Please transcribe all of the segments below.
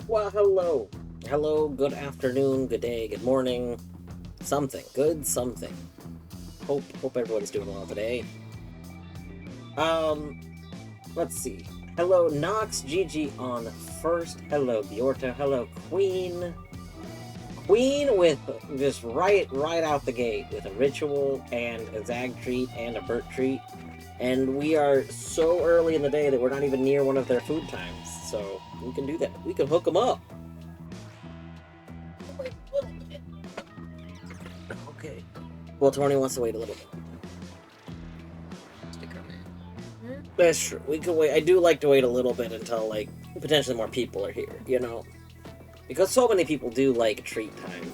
Well, hello. Hello, good afternoon, good day, good morning. Something. Good something. Hope everybody's doing well today. Um, let's see. Hello, Nox Gigi on first. Hello, Bjorta. Hello, Queen. Queen with just right out the gate with a ritual and a Zag treat and a Burt treat. And we are so early in the day that we're not even near one of their food times. So we can do that. We can hook them up. Wait a little bit. Okay. Well, Tony wants to wait a little bit. Stick around. That's true. We can wait. I do like to wait a little bit until, like, potentially more people are here, you know? Because so many people do like treat time.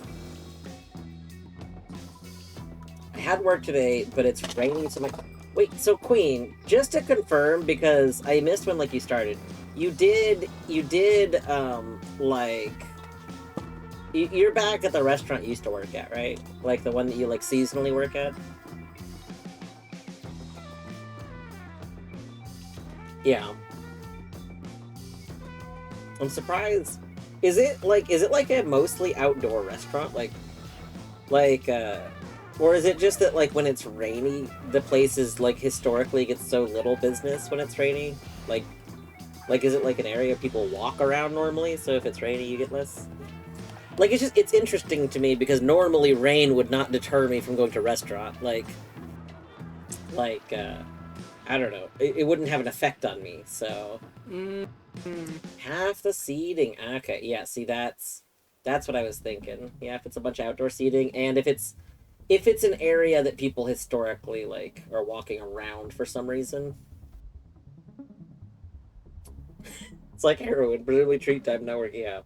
I had work today, but it's raining, so my... Wait, so Queen, just to confirm, because I missed when, like, you started, you did, like... You're back at the restaurant you used to work at, right? Like, the one that you, like, seasonally work at? Yeah. I'm surprised. Is it like a mostly outdoor restaurant? Or is it just that, like, when it's rainy, the place is, like, historically gets so little business when it's rainy? Like, is it, like, an area people walk around normally, so if it's rainy, you get less? Like, it's interesting to me because normally rain would not deter me from going to a restaurant. Like, I don't know. It wouldn't have an effect on me. So Mm. half the seating. Okay, yeah. See, that's what I was thinking. Yeah, if it's a bunch of outdoor seating, and if it's an area that people historically like are walking around for some reason, it's like heroin. Presumably, treat time not working out.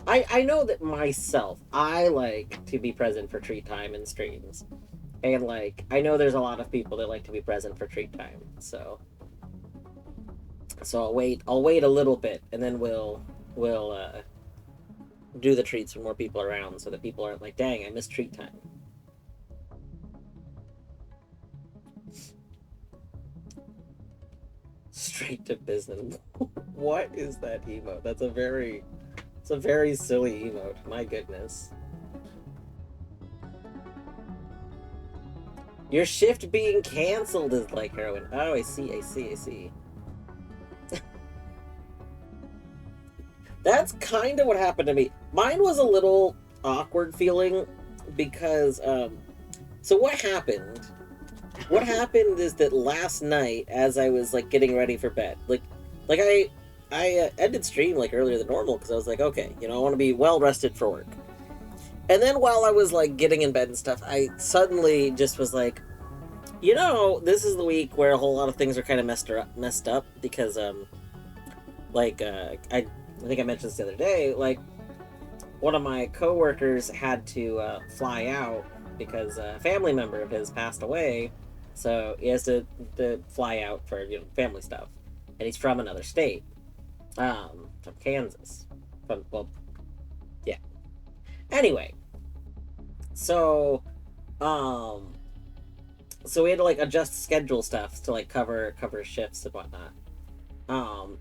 I know that myself. I like to be present for treat time and streams, and like I know there's a lot of people that like to be present for treat time. So I'll wait. I'll wait a little bit, and then we'll do the treats when more people are around, so that people aren't like, "Dang, I missed treat time." Straight to business. What is that emote? It's a very silly emote. My goodness. Your shift being canceled is like heroin. Oh, I see. I see. I see. That's kind of what happened to me. Mine was a little awkward feeling because so what happened is that last night as I was like getting ready for bed, like I ended stream like earlier than normal because I was like, okay, I want to be well rested for work. And then while I was like getting in bed and stuff, I suddenly just was like, this is the week where a whole lot of things are kind of messed up because I think I mentioned this the other day, like one of my coworkers had to fly out because a family member of his passed away, so he has to fly out for family stuff, and he's from another state, from Kansas, well, yeah. Anyway, so um, so we had to like adjust schedule stuff to like cover shifts and whatnot. Um,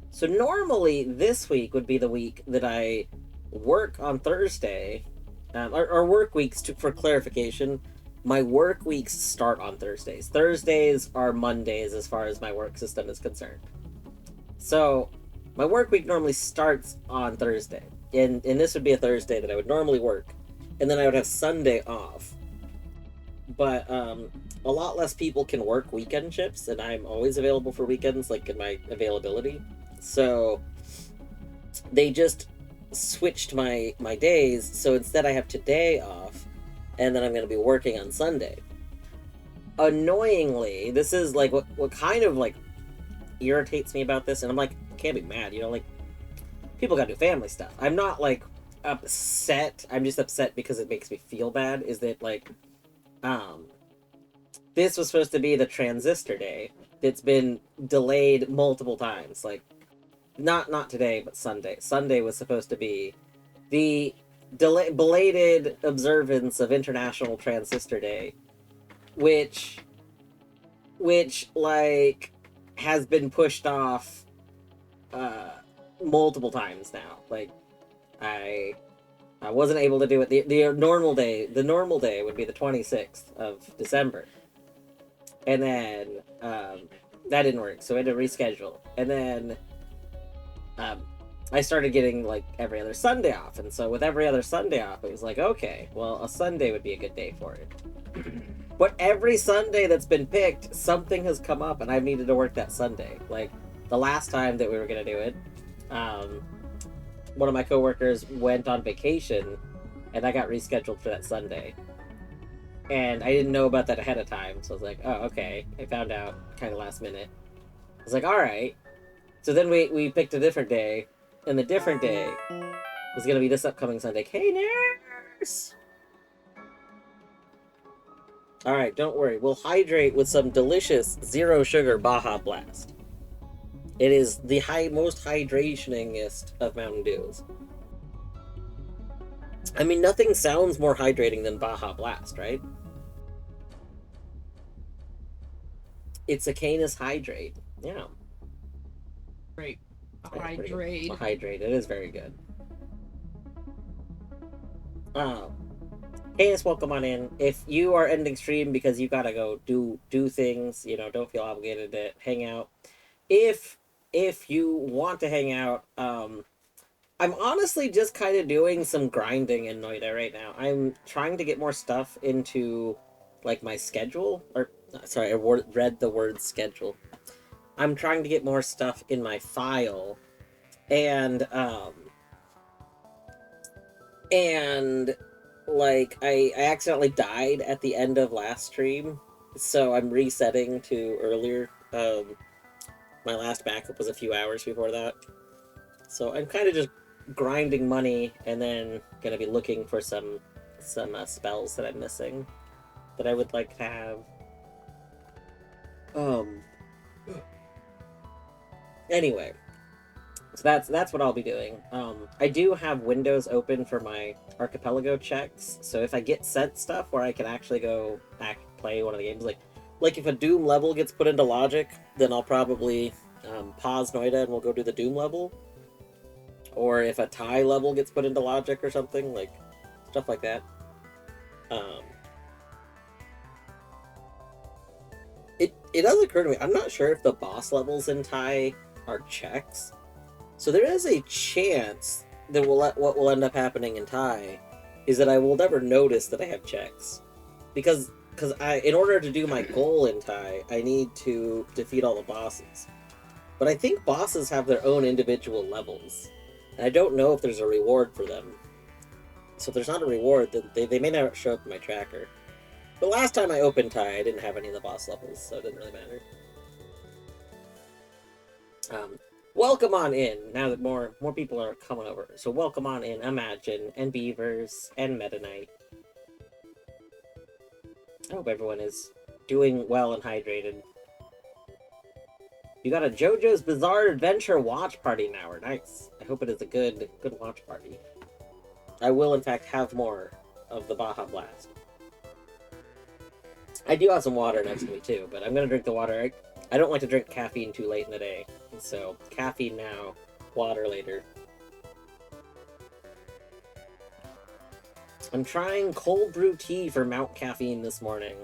so normally this week would be the week that I work on Thursday, or work weeks. For clarification, my work weeks start on Thursdays. Thursdays are Mondays as far as my work system is concerned. So my work week normally starts on Thursday, and this would be a Thursday that I would normally work, and then I would have Sunday off. But a lot less people can work weekend shifts, and I'm always available for weekends, like in my availability. So they just switched my days. So instead, I have today off, and then I'm going to be working on Sunday. Annoyingly, this is like what kind of like irritates me about this, and I'm like, I can't be mad, like people gotta do family stuff. I'm not like upset. I'm just upset because it makes me feel bad. Is that like, um, this was supposed to be the transistor day. It's been delayed multiple times. Like, not today, but Sunday. Sunday was supposed to be the belated observance of International Transistor Day, which like has been pushed off uh multiple times now. Like, I I wasn't able to do it. The normal day would be the 26th of December. And then that didn't work, so I had to reschedule. And then um, I started getting like every other Sunday off, and so with every other Sunday off, it was like, okay, well, a Sunday would be a good day for it. But every Sunday that's been picked, something has come up, and I've needed to work that Sunday. Like the last time that we were gonna do it, um, one of my coworkers went on vacation, and I got rescheduled for that Sunday. And I didn't know about that ahead of time, so I was like, oh, okay. I found out kind of last minute. I was like, all right. So then we picked a different day, and the different day was gonna be this upcoming Sunday. Hey, nurse. All right, don't worry. We'll hydrate with some delicious zero sugar Baja Blast. It is the most hydrationingest of Mountain Dews. I mean, nothing sounds more hydrating than Baja Blast, right? It's a Canis Hydrate. Yeah. Great. Yeah, pretty good. Hydrate. Hydrate. It is very good. Canis, welcome on in. If you are ending stream because you gotta go do things, don't feel obligated to hang out. If you want to hang out, I'm honestly just kind of doing some grinding in Noita right now. I'm trying to get more stuff into, like, my schedule. Or, sorry, read the word schedule. I'm trying to get more stuff in my file. And like, I accidentally died at the end of last stream. So I'm resetting to earlier. My last backup was a few hours before that. So I'm kind of just grinding money and then gonna be looking for some spells that I'm missing that I would like to have. Um. Anyway, so that's what I'll be doing. I do have windows open for my archipelago checks, so if I get sent stuff where I can actually go back play one of the games, like if a Doom level gets put into Logic, then I'll probably pause Noita and we'll go do the Doom level. Or if a tie level gets put into Logic or something, like stuff like that. Um, it does occur to me, I'm not sure if the boss levels in tie are checks. So there is a chance that what will end up happening in tie is that I will never notice that I have checks. Because in order to do my goal in tie, I need to defeat all the bosses. But I think bosses have their own individual levels. And I don't know if there's a reward for them. So if there's not a reward, then they may not show up in my tracker. But last time I opened tie, I didn't have any of the boss levels, so it didn't really matter. Welcome on in, now that more people are coming over. So welcome on in, Imagine, and Beavers, and Meta Knight. I hope everyone is doing well and hydrated. You got a JoJo's Bizarre Adventure watch party now. Nice. I hope it is a good watch party. I will, in fact, have more of the Baja Blast. I do have some water next to me, too, but I'm going to drink the water. I don't like to drink caffeine too late in the day. So, caffeine now, water later. I'm trying cold brew tea for Mount Caffeine this morning.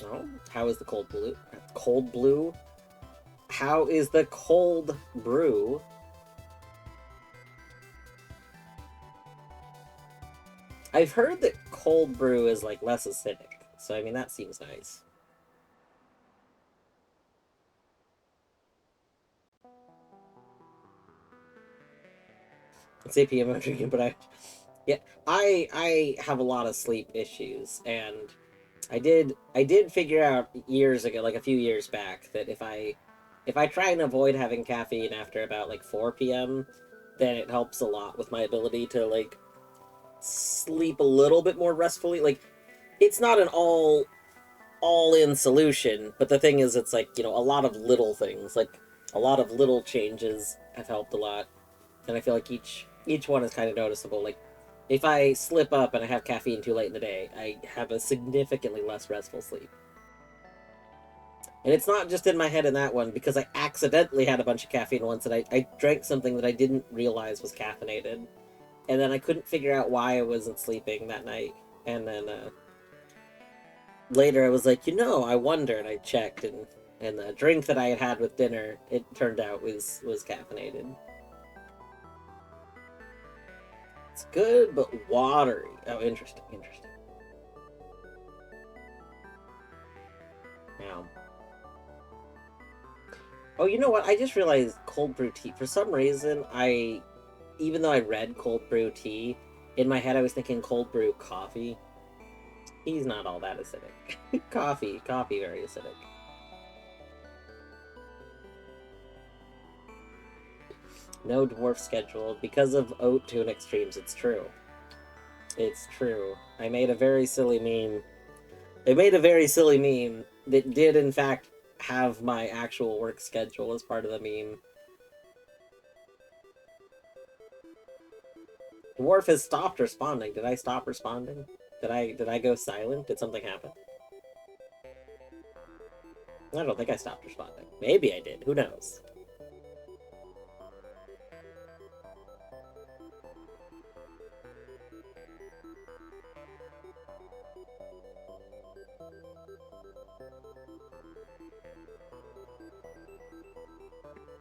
Oh, how is the cold blue? Cold blue? How is the cold brew? I've heard that cold brew is, like, less acidic. So, I mean, that seems nice. It's 8 p.m. I'm drinking, but I have a lot of sleep issues, and I did figure out years ago, like a few years back, that if I try and avoid having caffeine after about like 4 p.m., then it helps a lot with my ability to like sleep a little bit more restfully. Like, it's not an all in solution, but the thing is, it's like, you know, a lot of little things, like a lot of little changes have helped a lot, and I feel like each one is kind of noticeable. Like, if I slip up and I have caffeine too late in the day, I have a significantly less restful sleep. And it's not just in my head in that one, because I accidentally had a bunch of caffeine once, and I drank something that I didn't realize was caffeinated. And then I couldn't figure out why I wasn't sleeping that night. And then later I was like, I wonder, and I checked, and the drink that I had had with dinner, it turned out was caffeinated. It's good, but watery. Oh, interesting. Now, oh, you know what? I just realized cold brew tea. For some reason, even though I read cold brew tea, in my head I was thinking cold brew coffee. He's not all that acidic. Coffee, very acidic. No dwarf scheduled because of oat tune extremes. It's true. It's true. I made a very silly meme. I made a very silly meme that did, in fact, have my actual work schedule as part of the meme. Dwarf has stopped responding. Did I stop responding? Did I go silent? Did something happen? I don't think I stopped responding. Maybe I did. Who knows?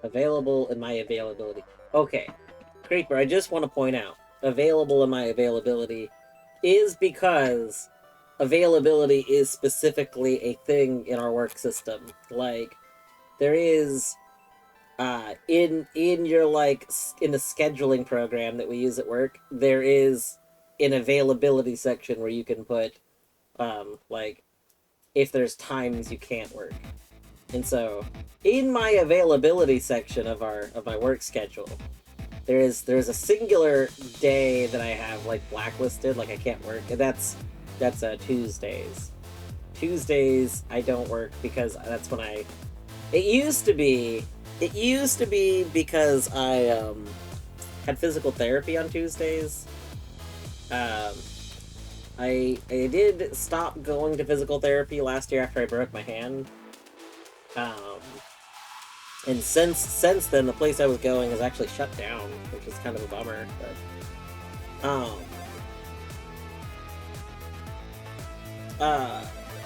Available in my availability. Okay. Creeper, I just want to point out, available in my availability is because availability is specifically a thing in our work system. Like, there is in your in the scheduling program that we use at work, there is an availability section where you can put like if there's times you can't work. And so in my availability section of my work schedule, there's a singular day that I have like blacklisted, like I can't work, and that's Tuesdays. Tuesdays I don't work because that's when it used to be because I had physical therapy on Tuesdays. I did stop going to physical therapy last year after I broke my hand. And since then, the place I was going is actually shut down, which is kind of a bummer.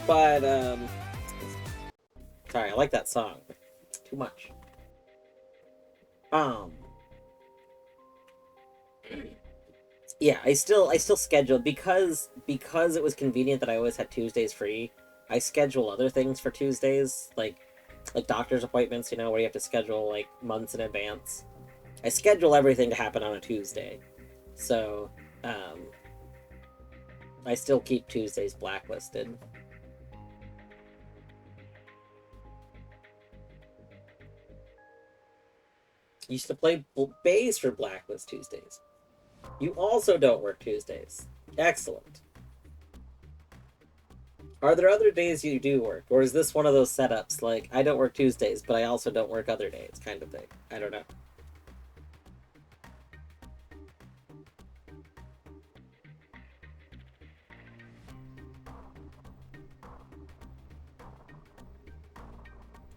But sorry, I like that song. Too much. Yeah, I still scheduled because it was convenient that I always had Tuesdays free. I schedule other things for Tuesdays, like doctor's appointments, where you have to schedule like months in advance. I schedule everything to happen on a Tuesday. So, I still keep Tuesdays blacklisted. Used to play bass for Blacklist Tuesdays. You also don't work Tuesdays. Excellent. Are there other days you do work? Or is this one of those setups, like, I don't work Tuesdays, but I also don't work other days kind of thing? I don't know.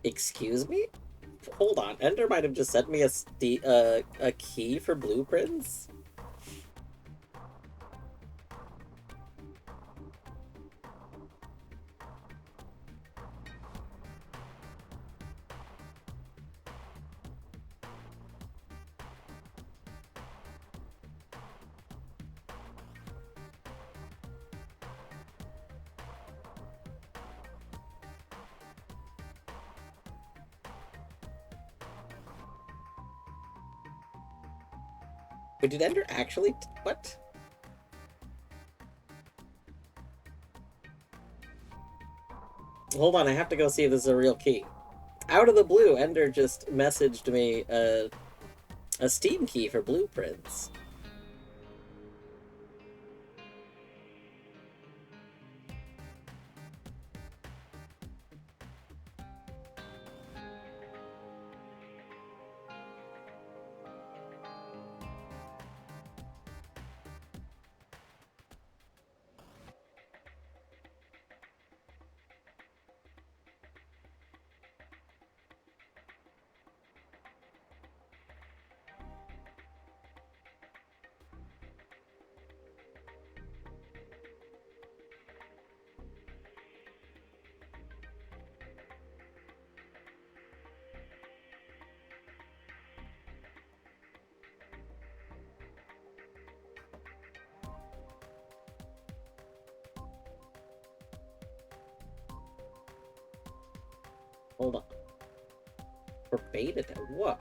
Excuse me? Hold on. Ender might have just sent me a key for blueprints? But did Ender actually... What? Hold on, I have to go see if this is a real key. Out of the blue, Ender just messaged me a Steam key for blueprints. Hold on. For beta then? Whoa.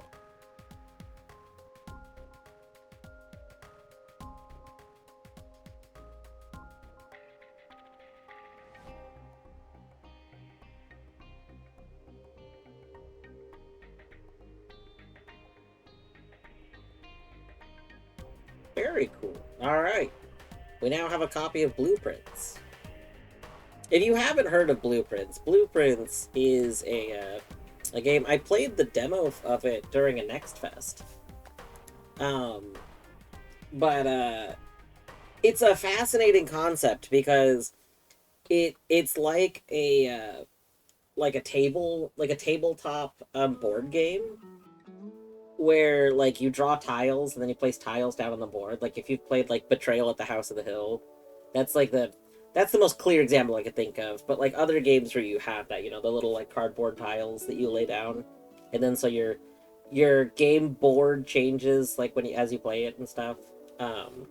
Very cool. Alright. We now have a copy of Blueprints. If you haven't heard of Blueprints, Blueprints is a game. I played the demo of it during a Next Fest. But it's a fascinating concept because it's like a tabletop board game where like you draw tiles and then you place tiles down on the board. Like if you've played like Betrayal at the House of the Hill, that's the most clear example I could think of. But like other games where you have that, the little like cardboard tiles that you lay down, and then so your game board changes like as you play it and stuff. Um,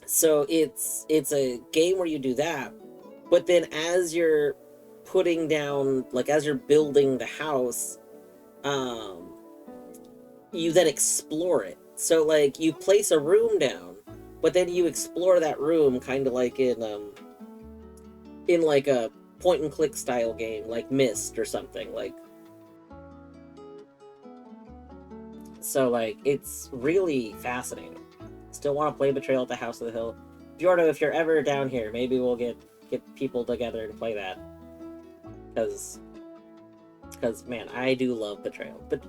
so it's a game where you do that, but then as you're putting down, like as you're building the house, um, you then explore it. So like you place a room down, but then you explore that room kind of like in like a point and click style game like Myst or something like. So like it's really fascinating. Still want to play Betrayal at the House of the Hill. Giordo, if you're ever down here, maybe we'll get people together and play that. Because man, I do love Betrayal. But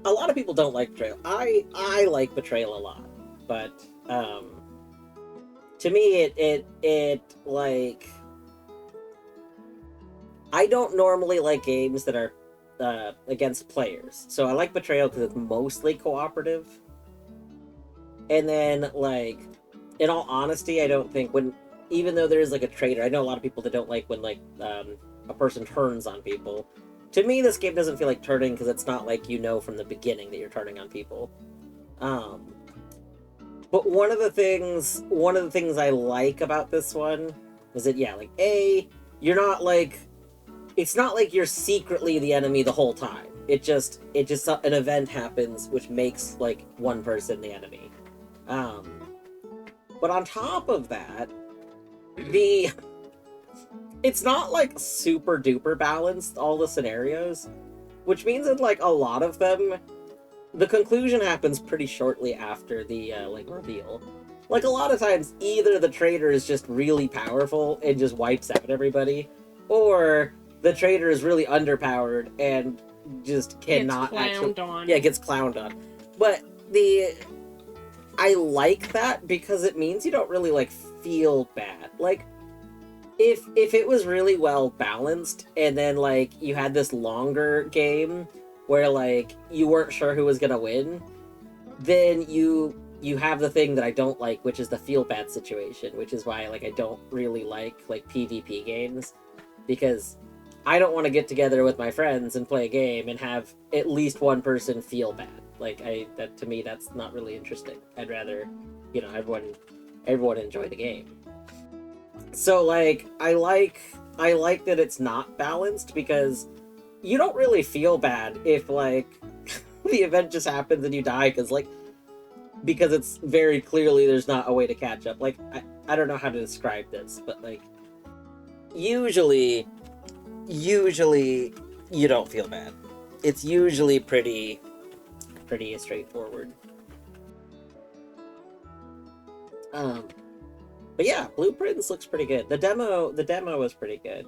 a lot of people don't like Betrayal. I like Betrayal a lot. But to me it like, I don't normally like games that are against players. So I like Betrayal because it's mostly cooperative. And then, like, in all honesty, I don't think even though there is like a traitor, I know a lot of people that don't like when like a person turns on people. To me, this game doesn't feel like turning because it's not like you know from the beginning that you're turning on people. Um, but one of the things I like about this one is that, yeah, like you're not like, it's not like you're secretly the enemy the whole time. It just an event happens which makes like one person the enemy. But on top of that, it's not like super duper balanced, all the scenarios, which means that like a lot of them, the conclusion happens pretty shortly after the like reveal. Like a lot of times, either the traitor is just really powerful and just wipes out everybody, or the traitor is really underpowered and just cannot gets clowned on. But I like that because it means you don't really like feel bad. Like if it was really well balanced and then like you had this longer game where like you weren't sure who was gonna win, then you have the thing that I don't like, which is the feel bad situation, which is why like I don't really like PvP games, because I don't want to get together with my friends and play a game and have at least one person feel bad. Like that to me, that's not really interesting. I'd rather, everyone enjoy the game. So like I like that it's not balanced, because you don't really feel bad if like the event just happens and you die because it's very clearly there's not a way to catch up. Like I don't know how to describe this, but like usually you don't feel bad. It's usually pretty straightforward. But yeah, Blueprints looks pretty good. The demo was pretty good.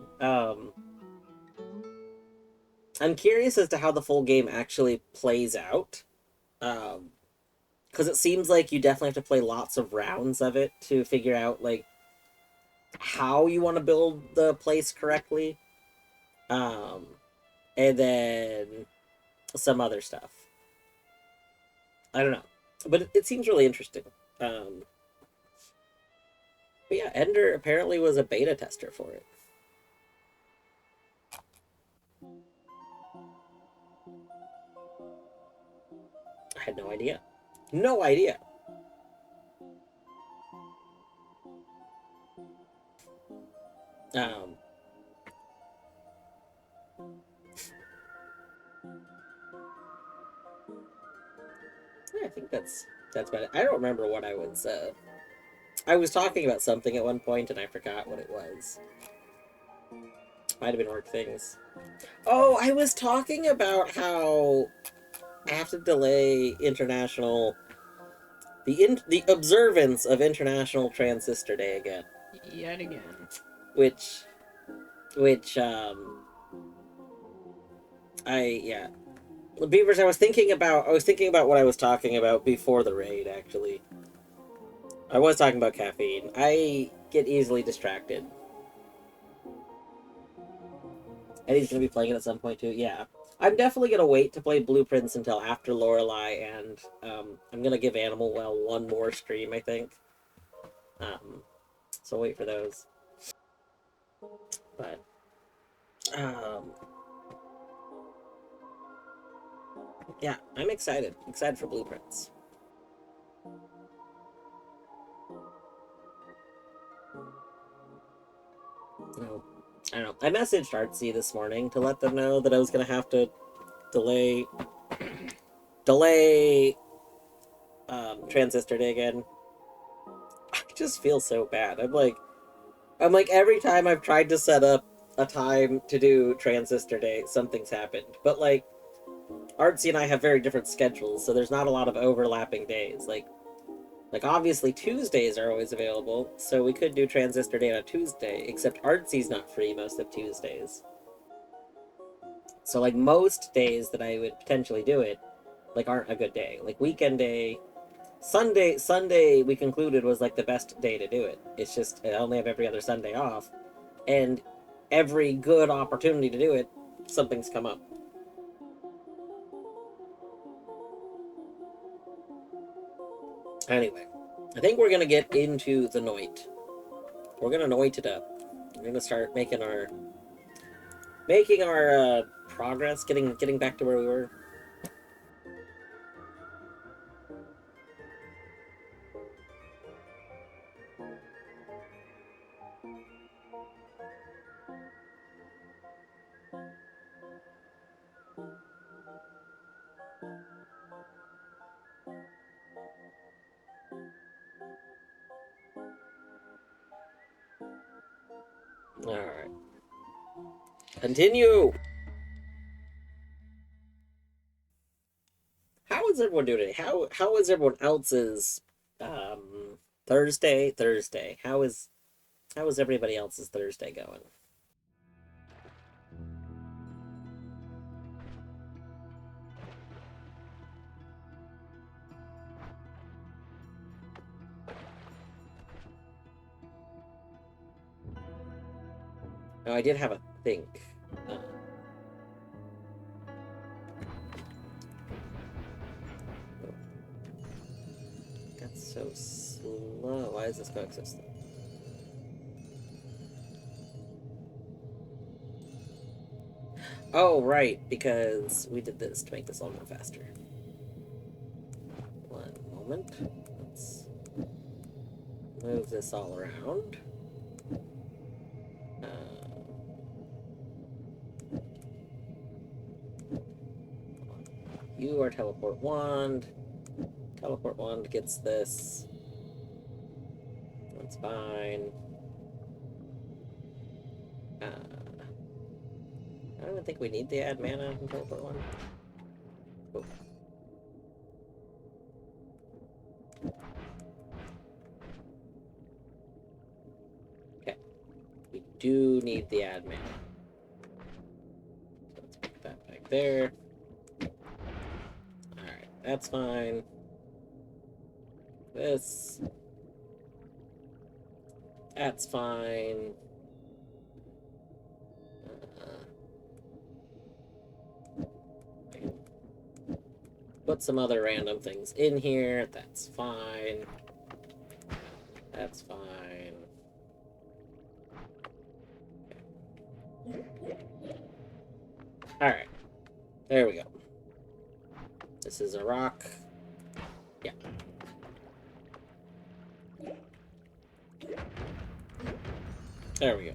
I'm curious as to how the full game actually plays out. Because it seems like you definitely have to play lots of rounds of it to figure out like how you want to build the place correctly. And then some other stuff. I don't know, but it seems really interesting. But yeah, Ender apparently was a beta tester for it. I had no idea. No idea. Um, yeah, I think that's about it. I don't remember what I was talking about something at one point and I forgot what it was. Might have been work things. Oh, I was talking about how I have to delay the observance of International Transistor Day again. Yet again. Which yeah. Beavers, I was thinking about what I was talking about before the raid, actually. I was talking about caffeine. I get easily distracted. And he's gonna be playing it at some point too. Yeah. I'm definitely gonna wait to play Blueprints until after Lorelei, and I'm gonna give Animal Well one more stream, I think. So wait for those. But Yeah, I'm excited. Excited for blueprints. No, I don't know. I messaged Artsy this morning to let them know that I was gonna have to delay delay Transistor Day again. I just feel so bad. I'm like every time I've tried to set up a time to do Transistor Day, something's happened. But like Artsy and I have very different schedules, so there's not a lot of overlapping days. Like obviously Tuesdays are always available, so we could do Transistor Day on a Tuesday, except Artsy's not free most of Tuesdays. So like most days that I would potentially do it, like aren't a good day. Like weekend day, Sunday we concluded was like the best day to do it. It's just I only have every other Sunday off, and every good opportunity to do it, something's come up. Anyway, I think we're gonna get into the Noit. We're gonna Noit it up. We're gonna start making our progress, getting back to where we were. All right, continue. How is everyone doing today? How is everyone else's Thursday? How is everybody else's Thursday going? Oh, I did have a think. Uh, got so slow. Why is this going so slow? Oh, right, because we did this to make this all more faster. One moment. Let's move this all around. You are teleport wand. Teleport wand gets this. That's fine. I don't even think we need to add mana in teleport wand. Cool. Okay. We do need the add mana. So let's put that back there. Alright, that's fine. This. That's fine. Put some other random things in here. That's fine. That's fine. Alright. There we go. This is a rock. Yeah. There we go.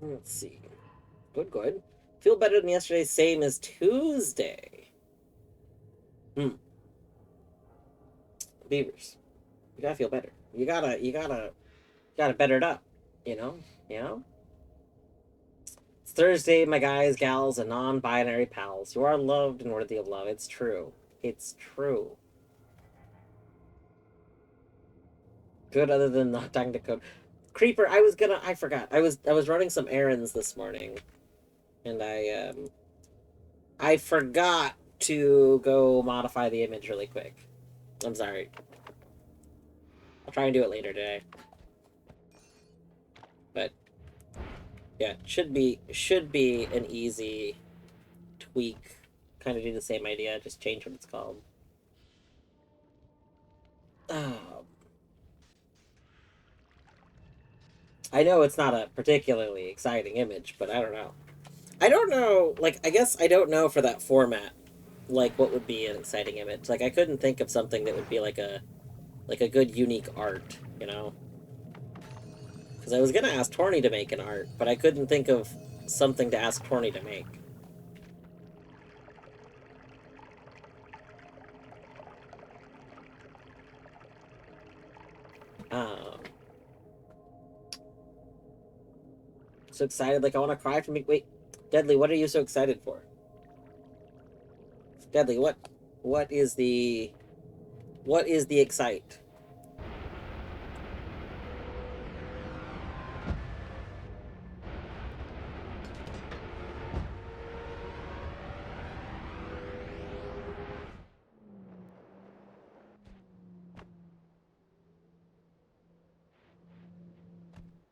Let's see. Good, good. Feel better than yesterday, same as Tuesday. Beavers. You gotta feel better. You gotta better it up. You know? You know? It's Thursday, my guys, gals, and non-binary pals. You are loved and worthy of love. It's true. It's true. Good other than not dying to code. Creeper, I forgot. I was running some errands this morning, and I forgot to go modify the image really quick. I'm sorry. I'll try and do it later today. But yeah, should be an easy tweak. Kind of do the same idea, just change what it's called. Oh, I know it's not a particularly exciting image, but I don't know. I don't know, like, I guess I don't know for that format, like, what would be an exciting image. Like, I couldn't think of something that would be like a good, unique art, you know? Because I was gonna ask Torny to make an art, but I couldn't think of something to ask Torny to make. Um, so excited, like, I want to cry from me. Wait, Deadly, what are you so excited for? Deadly, what is the, what is the excite?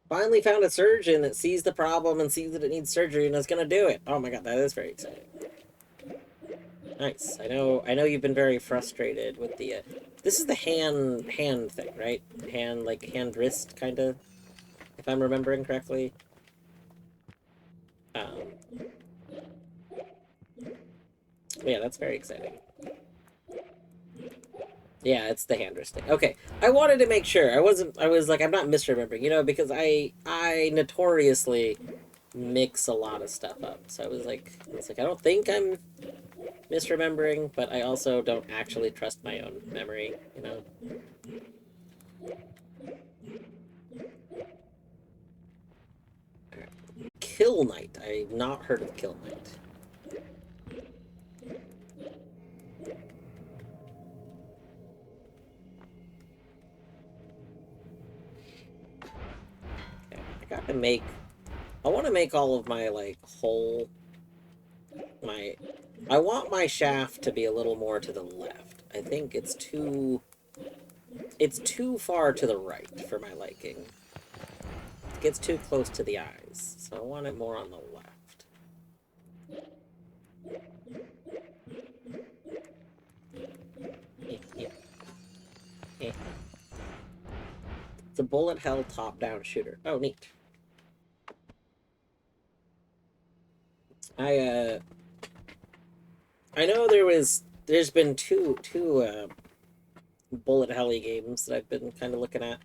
Finally found a surgeon that sees the problem and sees that it needs surgery and is gonna do it. Oh my god, that is very exciting. Nice. I know you've been very frustrated with the this is the hand thing, right? Hand, like hand wrist kind of, if I'm remembering correctly. Um yeah, that's very exciting. Yeah, it's the hand wrist thing. Okay. I wanted to make sure. I was like I'm not misremembering, you know, because I notoriously mix a lot of stuff up. So I was like I don't think I'm misremembering, but I also don't actually trust my own memory, you know? Kill Knight. I've not heard of Kill Knight. Okay, I got to make... I want to make all of my, like, whole... My... I want my shaft to be a little more to the left. I think it's too... It's too far to the right for my liking. It gets too close to the eyes, so I want it more on the left. It's a bullet hell top-down shooter. Oh, neat. I know there's been two bullet helly games that I've been kind of looking at.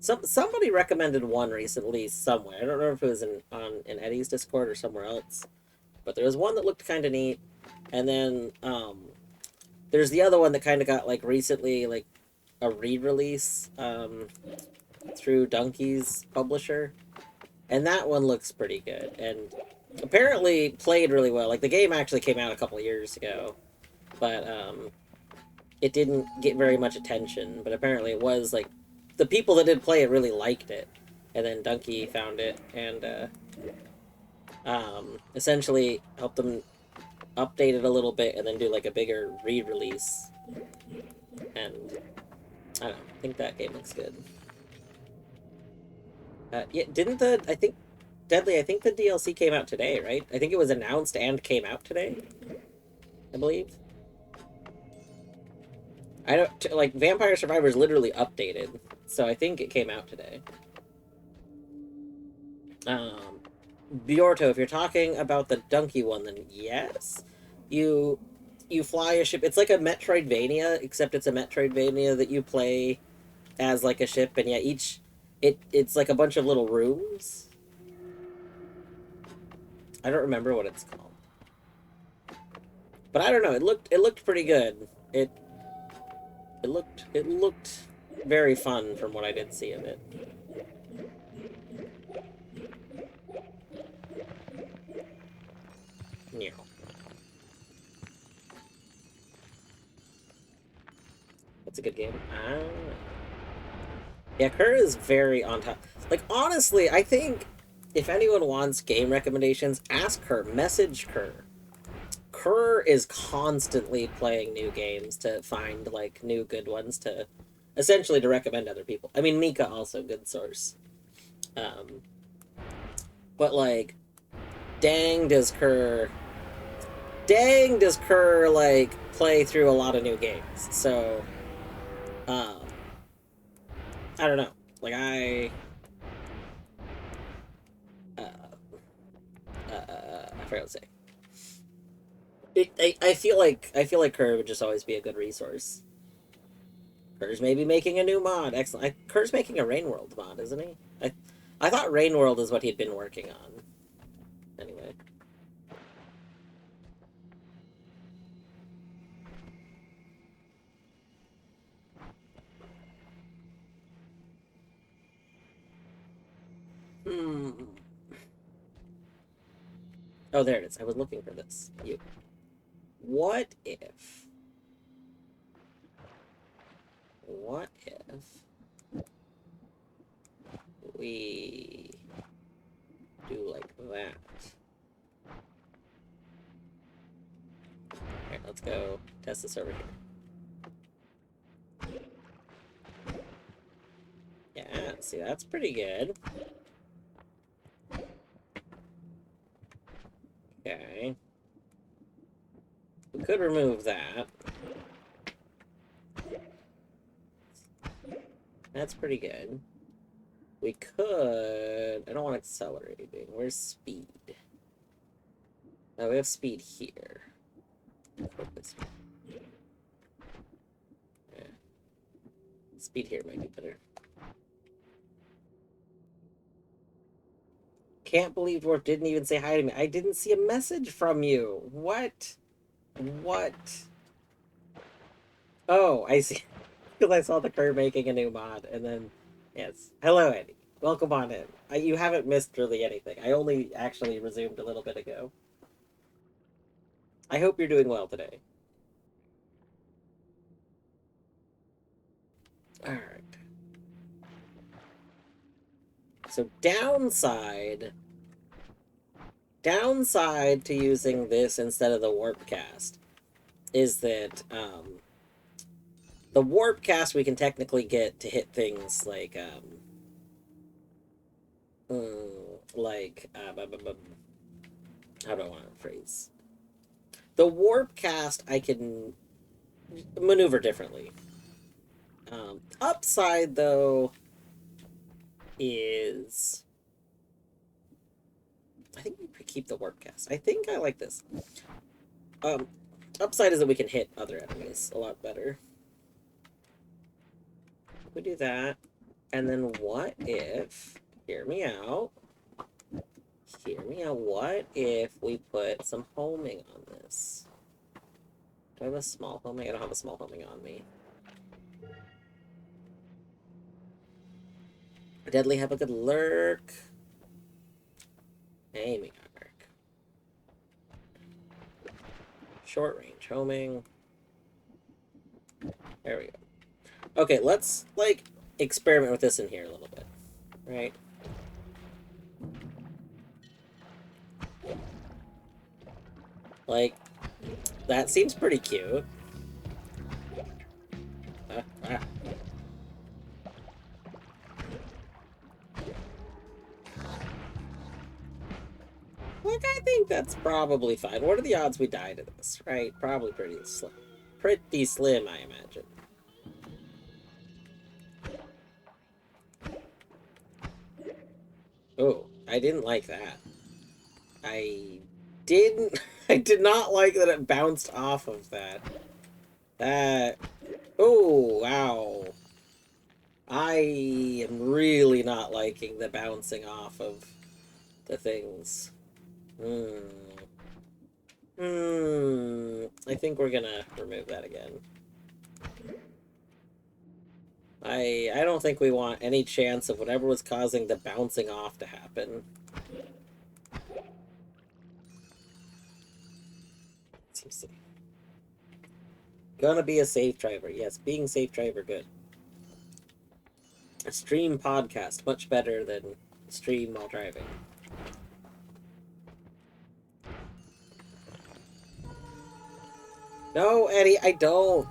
Somebody recommended one recently somewhere. I don't know if it was in Eddie's Discord or somewhere else, but there was one that looked kind of neat, and then there's the other one that kind of got like recently like a re-release through Donkey's publisher, and that one looks pretty good and apparently played really well. Like the game actually came out a couple years ago, but it didn't get very much attention. But apparently it was like the people that did play it really liked it, and then Donkey found it and essentially helped them update it a little bit and then do like a bigger re-release. And I don't know, I think that game looks good. Yeah, didn't the I think Deadly? I think the DLC came out today, right? I think it was announced and came out today. I believe. I don't like Vampire Survivors literally updated, so I think it came out today. Bjorto, if you're talking about the Donkey one, then yes, you you fly a ship. It's like a Metroidvania, except it's a Metroidvania that you play as like a ship, and yeah, it's like a bunch of little rooms. I don't remember what it's called, but I don't know. It looked pretty good. It looked very fun from what I did see of it. Yeah. That's a good game. Yeah, Kerr is very on top. Like, honestly, I think if anyone wants game recommendations, ask her, message Kerr. Kerr is constantly playing new games to find, like, new good ones to, essentially, to recommend other people. I mean, Mika also good source. Um, but, like, dang does Kerr, like, play through a lot of new games. So, um, I don't know. Like, forgot to say. I feel like Kerr would just always be a good resource. Kerr's maybe making a new mod. Excellent. Kerr's making a Rain World mod, isn't he? I thought Rain World is what he'd been working on. Anyway. Oh, there it is. I was looking for this. You. What if... What if... we... do like that? Alright, let's go test this over here. Yeah, see, that's pretty good. Okay. We could remove that. That's pretty good. We could... I don't want accelerating. Where's speed? Oh, we have speed here. Yeah. Speed here might be better. Can't believe Dwarf didn't even say hi to me. I didn't see a message from you. What? What? Oh, I see. Because I saw the Kerr making a new mod, and then... Yes. Hello, Eddie. Welcome on in. You haven't missed really anything. I only actually resumed a little bit ago. I hope you're doing well today. Alright. So downside to using this instead of the warp cast is that the warp cast we can technically get to hit things like how do I want to phrase? The warp cast I can maneuver differently. Upside though is I think we keep the warp cast. I think I like this. Upside is that we can hit other enemies a lot better. We do that, and then what if? Hear me out. Hear me out. What if we put some homing on this? Do I have a small homing? I don't have a small homing on me. Deadly have a good lurk. Aiming arc. Short range homing. There we go. Okay, let's like experiment with this in here a little bit. Right? Like, that seems pretty cute. Look, I think that's probably fine. What are the odds we die to this, right? Probably pretty slim. Pretty slim, I imagine. Oh, I didn't like that. I did not like that it bounced off of that. Oh, wow. I am really not liking the bouncing off of the things. I think we're gonna remove that again. I don't think we want any chance of whatever was causing the bouncing off to happen. Seems to be. Gonna be a safe driver. Yes, being safe driver, good. A stream podcast, much better than stream while driving. No, Eddie, I don't.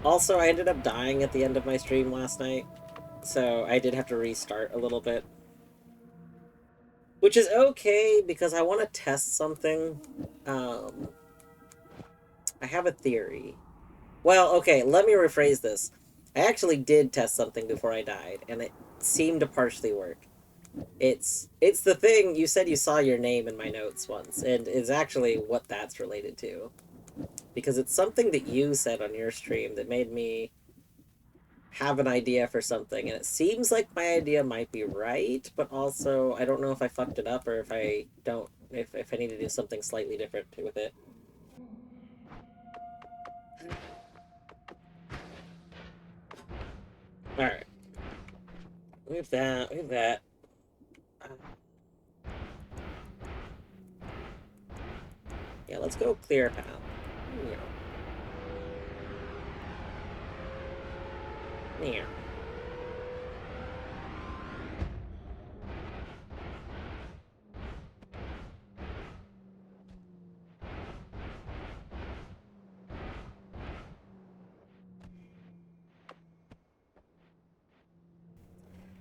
Also, I ended up dying at the end of my stream last night, so I did have to restart a little bit. Which is okay, because I want to test something. I have a theory. Well, okay, let me rephrase this. I actually did test something before I died, and it seemed to partially work. It's the thing you said you saw your name in my notes once, and it's actually what that's related to. Because it's something that you said on your stream that made me have an idea for something, and it seems like my idea might be right, but also I don't know if I fucked it up or if I don't if I need to do something slightly different with it. Alright. We have that, we have that. Yeah, let's go clear a path. Yeah.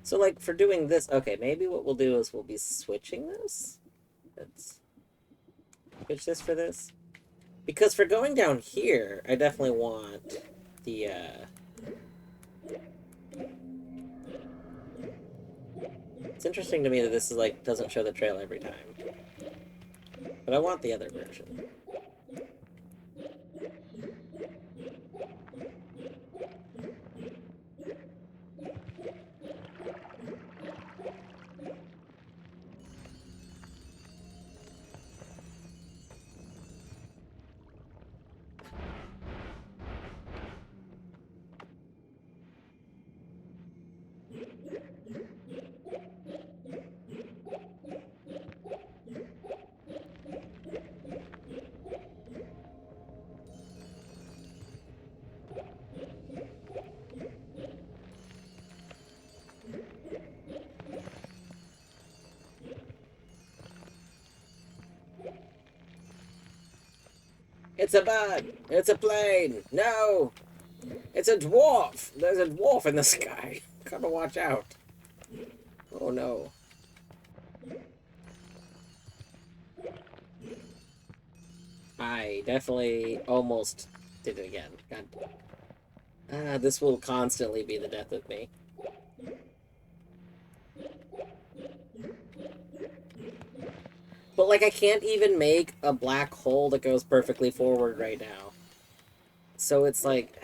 So, like, for doing this, okay, maybe what we'll do is we'll be switching this. Let's switch this for this. Because for going down here, I definitely want the, It's interesting to me that this is, like, doesn't show the trail every time. But I want the other version. It's a bird! It's a plane! No! It's a dwarf! There's a dwarf in the sky! Gotta watch out. Oh no. I definitely almost did it again. God. This will constantly be the death of me. But, like, I can't even make a black hole that goes perfectly forward right now. So it's like...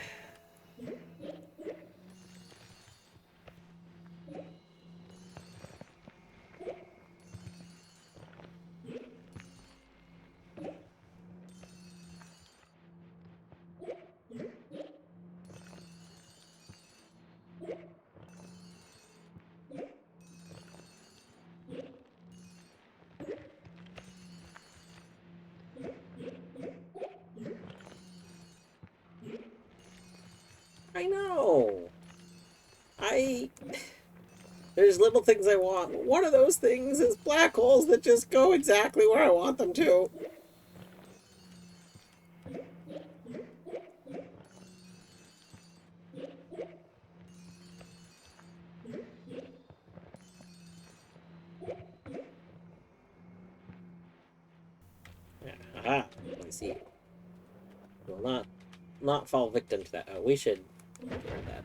I know! There's little things I want. One of those things is black holes that just go exactly where I want them to. Aha! Let me see. Will not fall victim to that. Oh, we should get rid of that.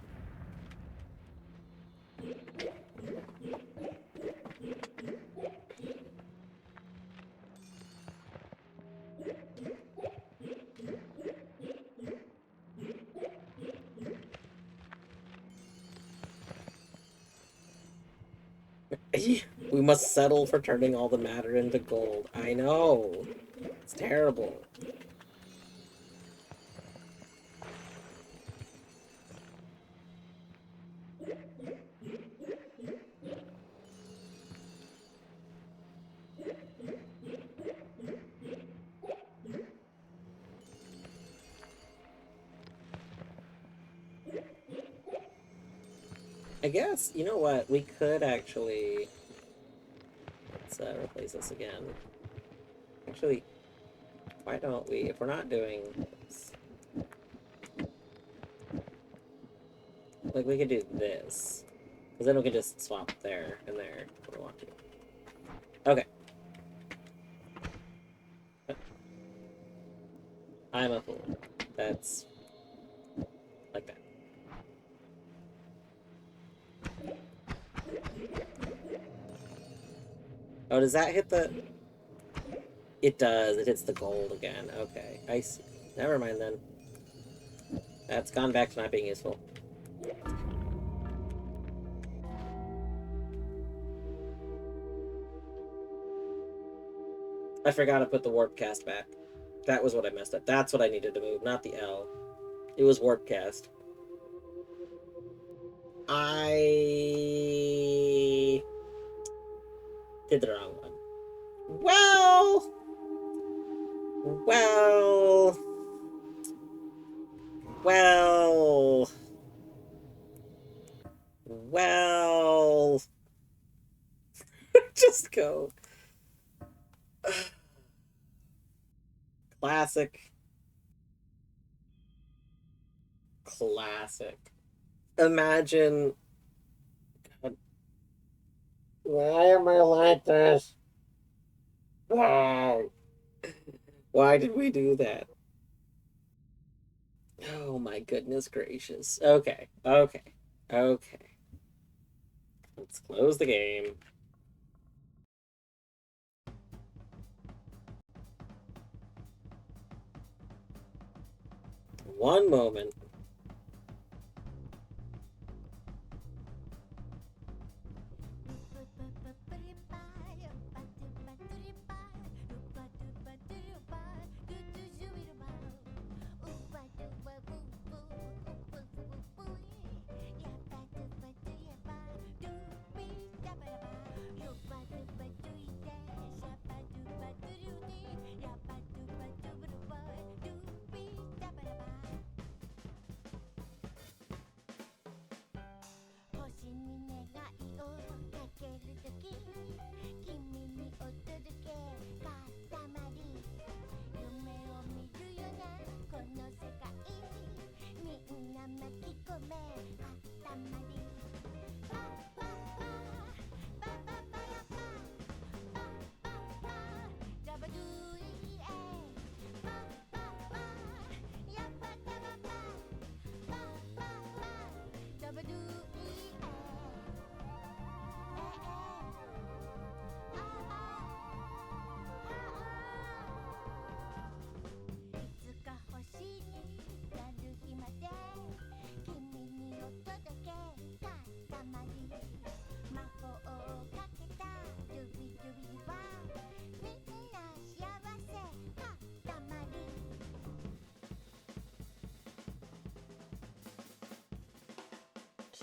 We must settle for turning all the matter into gold. I know. It's terrible. I guess, you know what? We could actually... Let's replace this again. Actually, why don't we, if we're not doing this, like, we could do this. Because then we can just swap there and there if we want to. Okay. I'm a fool. That's like that. Oh, does that hit the... It does. It hits the gold again. Okay, I see. Never mind then. That's gone back to not being useful. I forgot to put the warp cast back. That was what I messed up. That's what I needed to move, not the L. It was warp cast. I did the wrong one. Well... Well... Well... Well... Just go. Classic. Classic. Imagine... Why am I like this? Why? Why did we do that? Oh my goodness gracious. Okay, okay, okay. Let's close the game. One moment.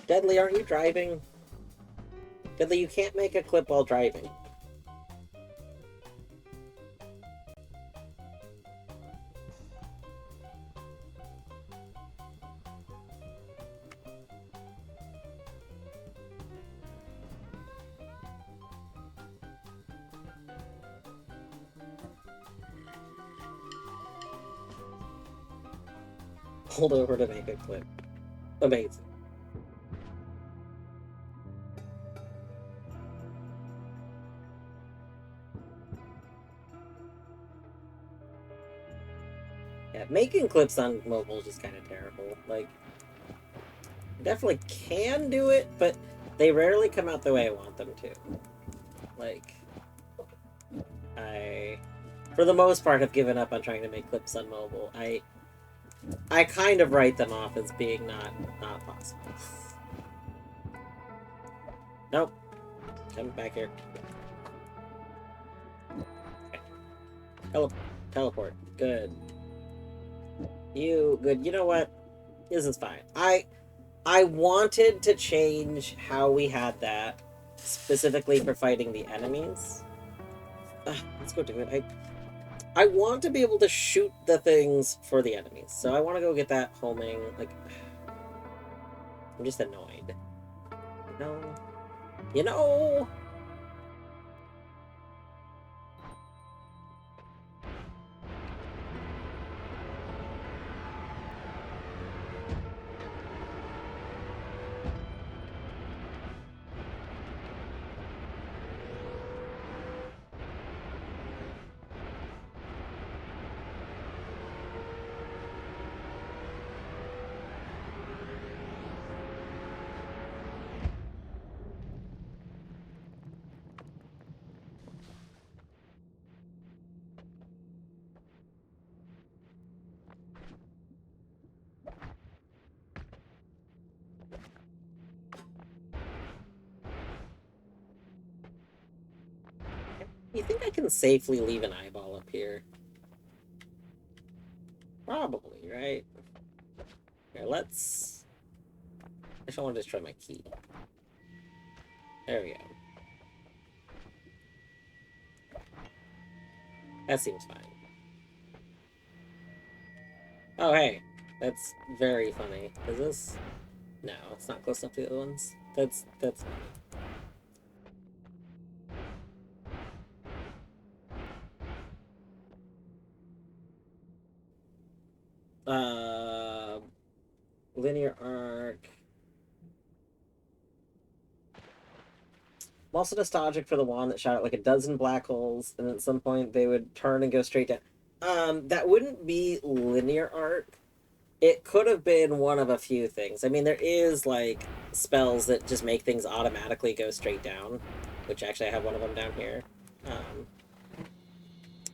Deadly, aren't you driving? Deadly, you can't make a clip while driving. Hold over to make a clip. Amazing. Yeah, making clips on mobile is just kind of terrible. Like, I definitely can do it, but they rarely come out the way I want them to. Like, for the most part, have given up on trying to make clips on mobile. I kind of write them off as being not possible. Nope. Come back here. Okay. Teleport. Good. Good. You know what? This is fine. I wanted to change how we had that, specifically for fighting the enemies. Let's go do it. I want to be able to shoot the things for the enemies, so I want to go get that homing. Like, I'm just annoyed. No. You know! You think I can safely leave an eyeball up here? Probably, right? Here, let's... I just want to destroy my key. There we go. That seems fine. Oh, hey. That's very funny. Is this... No, it's not close enough to the other ones. That's funny. Linear arc. I'm also nostalgic for the one that shot out like a dozen black holes, and at some point they would turn and go straight down. That wouldn't be linear arc. It could have been one of a few things. I mean, there is like spells that just make things automatically go straight down, which actually I have one of them down here.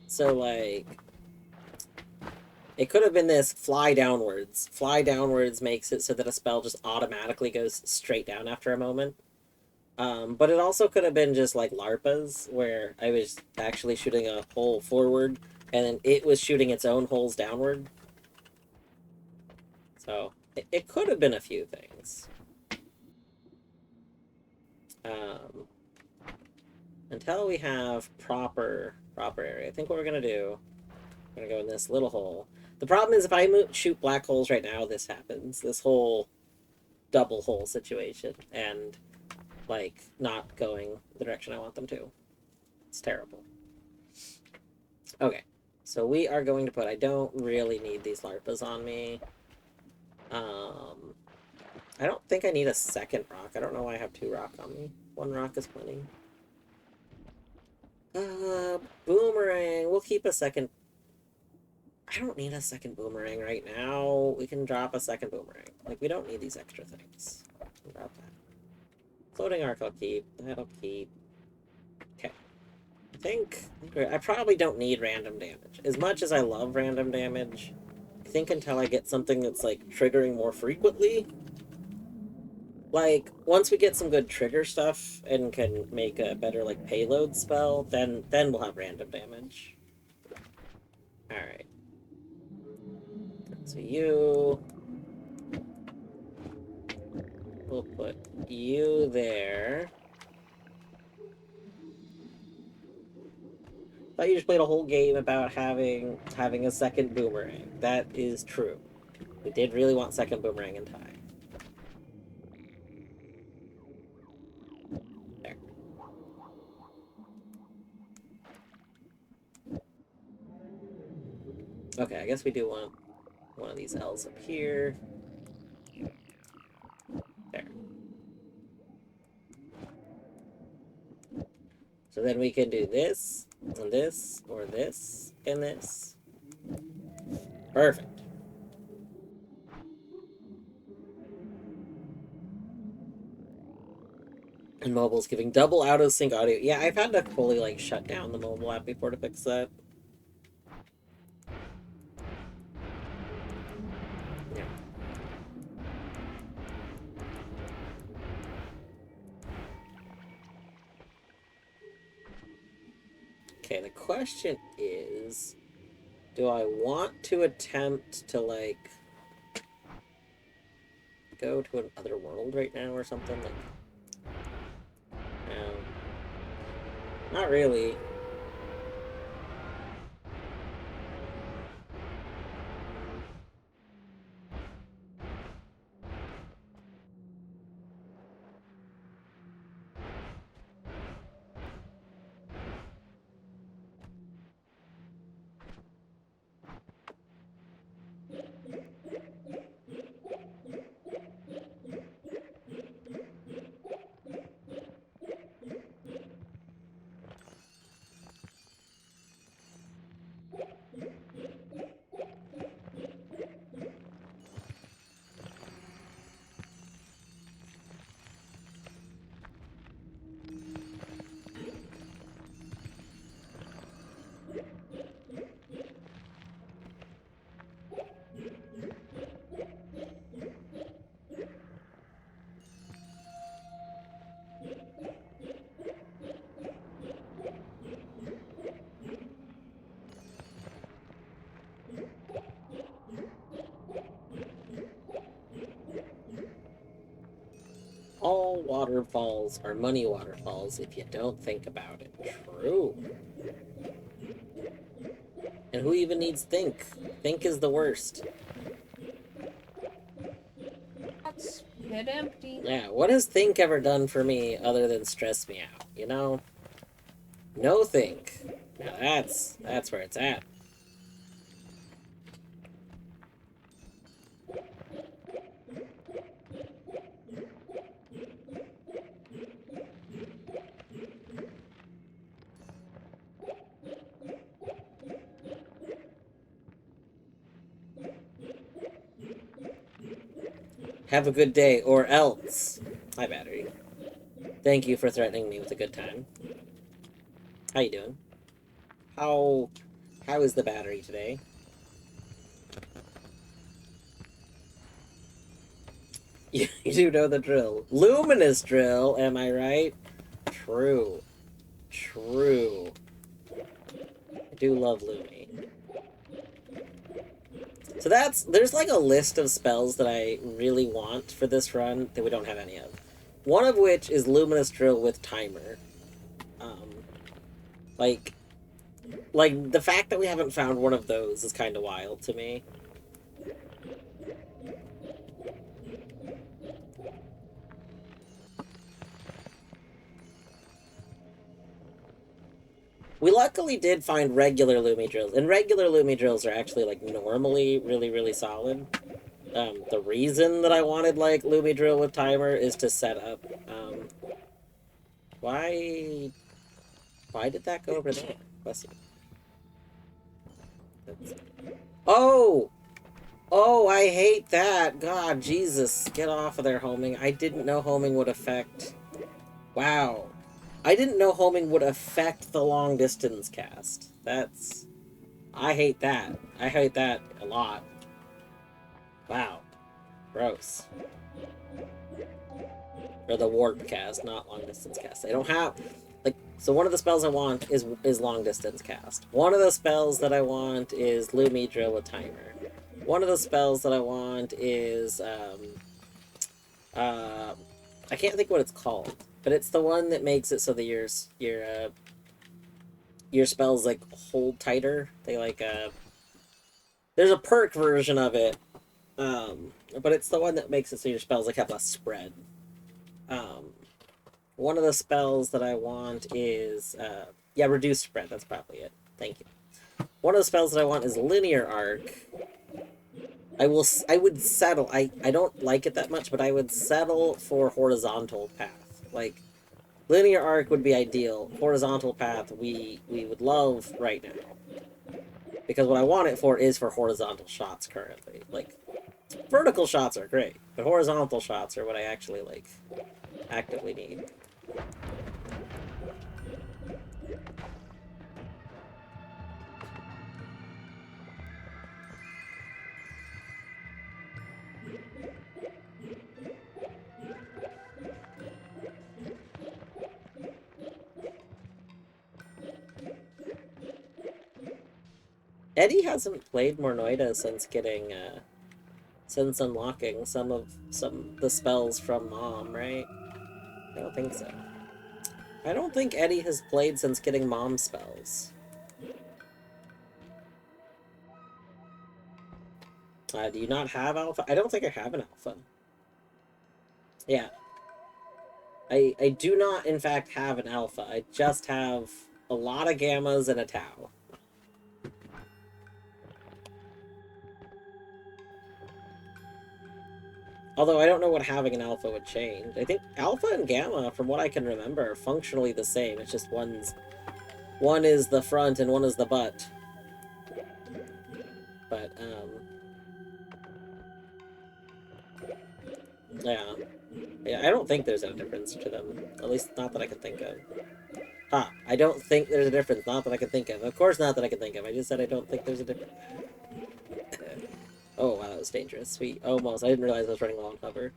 So like, it could have been this fly downwards. Fly downwards makes it so that a spell just automatically goes straight down after a moment. But it also could have been just like LARPas, where I was actually shooting a hole forward, and then it was shooting its own holes downward. So it could have been a few things. Until we have proper area. I think what we're gonna do, we're gonna go in this little hole. The problem is if I shoot black holes right now, this happens. This whole double hole situation, and like not going the direction I want them to. It's terrible. Okay, so we are going to put, I don't really need these LARPas on me. I don't think I need a second rock. I don't know why I have 2 rock on me. 1 rock is plenty. Boomerang. We'll keep a second. I don't need a second boomerang right now. We can drop a second boomerang. Like, we don't need these extra things. Drop that. Floating arc I'll keep. That'll keep. Okay. I probably don't need random damage. As much as I love random damage, I think until I get something that's, like, triggering more frequently. Like, once we get some good trigger stuff and can make a better, like, payload spell, then we'll have random damage. Alright. So you... We'll put you there. Thought you just played a whole game about having a second boomerang. That is true. We did really want second boomerang in time. There. Okay, I guess we do want one of these L's up here. There. So then we can do this, and this, or this, and this. Perfect. And mobile's giving double out of sync audio. Yeah, I've had to fully, like, shut down the mobile app before to fix that. Yeah. Okay, the question is, do I want to attempt to, like, go to another world right now or something? Like, no. Not really. waterfalls are money waterfalls if you don't think about it. True. And who even needs think? Think is the worst. That's bit empty. Yeah, what has think ever done for me other than stress me out, you know? No think. Now that's where it's at. Have a good day, or else. Hi, battery. Thank you for threatening me with a good time. How you doing? How is the battery today? You do know the drill. Luminous drill, am I right? True. True. I do love Lumi. So there's like a list of spells that I really want for this run that we don't have any of. One of which is Luminous Drill with Timer. Like the fact that we haven't found one of those is kind of wild to me. We luckily did find regular Lumi drills, and regular Lumi drills are actually like normally really, really solid. The reason that I wanted like Lumi drill with timer is to set up. Why did that go over there? Let's see. Oh! Oh, I hate that. God, Jesus, get off of there, homing. I didn't know homing would affect. Wow. I didn't know homing would affect the long distance cast. That's... I hate that. I hate that a lot. Wow. Gross. Or the warp cast, not long distance cast. They don't have... Like, so one of the spells I want is long distance cast. One of the spells that I want is Lumi Drill with Timer. One of the spells that I want is, I can't think what it's called, but it's the one that makes it so that your spells, like, hold tighter. They, like, there's a perk version of it, but it's the one that makes it so your spells, like, have less spread. One of the spells that I want is, yeah, reduced spread, that's probably it. Thank you. One of the spells that I want is Linear Arc. I would settle, I don't like it that much, but I would settle for Horizontal Path. Like, Linear Arc would be ideal. Horizontal Path, we would love right now. Because what I want it for is for horizontal shots currently. Like, vertical shots are great, but horizontal shots are what I actually, like, actively need. Eddie hasn't played more Noita since getting, since unlocking some of the spells from Mom, right? I don't think so. I don't think Eddie has played since getting Mom spells. Do you not have Alpha? I don't think I have an Alpha. Yeah. I do not, in fact, have an Alpha. I just have a lot of Gammas and a Tau. Although I don't know what having an Alpha would change. I think Alpha and Gamma, from what I can remember, are functionally the same. It's just one is the front and one is the butt. But, yeah. Yeah, I don't think there's a difference to them. At least not that I can think of. I don't think there's a difference. Not that I can think of. Of course not that I can think of. I just said I don't think there's a difference. Oh, wow, that was dangerous. Sweet. Almost. I didn't realize I was running low on cover.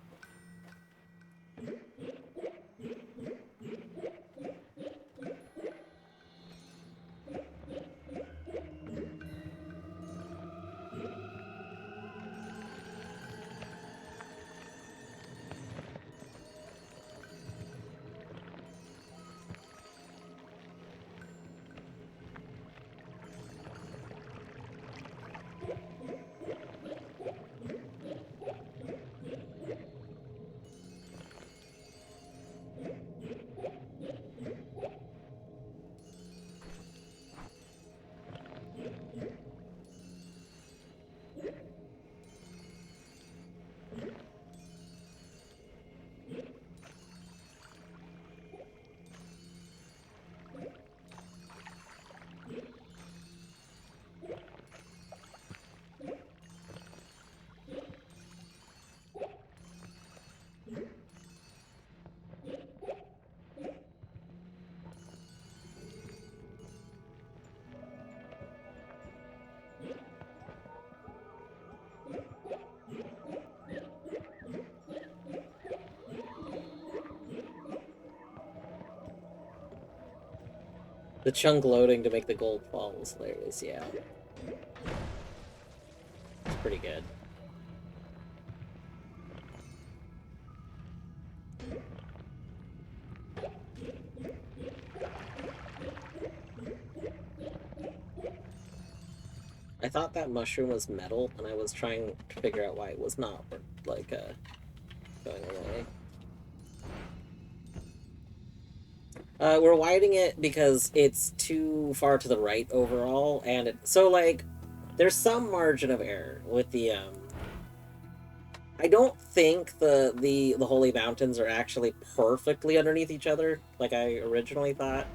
The chunk loading to make the gold fall was hilarious, yeah. It's pretty good. I thought that mushroom was metal, and I was trying to figure out why it was not, like, going away. We're widening it because it's too far to the right overall, and so, like, there's some margin of error with the, I don't think the Holy Mountains are actually perfectly underneath each other, like I originally thought.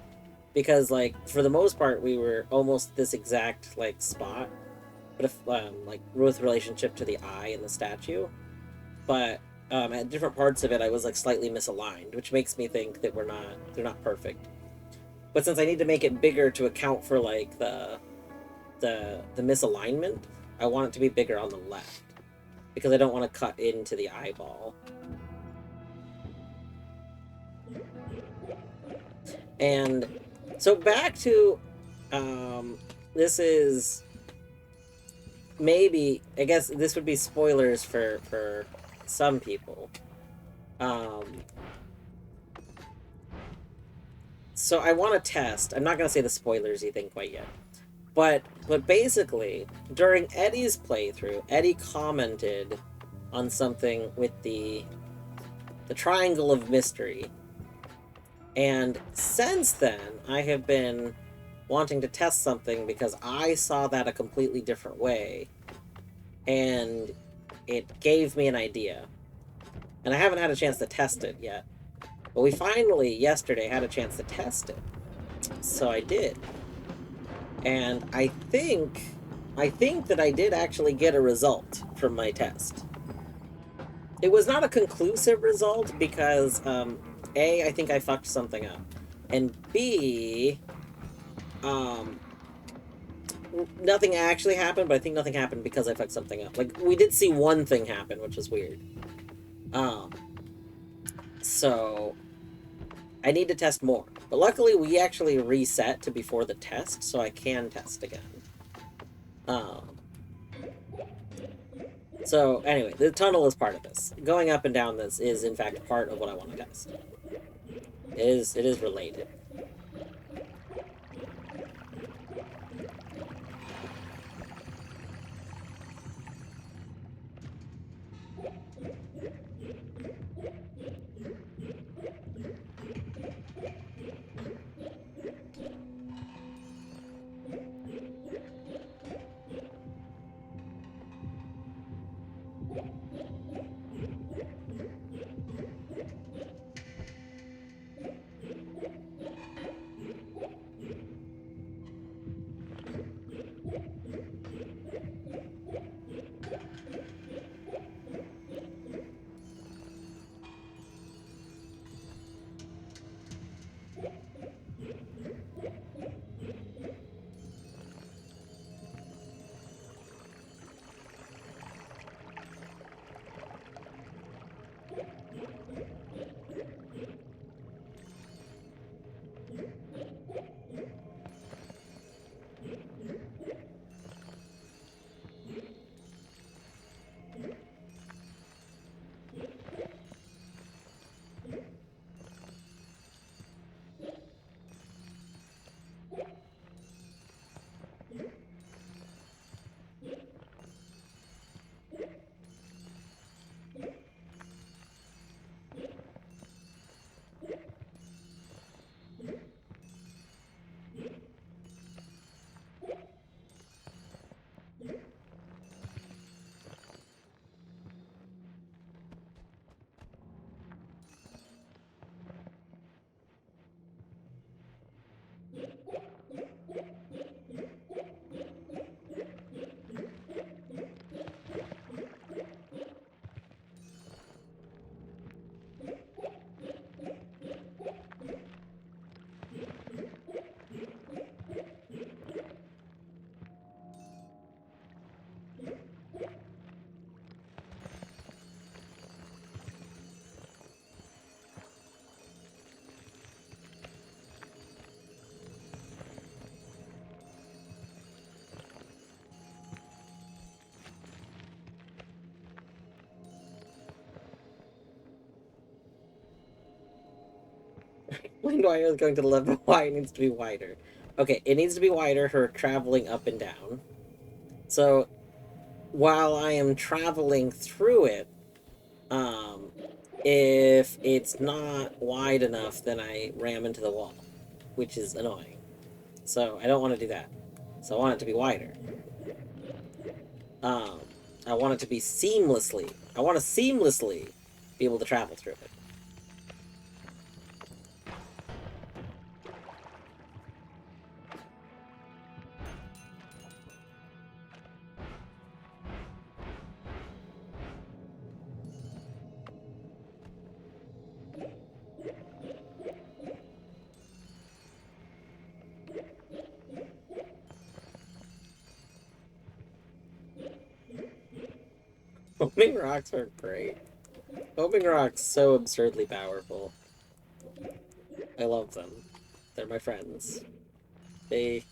Because, like, for the most part, we were almost this exact, like, spot. But if, like, with relationship to the eye and the statue. But, at different parts of it, I was, like, slightly misaligned, which makes me think that they're not perfect. But since I need to make it bigger to account for, like, the misalignment, I want it to be bigger on the left. Because I don't want to cut into the eyeball. And so back to, this is maybe, I guess this would be spoilers for some people. So I want to test. I'm not going to say the spoilersy thing quite yet. But basically, during Eddie's playthrough, Eddie commented on something with the Triangle of Mystery. And since then, I have been wanting to test something because I saw that a completely different way. And it gave me an idea. And I haven't had a chance to test it yet. But we finally, yesterday, had a chance to test it. So I did. And I think that I did actually get a result from my test. It was not a conclusive result because, A, I think I fucked something up. And B, nothing actually happened, but I think nothing happened because I fucked something up. Like, we did see one thing happen, which was weird. So I need to test more. But luckily, we actually reset to before the test, so I can test again. So anyway, the tunnel is part of this. Going up and down this is, in fact, part of what I want to test. It is related. When do I is going to the left, but why it needs to be wider? Okay, it needs to be wider for traveling up and down. So while I am traveling through it, if it's not wide enough, then I ram into the wall, which is annoying. So I don't want to do that. So I want it to be wider. Um, I want it to be seamlessly. I want to seamlessly be able to travel through it. Homing rocks are great. Homing rocks so absurdly powerful. I love them. They're my friends. They,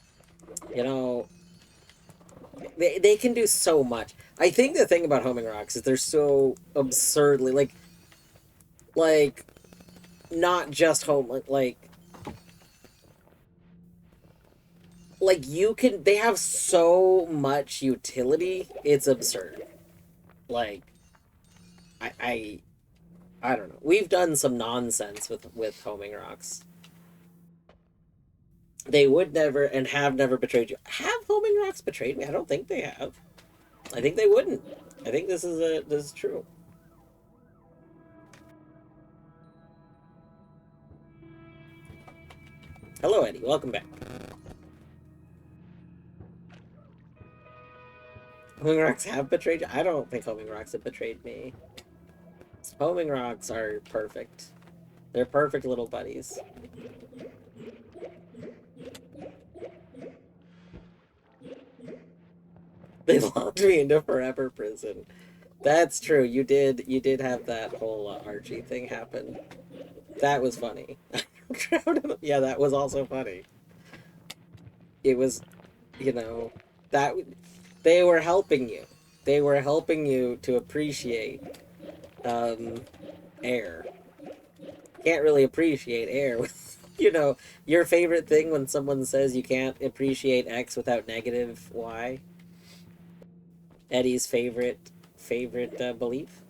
you know, they can do so much. I think the thing about homing rocks is they're so absurdly like not just home like you can they have so much utility. It's absurd. Like I I I don't know. We've done some nonsense with homing rocks. They would never and have never betrayed you. Have homing rocks betrayed me? I don't think they have. I think they wouldn't. I think this is true. Hello, Eddie. Welcome back. Homing rocks have betrayed you? I don't think homing rocks have betrayed me. Homing rocks are perfect. They're perfect little buddies. They locked me into forever prison. That's true. You did have that whole Archie thing happen. That was funny. Yeah, that was also funny. It was, you know, that they were helping you. They were helping you to appreciate um air. Can't really appreciate air with your favorite thing when someone says you can't appreciate X without negative Y. Eddie's favorite belief.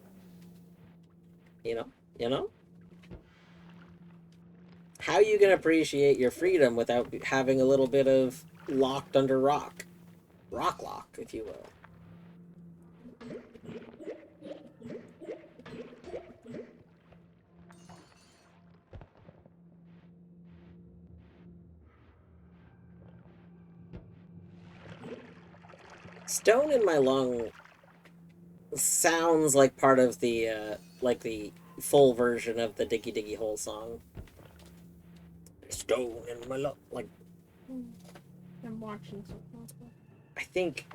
You know, you know. How you gonna appreciate your freedom without having a little bit of locked under rock lock, if you will. Stone in my lung sounds like part of the full version of the Diggy Diggy Hole song. Stone in my lung, like I'm watching something. I think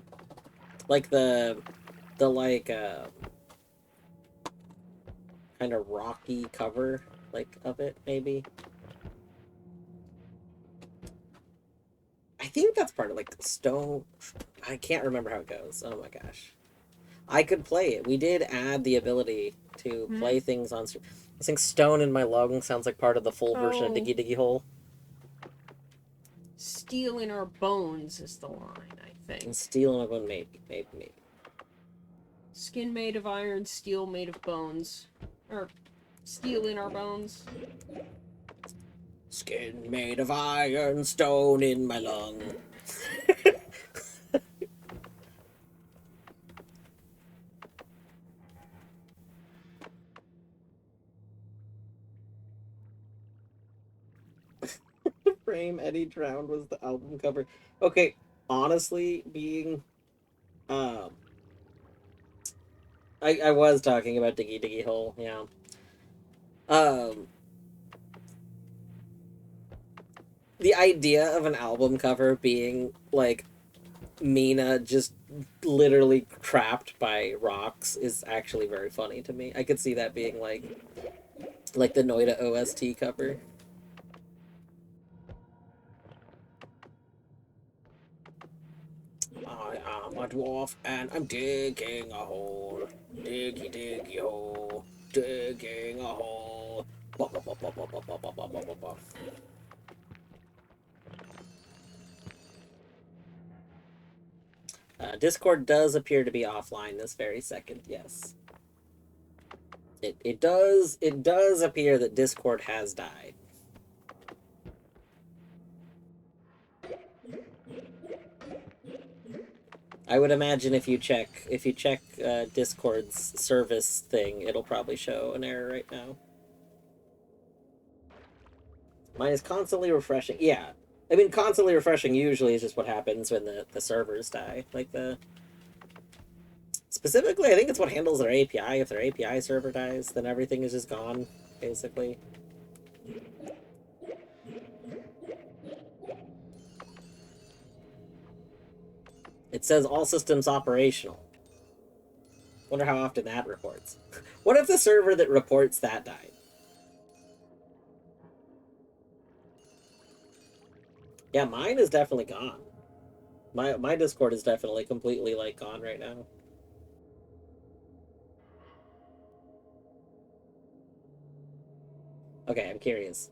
like the kind of rocky cover like of it maybe. I think that's part of like Stone. I can't remember how it goes. Oh my gosh. I could play it. We did add the ability to play things on stream. I think Stone in My Lung sounds like part of the full version of Diggy Diggy Hole. Steel in our bones is the line, I think. And Steel in My Bone, maybe. Skin made of iron, steel made of bones. Or, steel in our bones. Skin made of iron, stone in my lung. The frame Eddie drowned was the album cover. Okay, honestly, being I was talking about Diggy Diggy Hole, yeah. The idea of an album cover being like Mina just literally trapped by rocks is actually very funny to me. I could see that being like the Noita OST cover. I am a dwarf and I'm digging a hole. Diggy diggy hole. Digging a hole. Discord does appear to be offline this very second, yes. It does appear that Discord has died. I would imagine if you check Discord's service thing, it'll probably show an error right now. Mine is constantly refreshing. Yeah. I mean, constantly refreshing usually is just what happens when the servers die. Like Specifically, I think it's what handles their API. If their API server dies, then everything is just gone, basically. It says all systems operational. Wonder how often that reports. What if the server that reports that died? Yeah, mine is definitely gone. My Discord is definitely completely, like, gone right now. Okay, I'm curious.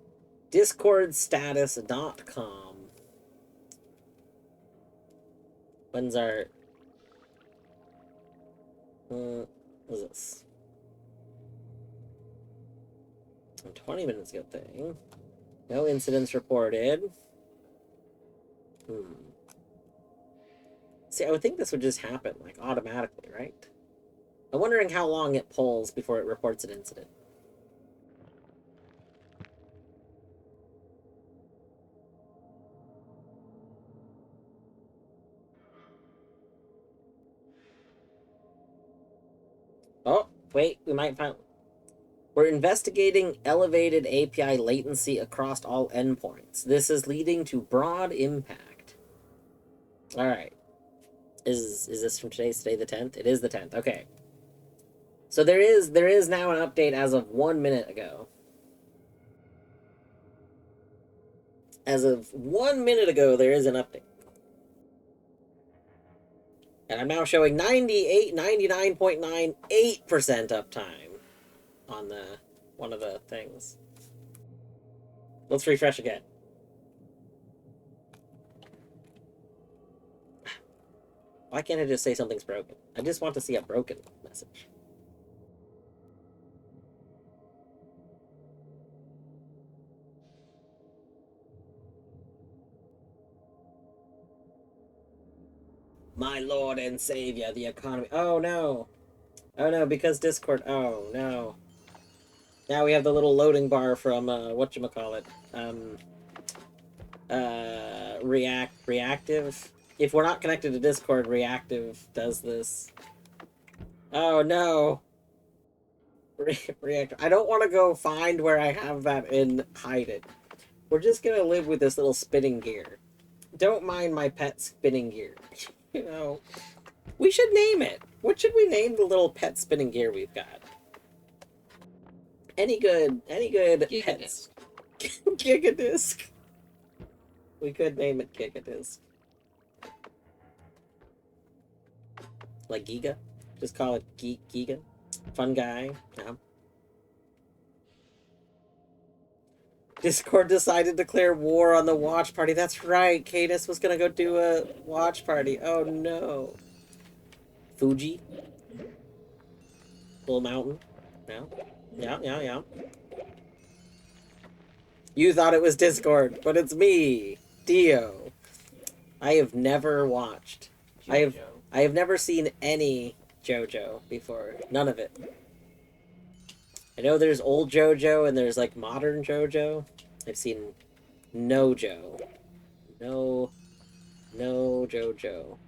Discordstatus.com. When's our... what is this? 20 minutes ago thing. No incidents reported. See, I would think this would just happen, like, automatically, right? I'm wondering how long it pulls before it reports an incident. Oh, wait, we might find... We're investigating elevated API latency across all endpoints. This is leading to broad impact. Alright. Is this from today the 10th? It is the 10th, okay. So there is now an update as of 1 minute ago. As of 1 minute ago, there is an update. And I'm now showing 99.98% uptime on one of the things. Let's refresh again. Why can't I just say something's broken? I just want to see a broken message. My lord and savior, the economy. Oh no. Oh no, because Discord. Oh no. Now we have the little loading bar from whatchamacallit. Reactive. If we're not connected to Discord, reactive does this. Oh no. Reactive. I don't want to go find where I have that and hide it. We're just gonna live with this little spinning gear. Don't mind my pet spinning gear. You know, we should name it. What should we name the little pet spinning gear we've got? Any good pets? Gigadisc. We could name it Gigadisc. Like Giga? Just call it Giga? Fun guy? Yeah. Discord decided to declare war on the watch party. That's right. Cadus was gonna go do a watch party. Oh no. Fuji? Little mountain? Yeah. Yeah. You thought it was Discord, but it's me, Dio. I have never watched. I have never seen any JoJo before. None of it. I know there's old JoJo and there's like modern JoJo. I've seen no Joe. No JoJo.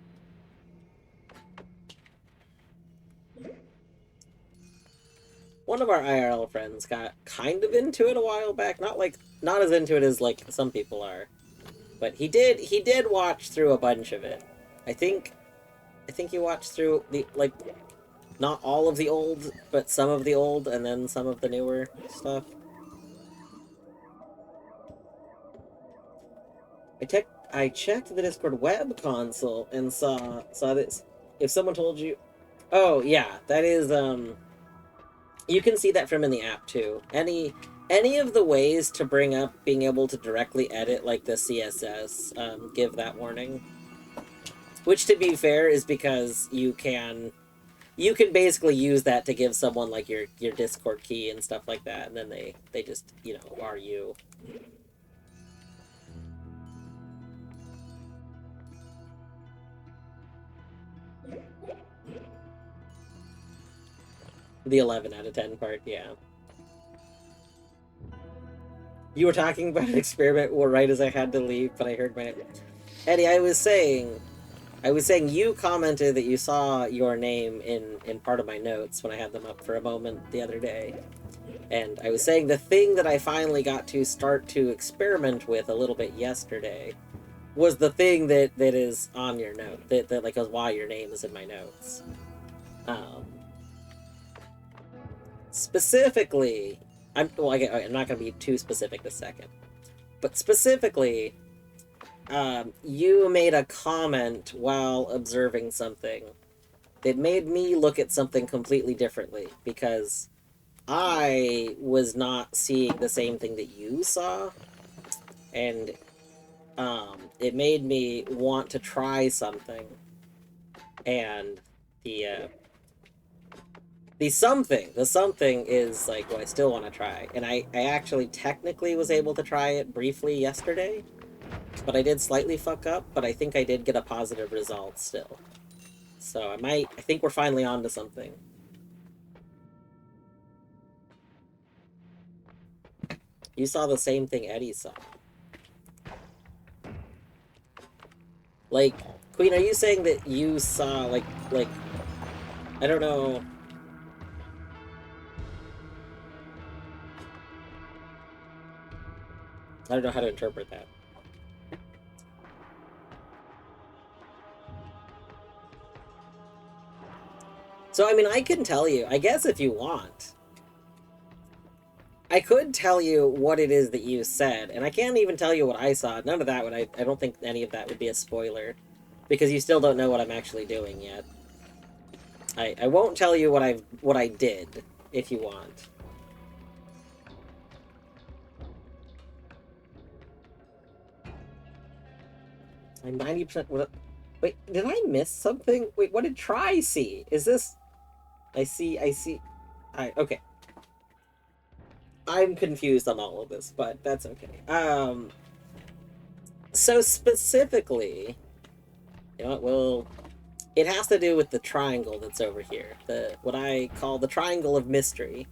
One of our IRL friends got kind of into it a while back. Not as into it as like some people are. But he did watch through a bunch of it. I think he watched through the not all of the old, but some of the old and then some of the newer stuff. I checked the Discord web console and saw this. If someone told you, oh yeah, that is you can see that from in the app too. Any any of the ways to bring up being able to directly edit like the CSS, give that warning. Which, to be fair, is because you can basically use that to give someone like your Discord key and stuff like that, and then they just, you know, are you. The 11 out of 10 part, yeah. You were talking about an experiment right as I had to leave, but I heard my... Eddie, I was saying you commented that you saw your name in part of my notes when I had them up for a moment the other day. And I was saying the thing that I finally got to start to experiment with a little bit yesterday was the thing that is on your note, that like is why your name is in my notes. Specifically, I'm not going to be too specific this second, but specifically, you made a comment while observing something that made me look at something completely differently, because I was not seeing the same thing that you saw, and it made me want to try something, and the the something is like what I still want to try, and I actually technically was able to try it briefly yesterday, but I did slightly fuck up, but I think I did get a positive result still. So I think we're finally on to something. You saw the same thing Eddie saw. Like, Queen, are you saying that you saw, like, I don't know... I don't know how to interpret that. So, I mean, I can tell you, I guess if you want. I could tell you what it is that you said, and I can't even tell you what I saw. None of that would, I don't think any of that would be a spoiler, because you still don't know what I'm actually doing yet. I won't tell you what I did, if you want. I'm 90%... Wait, did I miss something? Wait, what did Try see? Is this... I see... Okay. I'm confused on all of this, but that's okay. So specifically... You know what, well... It has to do with the triangle that's over here. What I call the triangle of mystery.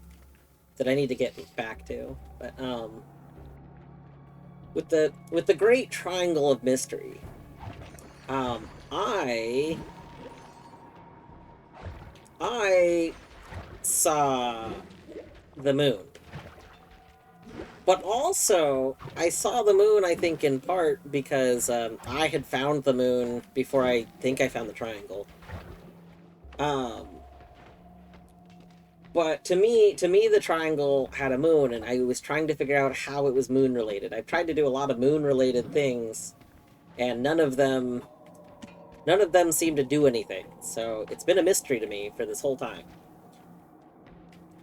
That I need to get back to. But, With the great triangle of mystery... I saw the moon. But also, I saw the moon, I think, in part because I had found the moon before I think I found the triangle. But to me, the triangle had a moon, and I was trying to figure out how it was moon-related. I've tried to do a lot of moon-related things, and none of them seem to do anything. So it's been a mystery to me for this whole time.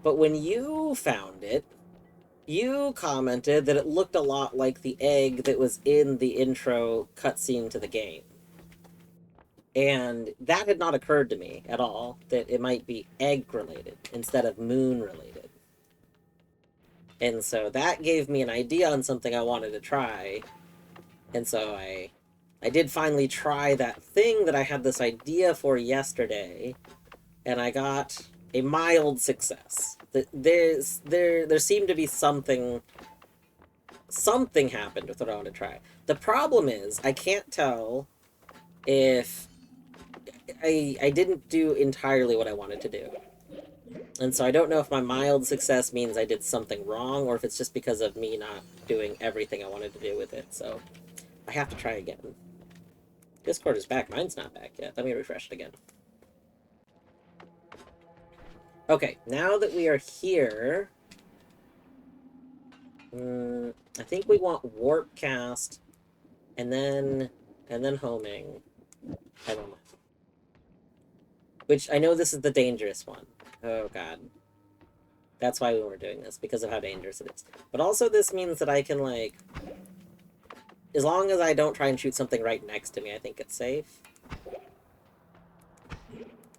But when you found it, you commented that it looked a lot like the egg that was in the intro cutscene to the game. And that had not occurred to me at all, that it might be egg-related instead of moon-related. And so that gave me an idea on something I wanted to try. And so I did finally try that thing that I had this idea for yesterday, and I got a mild success. There seemed to be something happened with what I want to try. The problem is, I can't tell if I didn't do entirely what I wanted to do. And so I don't know if my mild success means I did something wrong, or if it's just because of me not doing everything I wanted to do with it. So I have to try again. Discord is back. Mine's not back yet. Let me refresh it again. Okay, now that we are here... I think we want Warpcast, and then homing. I don't know. Which, I know this is the dangerous one. Oh, God. That's why we were doing this, because of how dangerous it is. But also this means that I can, like... As long as I don't try and shoot something right next to me, I think it's safe.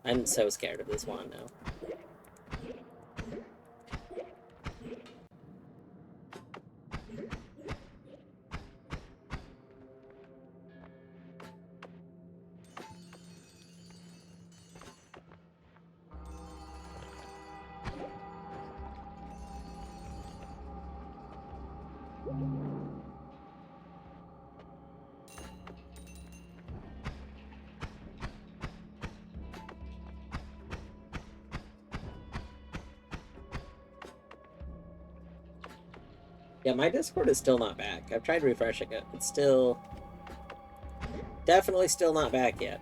I'm so scared of this wand now. Yeah, my Discord is still not back. I've tried refreshing it. It's still... Definitely still not back yet.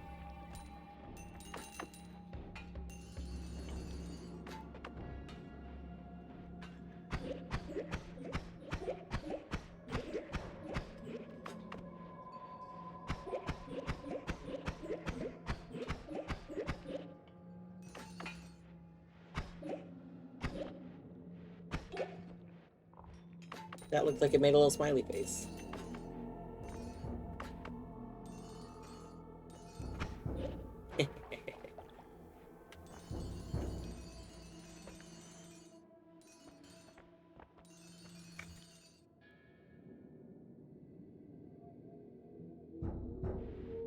That looked like it made a little smiley face.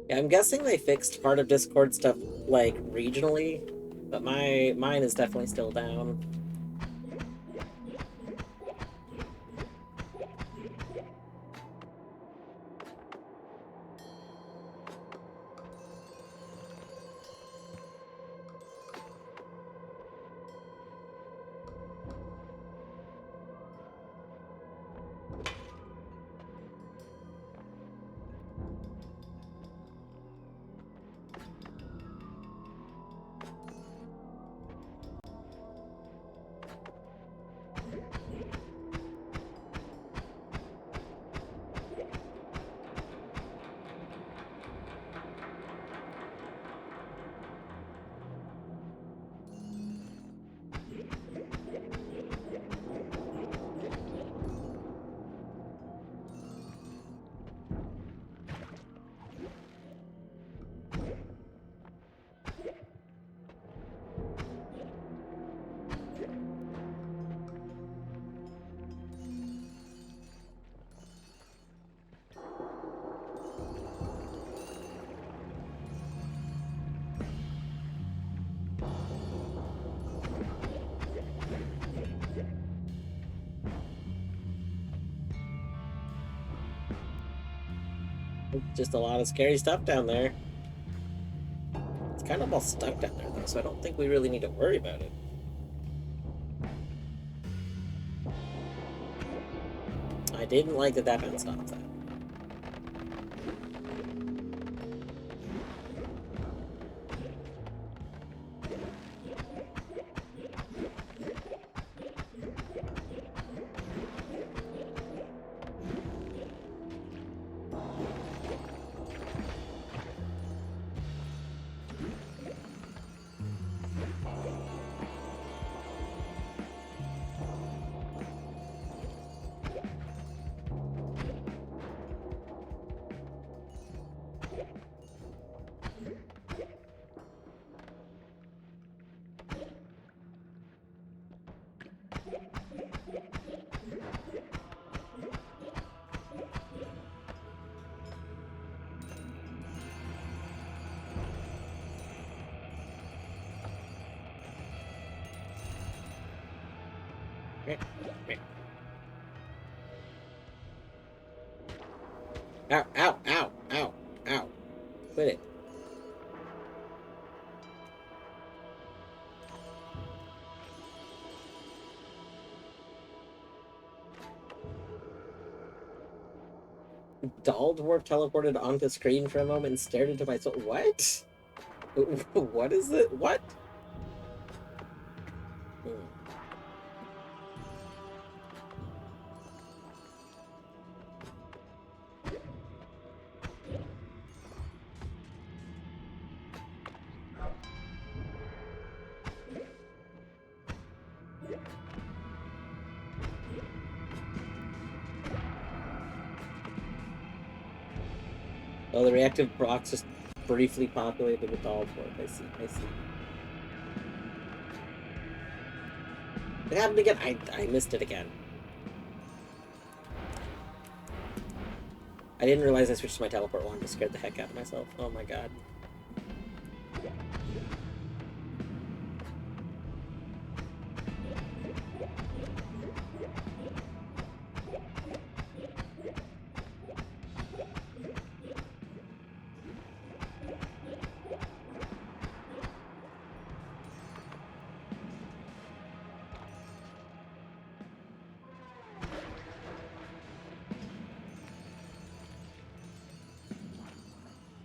Yeah, I'm guessing they fixed part of Discord stuff, like, regionally, but mine is definitely still down. Just a lot of scary stuff down there. It's kind of all stuck down there, though, so I don't think we really need to worry about it. I didn't like that bounced off that. Ow, ow, ow, ow, ow. Quit it. Doll Dwarf teleported onto screen for a moment and stared into my soul. What? What is it? What? Oh, the reactive box just briefly populated with all pork. I see, I see. It happened again. I missed it again. I didn't realize I switched to my teleport one. Just scared the heck out of myself. Oh my god.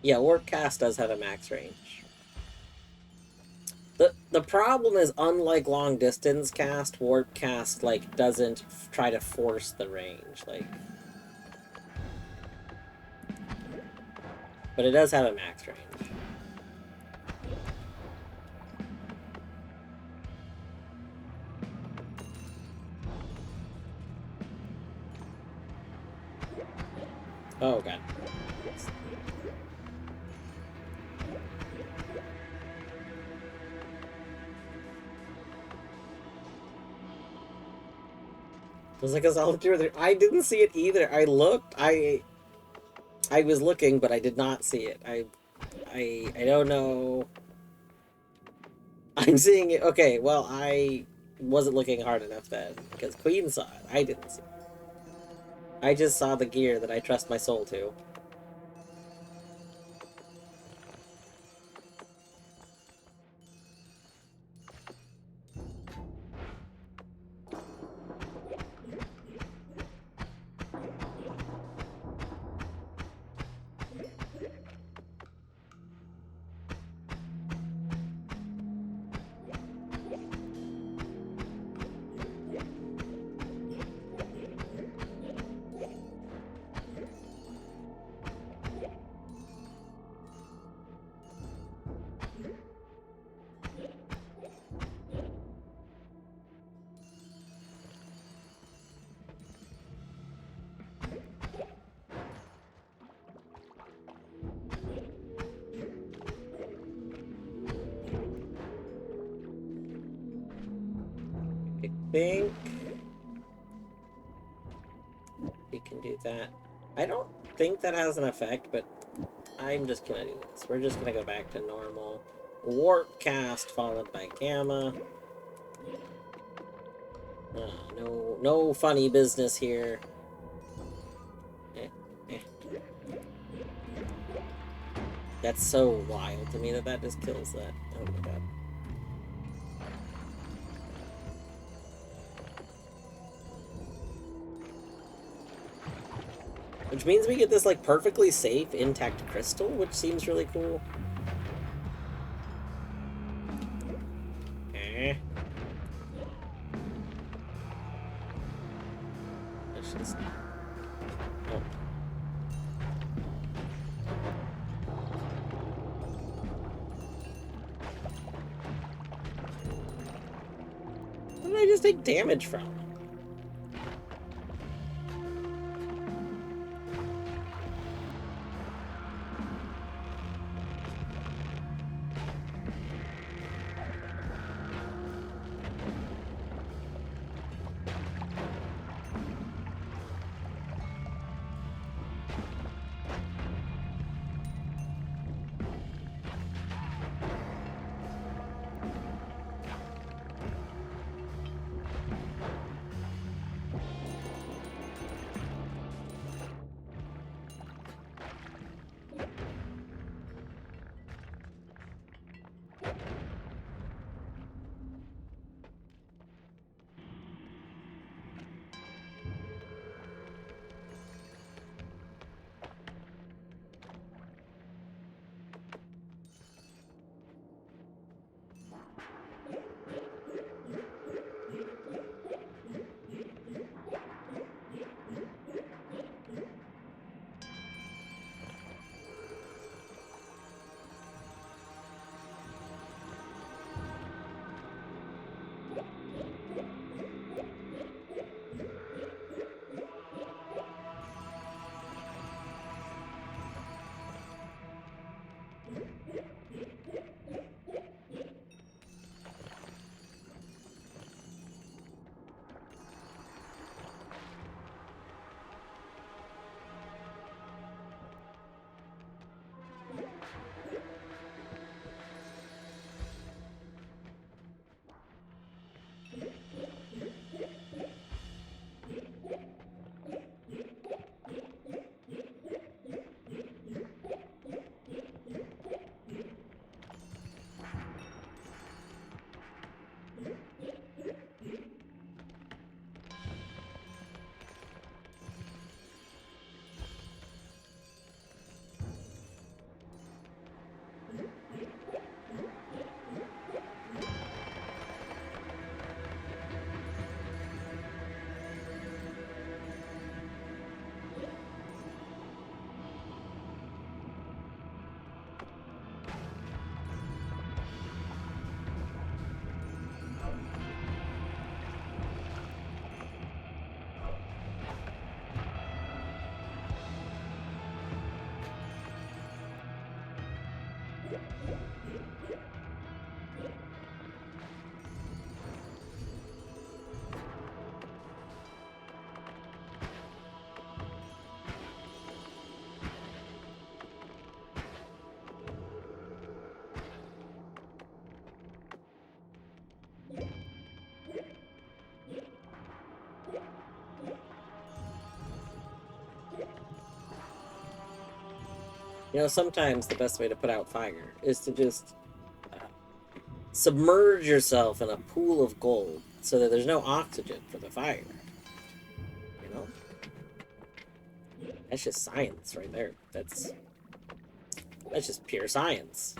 Yeah, Warp Cast does have a max range. The problem is, unlike long distance cast, Warp Cast like doesn't try to force the range, like. But it does have a max range. Oh god. It was like a solid there. I didn't see it either. I looked. I was looking, but I did not see it. I don't know. I'm seeing it. Okay, well, I wasn't looking hard enough then because Queen saw it. I didn't see it. I just saw the gear that I trust my soul to. Think we can do that. I don't think that has an effect, but I'm just gonna do this. We're just gonna go back to normal. Warp cast followed by gamma. No funny business here. Eh. That's so wild to me that just kills that. Oh my god. Which means we get this, like, perfectly safe, intact crystal, which seems really cool. Let's just... Oh. What did I just take damage from? You know, sometimes the best way to put out fire is to just submerge yourself in a pool of gold so that there's no oxygen for the fire. You know? That's just science right there. That's just pure science.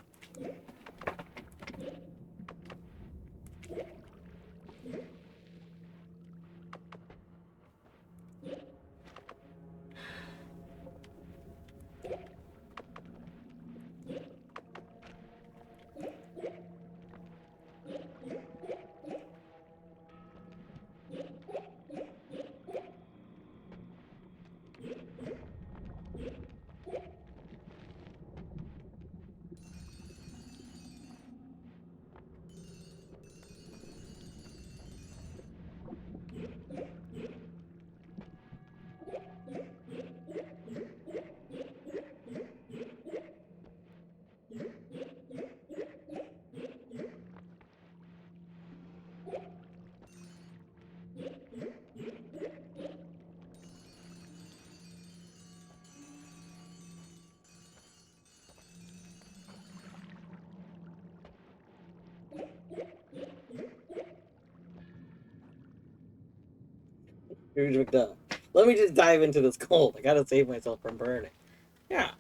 Scrooge McDuck. Let me just dive into this gold. I gotta save myself from burning. Yeah.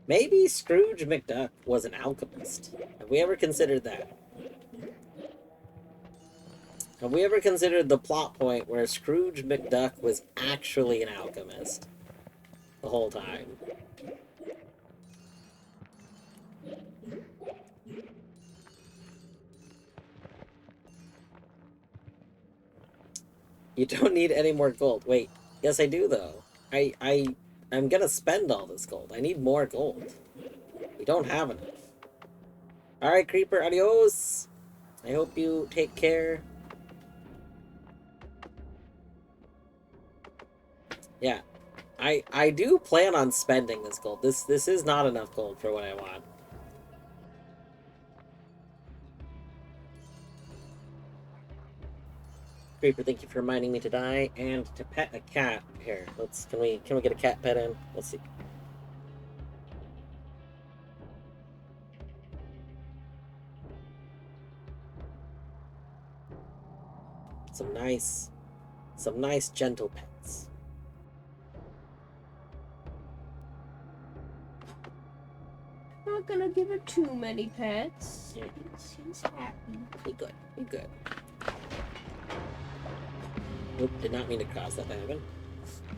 Maybe Scrooge McDuck was an alchemist. Have we ever considered that? Have we ever considered the plot point where Scrooge McDuck was actually an alchemist the whole time? You don't need any more gold. Wait, yes I do though. I'm gonna spend all this gold. I need more gold. We don't have enough. Alright, Creeper, adios! I hope you take care. Yeah. I do plan on spending this gold. This is not enough gold for what I want. Creeper, thank you for reminding me to die and to pet a cat. Here, can we get a cat pet in? Let's see. Some nice gentle pets. Not gonna give it too many pets. He's happy. Be good. Be good. Nope, did not mean to cause that to happen.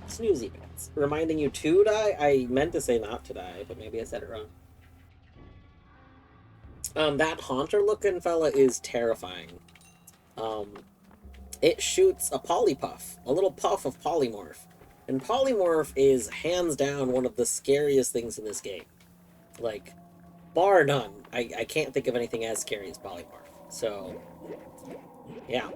Snoozy pets. Reminding you to die? I meant to say not to die, but maybe I said it wrong. That haunter-looking fella is terrifying. It shoots a polypuff. A little puff of polymorph. And polymorph is hands down one of the scariest things in this game. Like, bar none. I can't think of anything as scary as polymorph. So, yeah.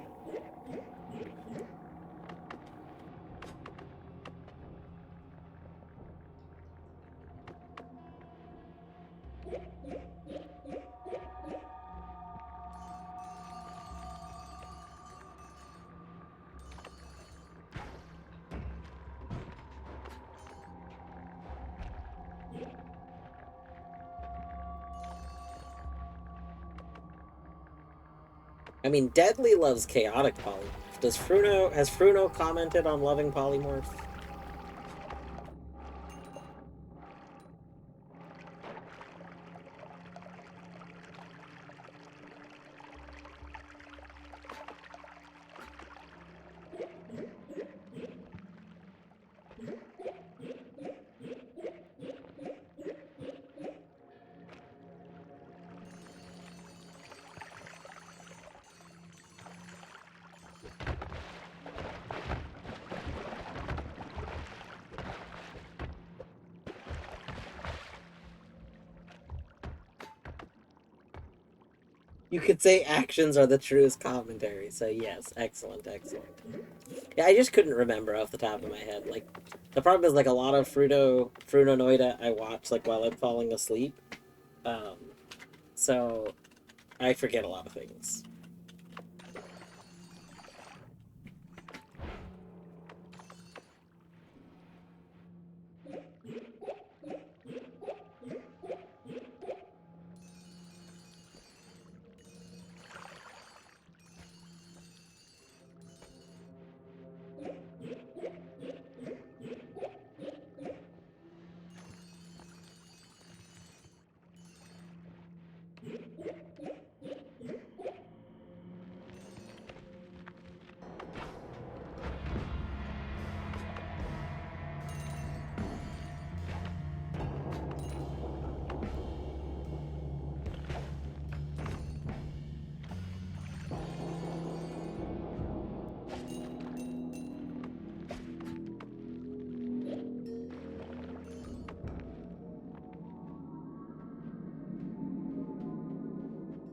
I mean, Deadly loves chaotic polymorph. Has Fruno commented on loving polymorph? You could say actions are the truest commentary, so yes, excellent, excellent. Yeah, I just couldn't remember off the top of my head. Like, the problem is, like, a lot of Fruno Noita I watch, like, while I'm falling asleep. Um, so I forget a lot of things.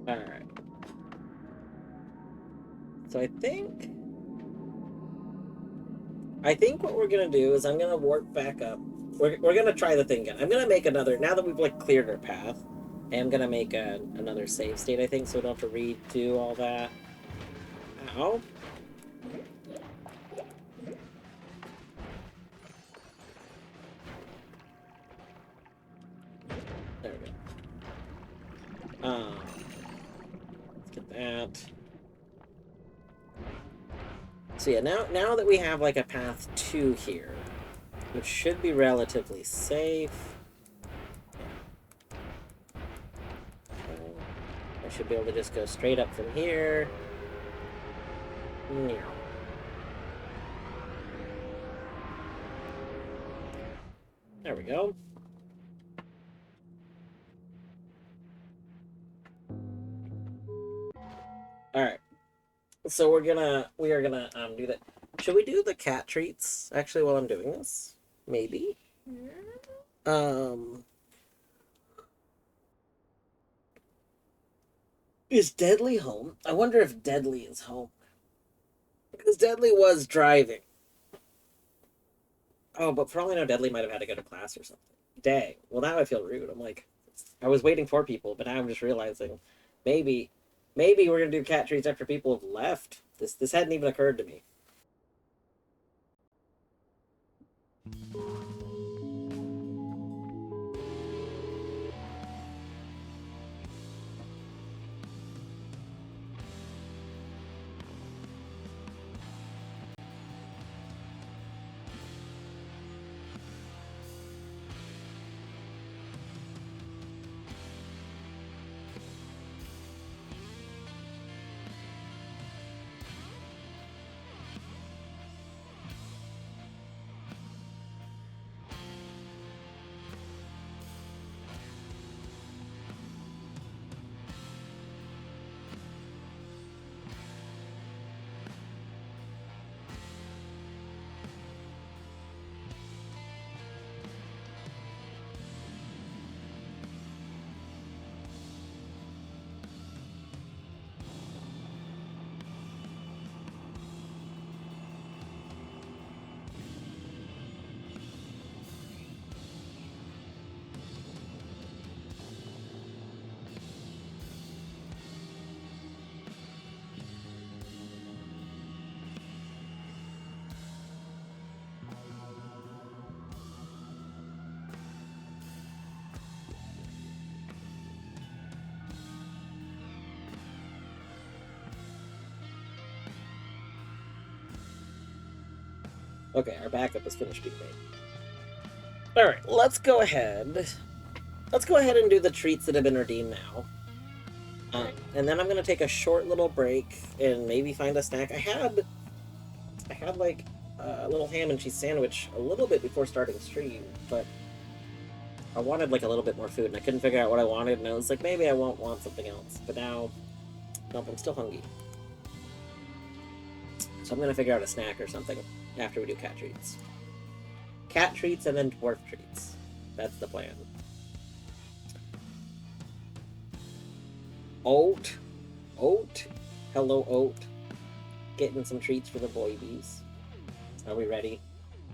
Alright. So I think what we're gonna do is I'm gonna warp back up. We're gonna try the thing again. I'm gonna make another, now that we've, like, cleared our path, I'm gonna make another save state, I think, so we don't have to redo all that. Ow. There we go. Let's get that. So yeah, now that we have, like, a path 2 here, which should be relatively safe. I should be able to just go straight up from here. There we go. Alright. So we are gonna do that. Should we do the cat treats actually while I'm doing this? Maybe. Is Deadly home? I wonder if Deadly is home. Because Deadly was driving. Oh, but for all I know, Deadly might have had to go to class or something. Dang. Well, now I feel rude. I'm like, I was waiting for people, but now I'm just realizing maybe we're gonna do cat treats after people have left. This hadn't even occurred to me. Okay, our backup is finished being made. Alright, let's go ahead. Let's go ahead and do the treats that have been redeemed now. And then I'm gonna take a short little break and maybe find a snack. I had like a little ham and cheese sandwich a little bit before starting stream, but I wanted like a little bit more food and I couldn't figure out what I wanted, and I was like, maybe I won't want something else. But now, nope, I'm still hungry. So I'm gonna figure out a snack or something after we do cat treats. Cat treats and then dwarf treats. That's the plan. Oat. Hello, Oat. Getting some treats for the boybies. Are we ready?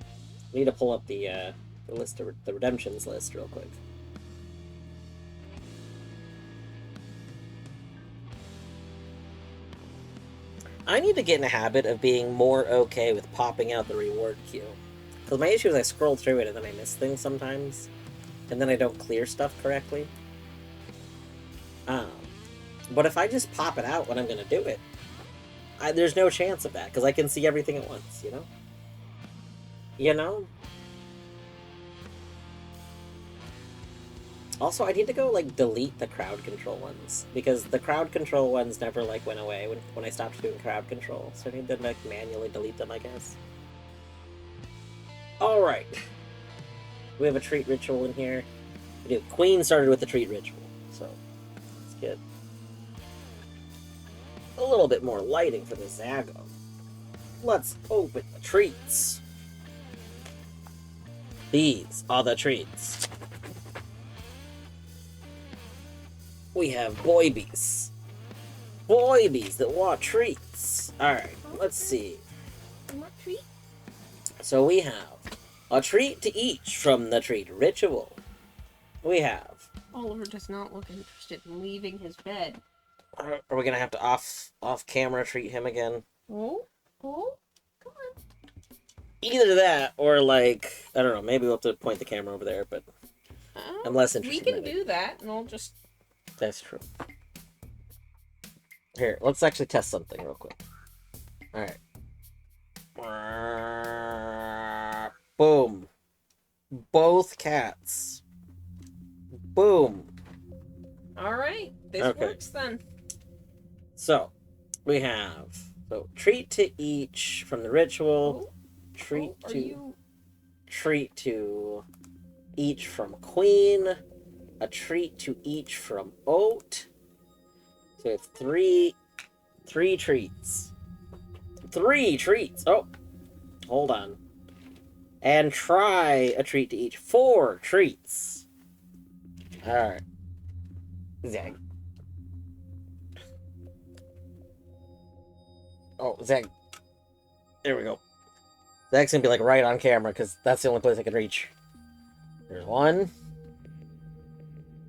I need to pull up the list of the redemptions list real quick. I need to get in a habit of being more okay with popping out the reward queue. Because my issue is I scroll through it and then I miss things sometimes. And then I don't clear stuff correctly. But if I just pop it out when I'm going to do it, there's no chance of that, because I can see everything at once, you know? You know? Also, I need to go, like, delete the crowd control ones, because the crowd control ones never, like, went away when I stopped doing crowd control, so I need to, like, manually delete them, I guess. Alright. We have a treat ritual in here. We do. Queen started with the treat ritual, so let's get a little bit more lighting for the Zago. Let's open the treats. These are the treats. We have boybies. Boybies that want treats. Alright, let's see. What treat? So we have a treat to each from the treat ritual. We have... Oliver does not look interested in leaving his bed. Are we gonna have to off-camera treat him again? Oh, come on. Either that, or like, I don't know, maybe we'll have to point the camera over there, but I'm less interested We in can it. do that, and I'll just... That's true. Here, let's actually test something real quick. Alright. Boom. Both cats. Boom. Alright, this Okay. works then. So, we have treat to each from the ritual, treat to each from Queen, a treat to each from Oat. So we have three treats. 3 treats. Oh, hold on. And try a treat to each. 4 treats. All right. Zag. Oh, Zag. There we go. Zag's gonna be like right on camera because that's the only place I can reach. There's 1.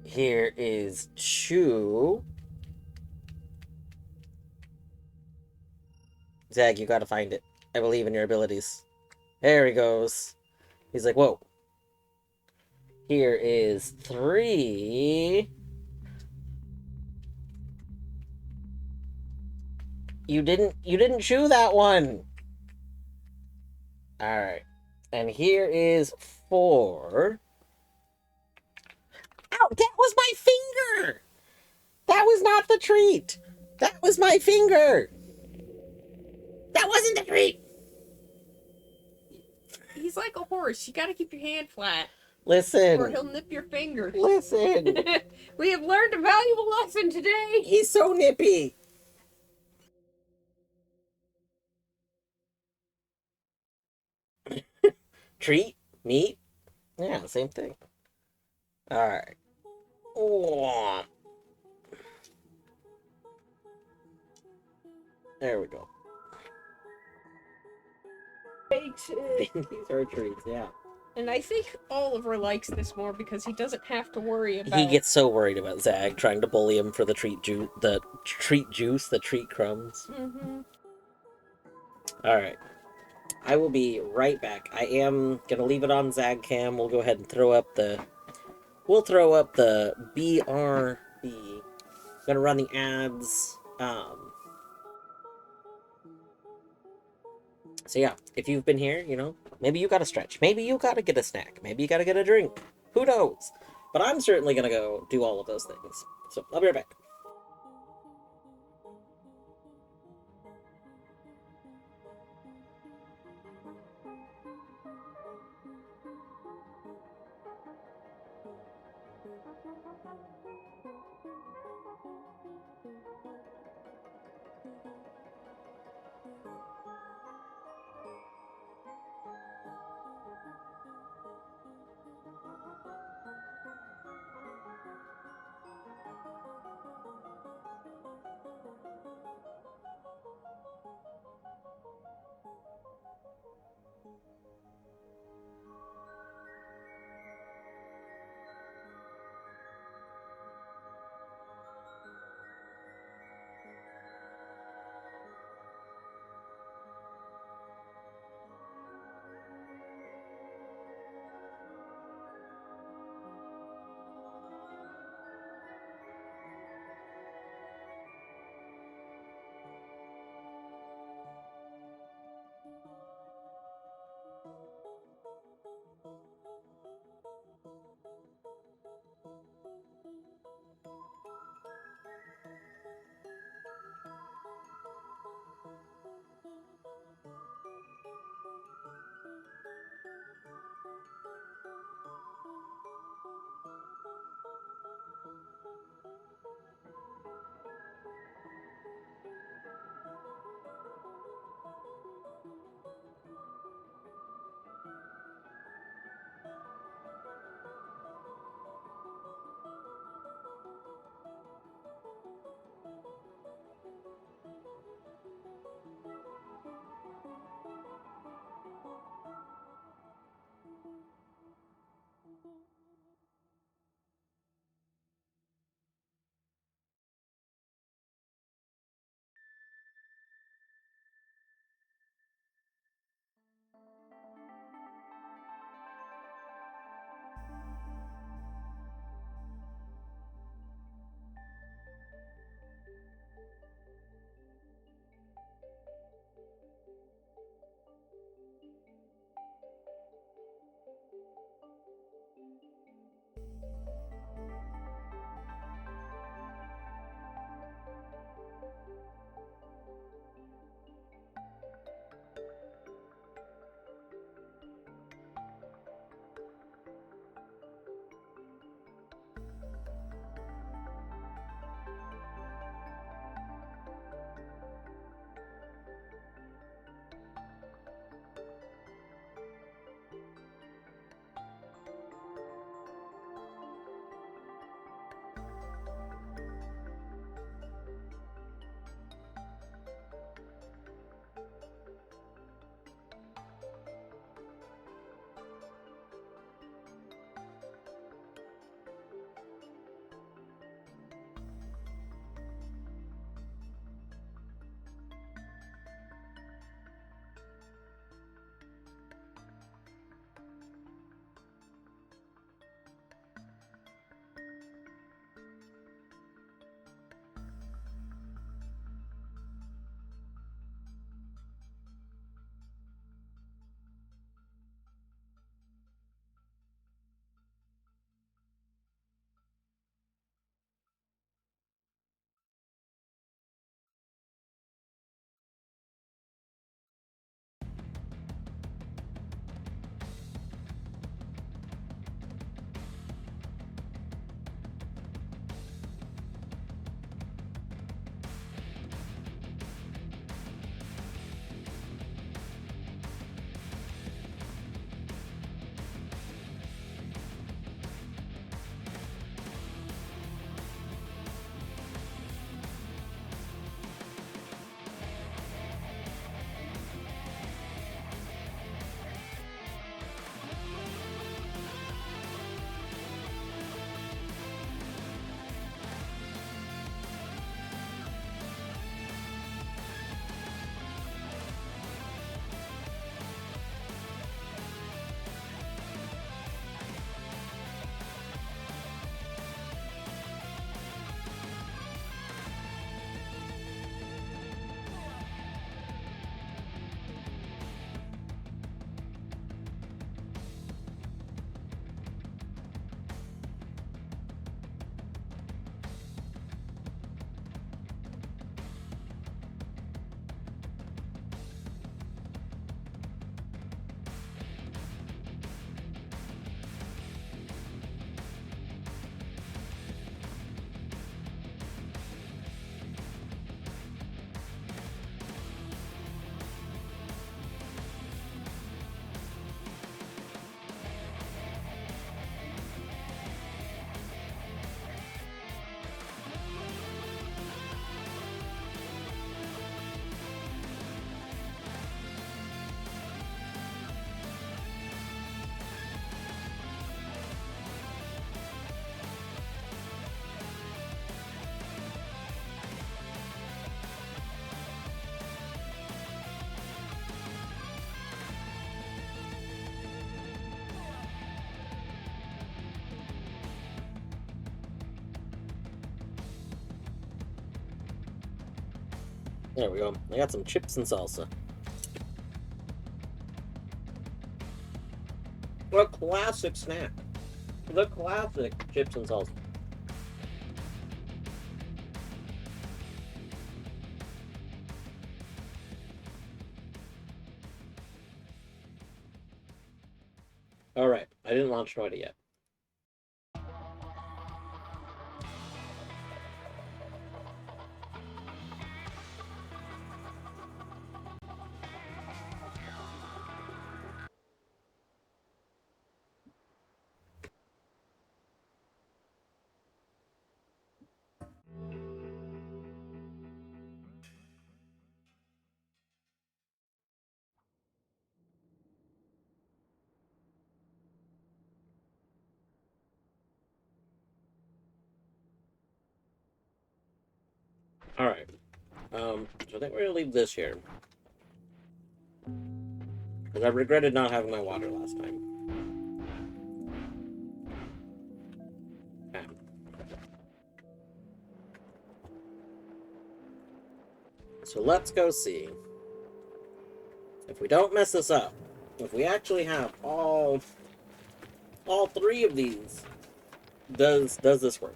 Here is 2. Zag, you gotta find it. I believe in your abilities. There he goes. He's like, whoa. Here is 3. You didn't chew that one. Alright. And here is 4. Ow, that was my finger! That was not the treat! That was my finger! That wasn't the treat! He's like a horse. You gotta keep your hand flat. Listen. Or he'll nip your finger. Listen. We have learned a valuable lesson today. He's so nippy. Treat? Meat? Yeah, same thing. Alright. There we go. These are treats, yeah. And I think Oliver likes this more because he doesn't have to worry about... He gets so worried about Zag trying to bully him for the treat juice, the treat crumbs. Mm-hmm. Alright. I will be right back. I am gonna leave it on Zag Cam. We'll go ahead and throw up the... We'll throw up the BRB. Gonna run the ads. So yeah, if you've been here, you know, Maybe you gotta stretch. Maybe you gotta get a snack. Maybe you gotta get a drink. Who knows? But I'm certainly gonna go do all of those things. So I'll be right back. There we go. I got some chips and salsa. A classic snack. The classic chips and salsa. Alright, I didn't launch Noita yet. Alright. So I think we're gonna leave this here. Because I regretted not having my water last time. Okay. So let's go see if we don't mess this up. If we actually have all three of these, does this work?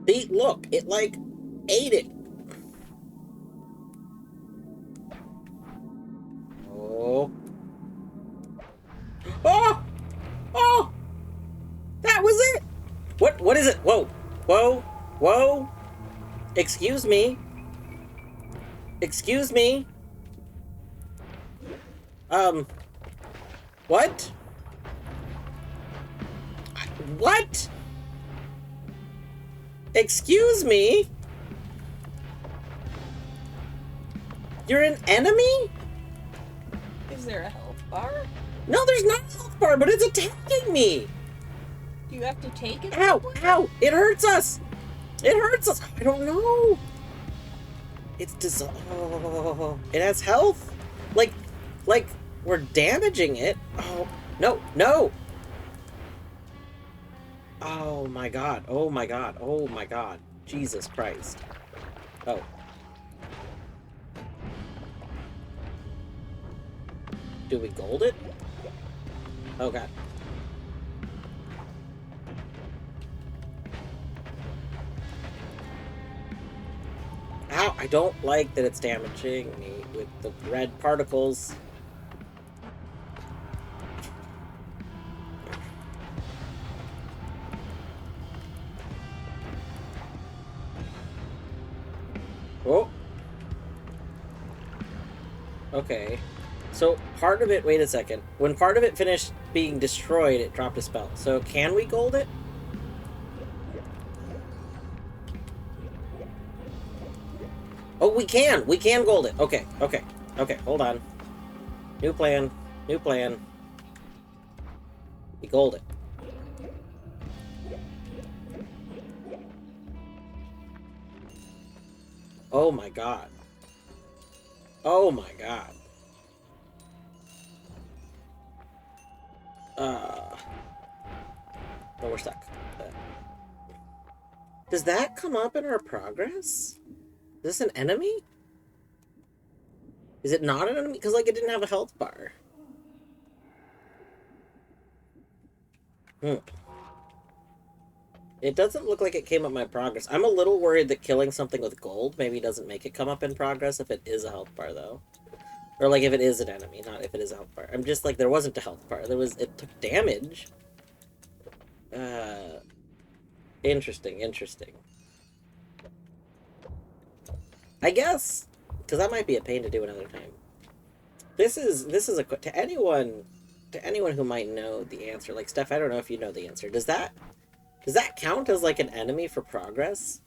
See, look, it like ate it. Oh. Oh! Oh! That was it! What is it? Whoa. Whoa. Whoa. Excuse me. Excuse me. What? What? Excuse me? You're an enemy? Is there a health bar? No, there's not a health bar, but it's attacking me. Do you have to take it? Ow, ow, it hurts us. It hurts us. I don't know. It's oh, it has health. Like we're damaging it. Oh, no, no. Oh my god. Oh my god. Oh my god. Jesus Christ. Oh. Do we gold it? Oh god. Ow, I don't like that it's damaging me with the red particles. Oh. Okay. So, part of it, wait a second. When part of it finished being destroyed, it dropped a spell. So, can we gold it? Oh, we can! We can gold it! Okay, okay, okay, hold on. New plan. New plan. We gold it. Oh my god. Oh my god. Oh, we're stuck. Does that come up in our progress? Is this an enemy? Is it not an enemy? Because, like, it didn't have a health bar. It doesn't look like it came up my progress. I'm a little worried that killing something with gold maybe doesn't make it come up in progress if it is a health bar, though. Or, like, if it is an enemy, not if it is a health bar. I'm just, like, there wasn't a health bar. It took damage. Interesting, interesting. I guess, because that might be a pain to do another time. This is a to anyone who might know the answer. Like Steph, I don't know if you know the answer. Does that count as like an enemy for progress?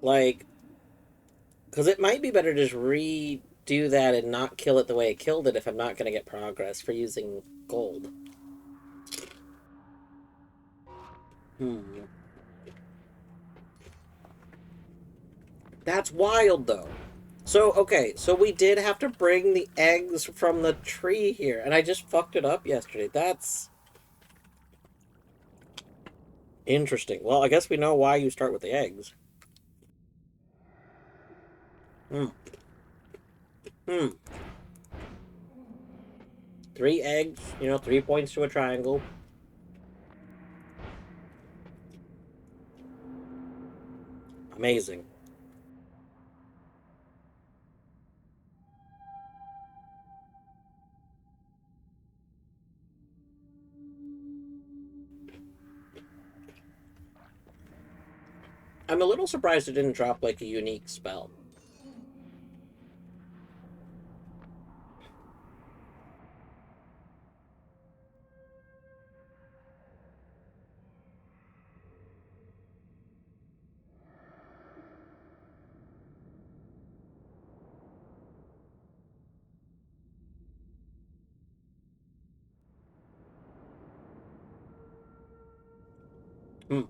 Like, because it might be better to just redo that and not kill it the way it killed it if I'm not going to get progress for using gold. Hmm. That's wild, though. So, okay, so we did have to bring the eggs from the tree here, and I just fucked it up yesterday. That's interesting. Well, I guess we know why you start with the eggs. Hmm. Hmm. 3 eggs, 3 points to a triangle. Amazing. I'm a little surprised it didn't drop like a unique spell. Hmm.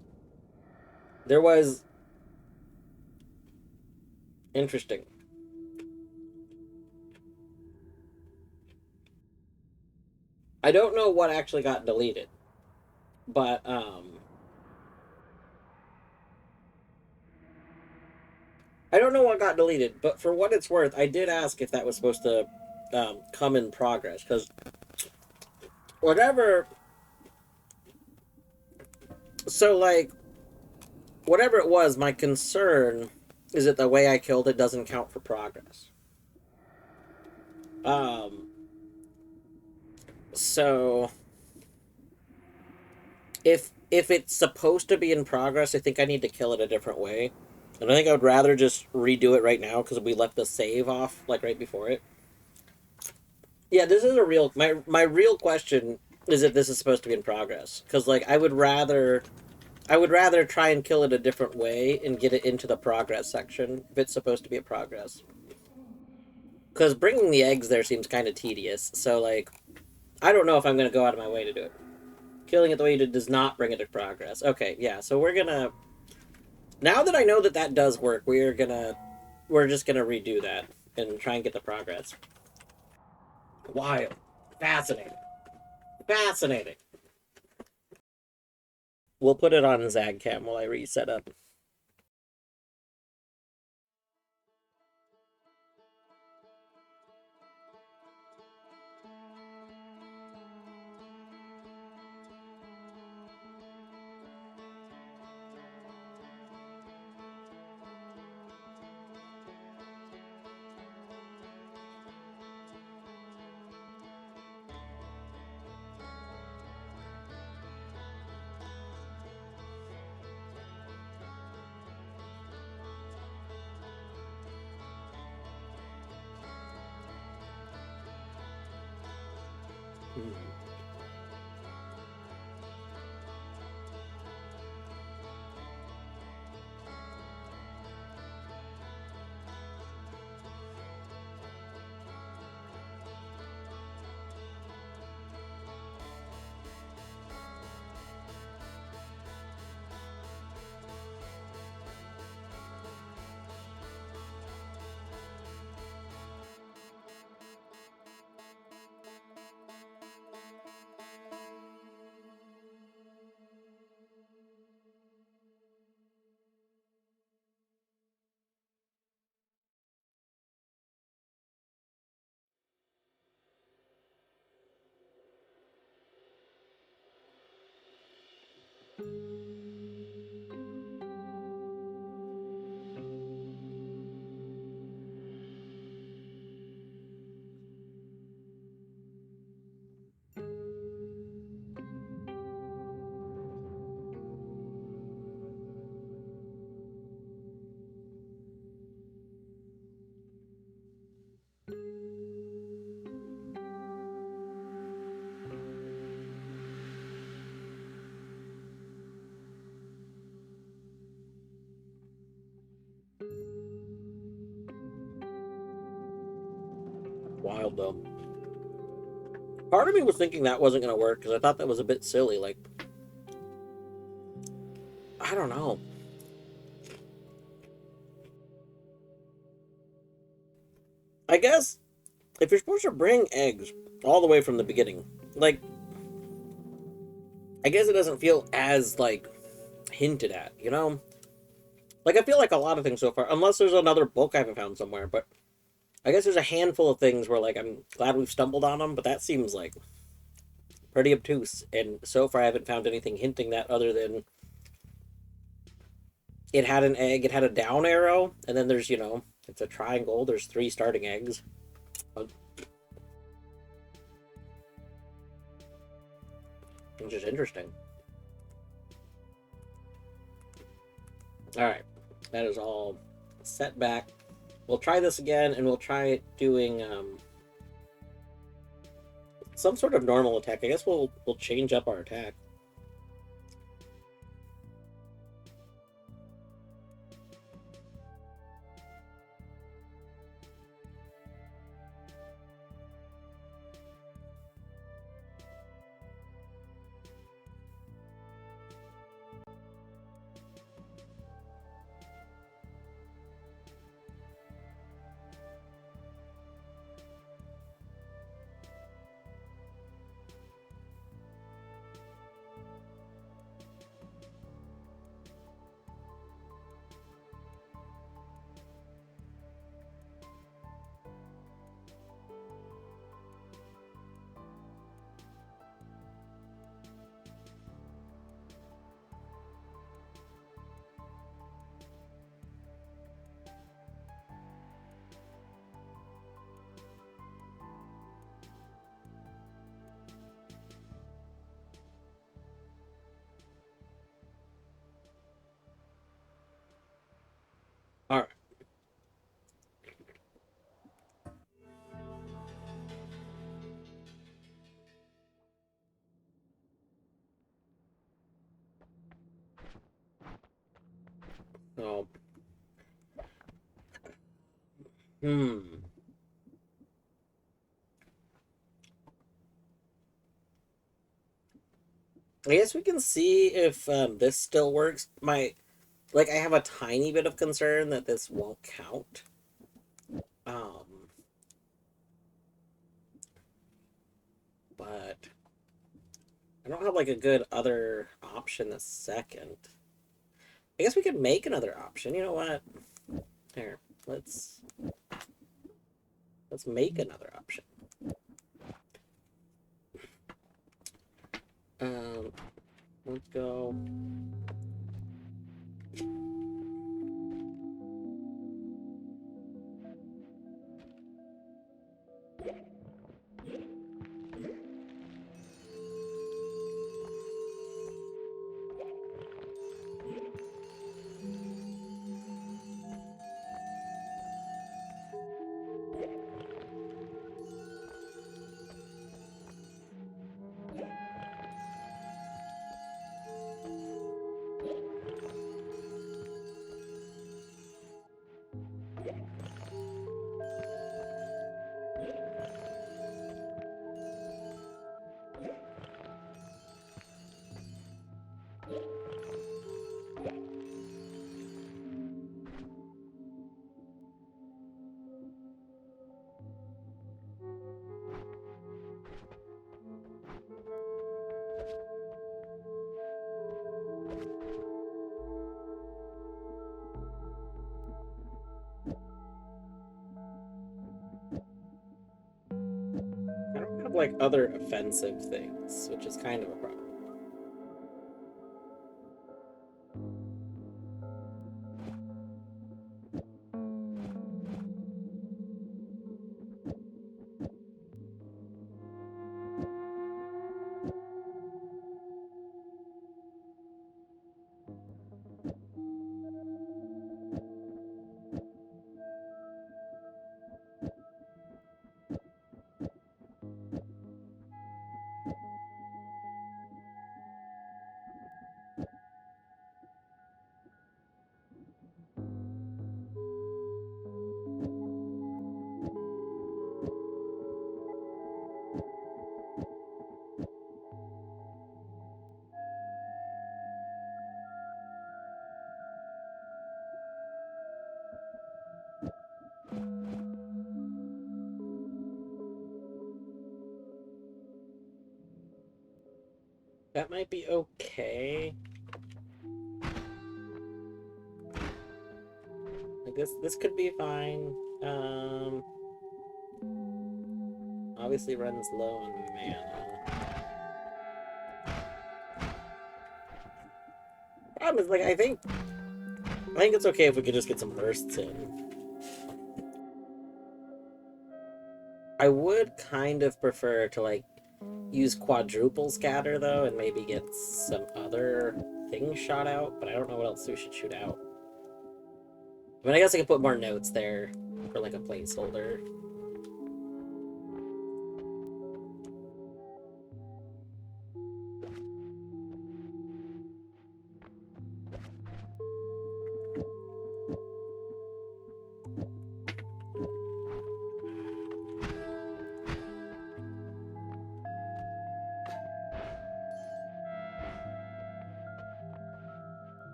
There was interesting. I don't know what actually got deleted, but I don't know what got deleted. But for what it's worth, I did ask if that was supposed to come in progress because whatever. So like whatever it was, my concern is that the way I killed it doesn't count for progress. Um. So if it's supposed to be in progress, I think I need to kill it a different way. And I think I would rather just redo it right now because we left the save off like right before it. Yeah, this is a real my real question is if this is supposed to be in progress because like I would rather try and kill it a different way and get it into the progress section if it's supposed to be a progress. Because bringing the eggs there seems kind of tedious. So like I don't know if I'm gonna go out of my way to do it. Killing it the way you did does not bring it to progress. Okay, yeah. So we're gonna now that I know that that does work, we're just gonna redo that and try and get the progress. Wild, fascinating, fascinating. We'll put it on Zagcam while I reset up. Hmm. wild, though. Part of me was thinking that wasn't going to work, because I thought that was a bit silly. Like, I don't know. I guess if you're supposed to bring eggs all the way from the beginning, like, I guess it doesn't feel as, like, hinted at, you know? Like, I feel like a lot of things so far, unless there's another book I haven't found somewhere, but I guess there's a handful of things where, like, I'm glad we've stumbled on them, but that seems, like, pretty obtuse, and so far I haven't found anything hinting that other than it had an egg, it had a down arrow, and then there's, you know, it's a triangle, there's 3 starting eggs. Which is interesting. Alright, that is all set back. We'll try this again, and we'll try doing some sort of normal attack. I guess we'll change up our attack. Alright. So, I guess we can see if this still works. Like, I have a tiny bit of concern that this won't count. But I don't have, like, a good other option a second. I guess we could make another option. You know what? Here, let's make another option. Let's go. I don't have, like, other offensive things, which is kind of a problem. That might be okay. Like this could be fine. Obviously runs low on mana. Problem is, like, I think it's okay if we could just get some bursts in. I would kind of prefer to, like, use quadruple scatter, though, and maybe get some other things shot out, but I don't know what else we should shoot out. I mean, I guess I could put more notes there for, like, a placeholder.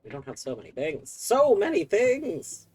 We don't have so many things. So many things!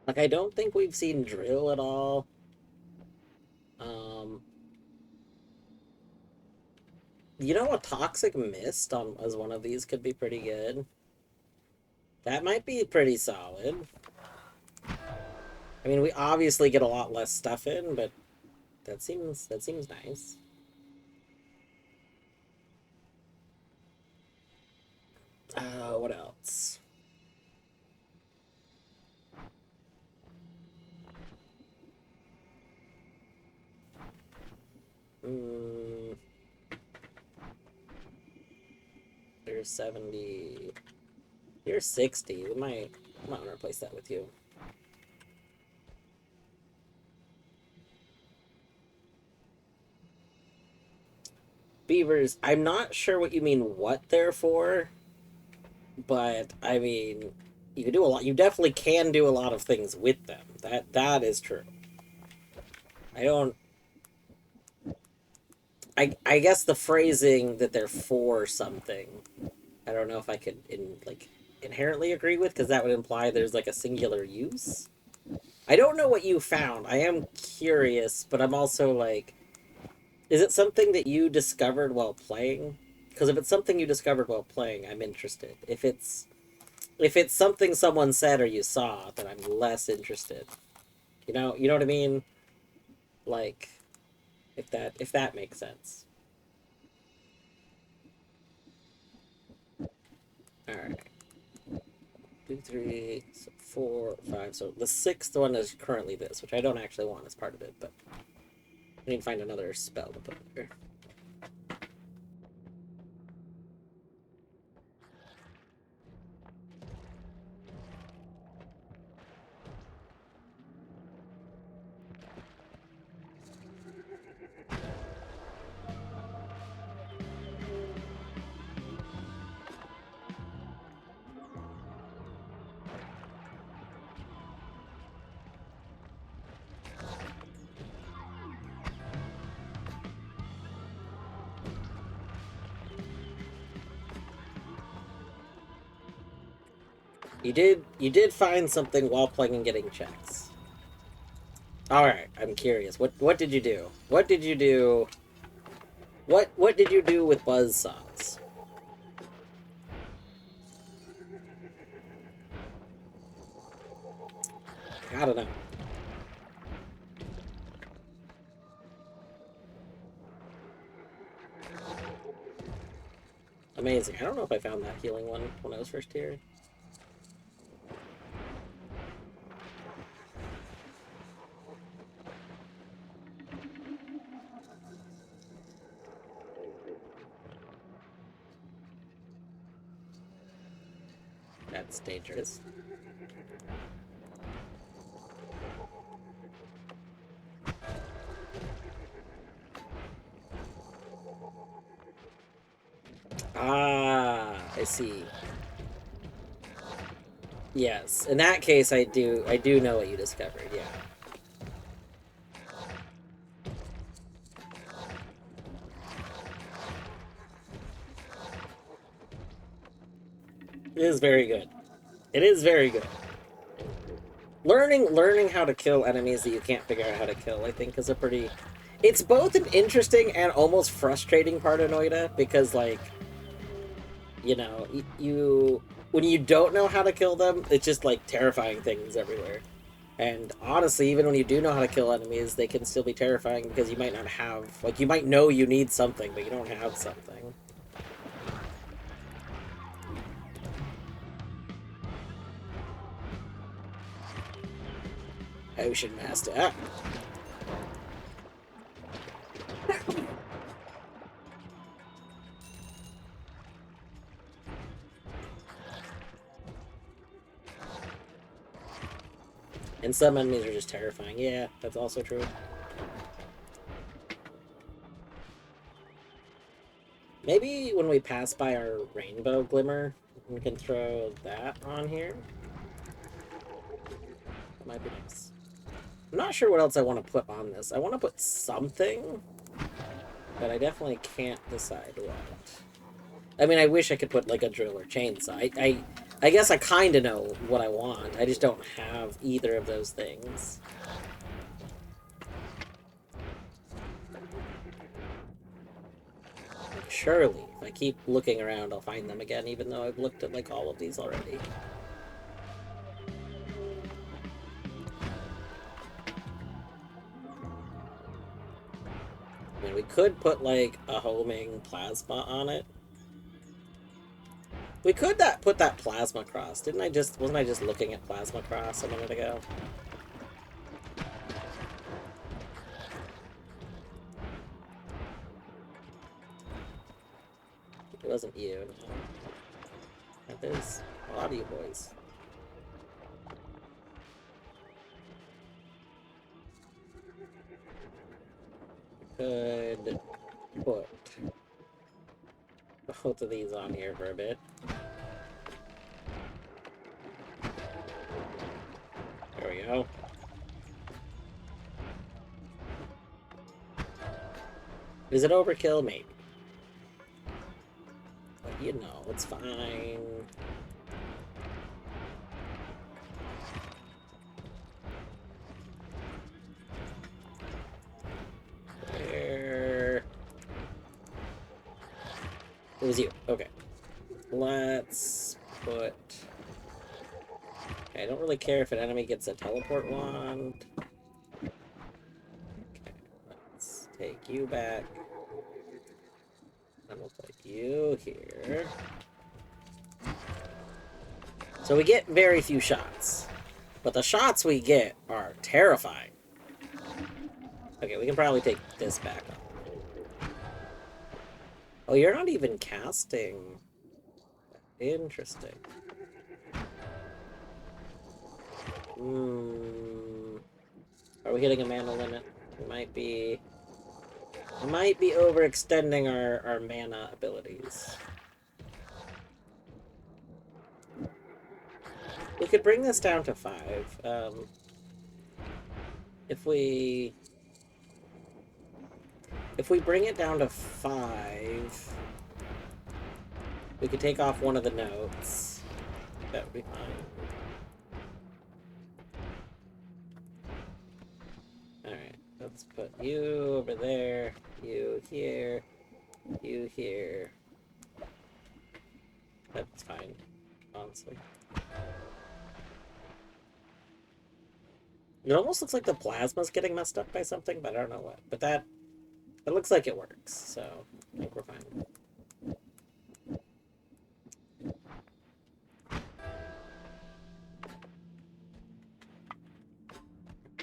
Like, I don't think we've seen drill at all. You know, a toxic mist on as one of these could be pretty good. That might be pretty solid. I mean, we obviously get a lot less stuff in, but that seems nice. What else? Here's 70. Here's 60. We might want to replace that with you. Beavers, I'm not sure what you mean what they're for, but I mean, you can do a lot. You definitely can do a lot of things with them. That is true. I don't. I guess the phrasing that they're for something, I don't know if I could inherently agree with, because that would imply there's like a singular use. I don't know what you found. I am curious, but I'm also like, is it something that you discovered while playing? Because if it's something you discovered while playing, I'm interested. If it's something someone said or you saw, then I'm less interested. You know what I mean? Like, if that makes sense. All right. 2, 3, 4, 5. So the 6th one is currently this, which I don't actually want as part of it, but I need to find another spell to put there. You did find something while playing and getting checks. Alright, I'm curious. What did you do? What did you do? What did you do with buzzsaws? I don't know. Amazing. I don't know if I found that healing one when I was first here. That's dangerous. Ah, I see. Yes, in that case, I do know what you discovered. Yeah. It is very good. It is very good. Learning how to kill enemies that you can't figure out how to kill, I think, is a pretty... It's both an interesting and almost frustrating part of Noita, because, like, you know, you... When you don't know how to kill them, it's just, like, terrifying things everywhere. And honestly, even when you do know how to kill enemies, they can still be terrifying because you might not have... Like, you might know you need something, but you don't have something. Ocean Master. Ah. And some enemies are just terrifying. Yeah, that's also true. Maybe when we pass by our rainbow glimmer, we can throw that on here. That might be nice. I'm not sure what else I want to put on this. I want to put something, but I definitely can't decide what. I mean, I wish I could put, like, a drill or chainsaw. I guess I kind of know what I want. I just don't have either of those things. Like, surely, if I keep looking around, I'll find them again, even though I've looked at, like, all of these already. I mean, we could put, like, a homing plasma on it. We could put that plasma cross. Wasn't I just looking at plasma cross a minute ago? It wasn't you, no. There's a lot of you boys. Could put both of these on here for a bit. There we go. Is it overkill? Maybe. But you know, it's fine. There. It was you. Okay. Let's put... Okay, I don't really care if an enemy gets a teleport wand. Okay, let's take you back. And we'll put you here. So we get very few shots. But the shots we get are terrifying. Okay, we can probably take this back up. Oh, you're not even casting. Interesting. Are we hitting a mana limit? We might be overextending our mana abilities. We could bring this down to 5. If we bring it down to 5, we could take off one of the notes. That would be fine. Let's put you over there, you here, you here. That's fine, honestly. It almost looks like the plasma's getting messed up by something, but I don't know what. But it looks like it works, so I think we're fine.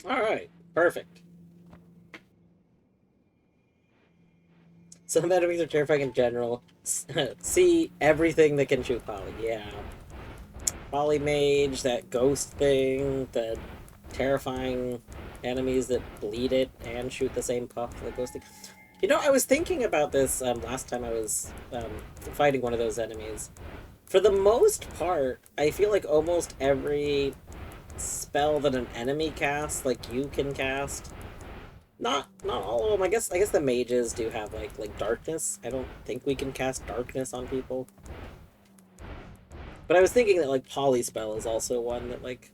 Alright, perfect. Some enemies are terrifying in general. See everything that can shoot poly. Yeah. Poly mage, that ghost thing, the terrifying enemies that bleed it and shoot the same puff, the ghost thing. You know, I was thinking about this last time I was fighting one of those enemies. For the most part, I feel like almost every spell that an enemy casts, like you can cast, not all of them. I guess the mages do have like darkness. I don't think we can cast darkness on people. But I was thinking that like poly spell is also one that like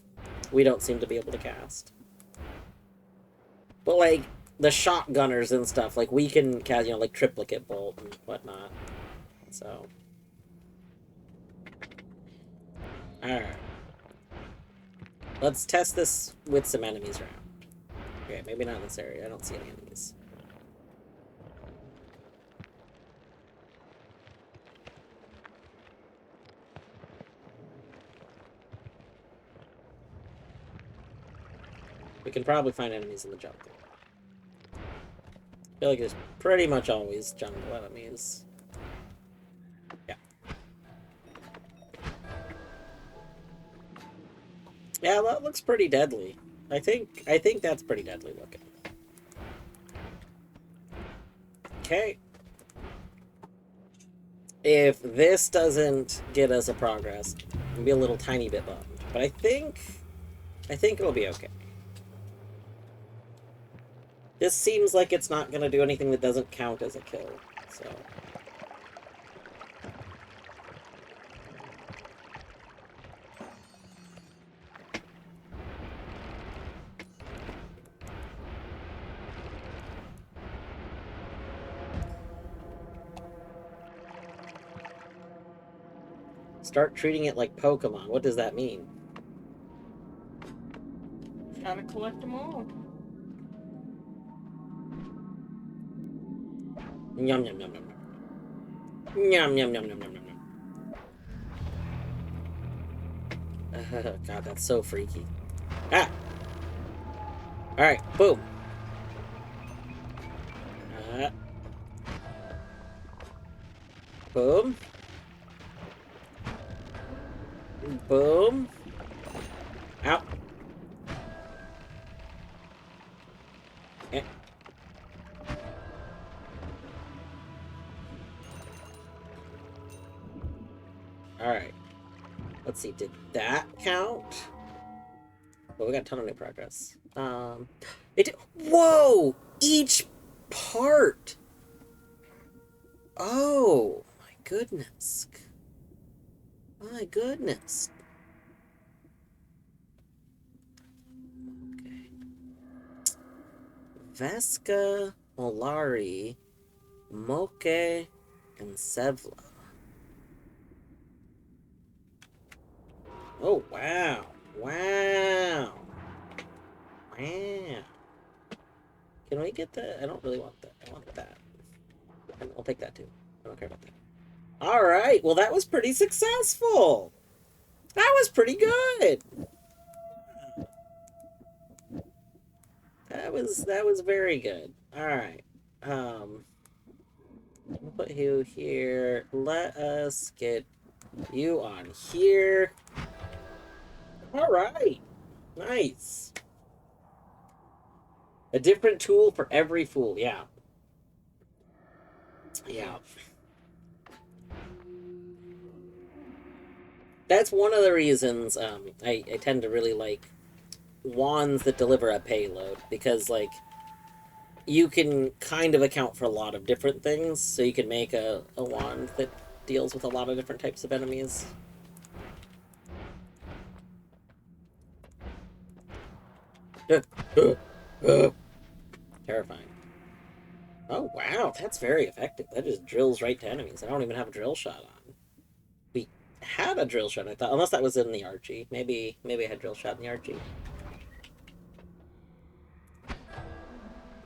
we don't seem to be able to cast. But like the shotgunners and stuff, like we can cast, you know, like triplicate bolt and whatnot. So alright. Let's test this with some enemies around. Okay, maybe not in this area. I don't see any enemies. We can probably find enemies in the jungle. I feel like there's pretty much always jungle enemies. Yeah. Yeah, that looks pretty deadly. I think that's pretty deadly looking. Okay. If this doesn't get us a progress, I'll be a little tiny bit bummed. But I think it'll be okay. This seems like it's not going to do anything that doesn't count as a kill, so... Start treating it like Pokemon. What does that mean? Gotta collect them all. Yum, yum, yum, yum, yum. Yum, yum, yum, yum, yum, yum, yum. God, that's so freaky. Ah! Alright, boom. Boom. Boom. Ow. Eh. Alright. Let's see, did that count? Well, we got a ton of new progress. It did. Whoa! Each part! Oh, my goodness. My goodness. Okay. Vesca, Molari, Moke, and Sevla. Oh, wow. Wow. Wow. Can we get that? I don't really want that. I want that. I'll take that too. I don't care about that. Alright, well that was pretty successful. That was pretty good. That was very good. Alright. We'll put you here. Let us get you on here. Alright. Nice. A different tool for every fool, yeah. Yeah. That's one of the reasons I tend to really like wands that deliver a payload, because like you can kind of account for a lot of different things, so you can make a wand that deals with a lot of different types of enemies. Okay. Terrifying. Oh, wow, that's very effective. That just drills right to enemies. I don't even have a drill shot on. We had a drill shot, I thought. Unless that was in the Archie. Maybe I had drill shot in the Archie.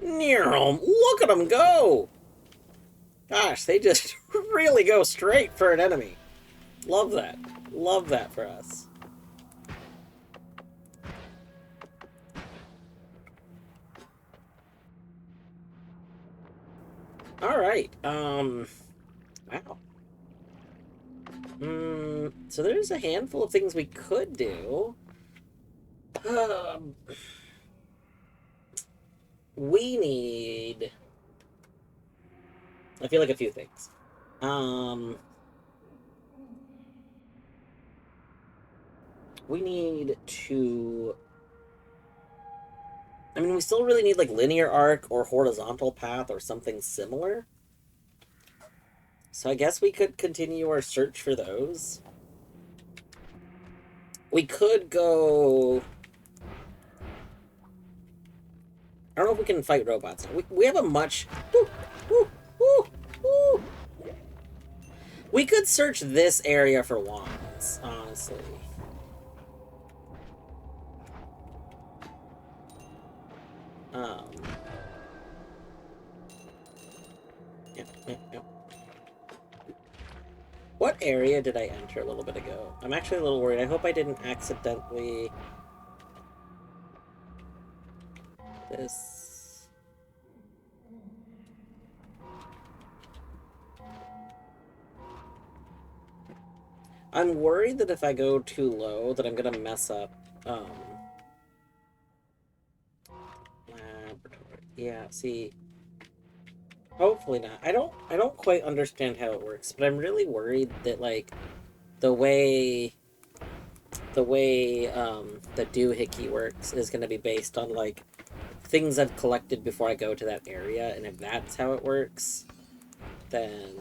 Near him! Look at them go! Gosh, they just really go straight for an enemy. Love that. Love that for us. Alright, wow. So there's a handful of things we could do. We need... I feel like a few things. We need to... I mean, we still really need, like, linear arc or horizontal path or something similar. So I guess we could continue our search for those. We could go... I don't know if we can fight robots. We have a much... Woo, woo, woo, woo. We could search this area for wands, honestly. Yep. What area did I enter a little bit ago? I'm actually a little worried. I hope I didn't accidentally... This... I'm worried that if I go too low, that I'm gonna mess up, laboratory. Yeah, see... Hopefully not. I don't quite understand how it works, but I'm really worried that, like, the way the doohickey works is gonna be based on, like, things I've collected before I go to that area, and if that's how it works, then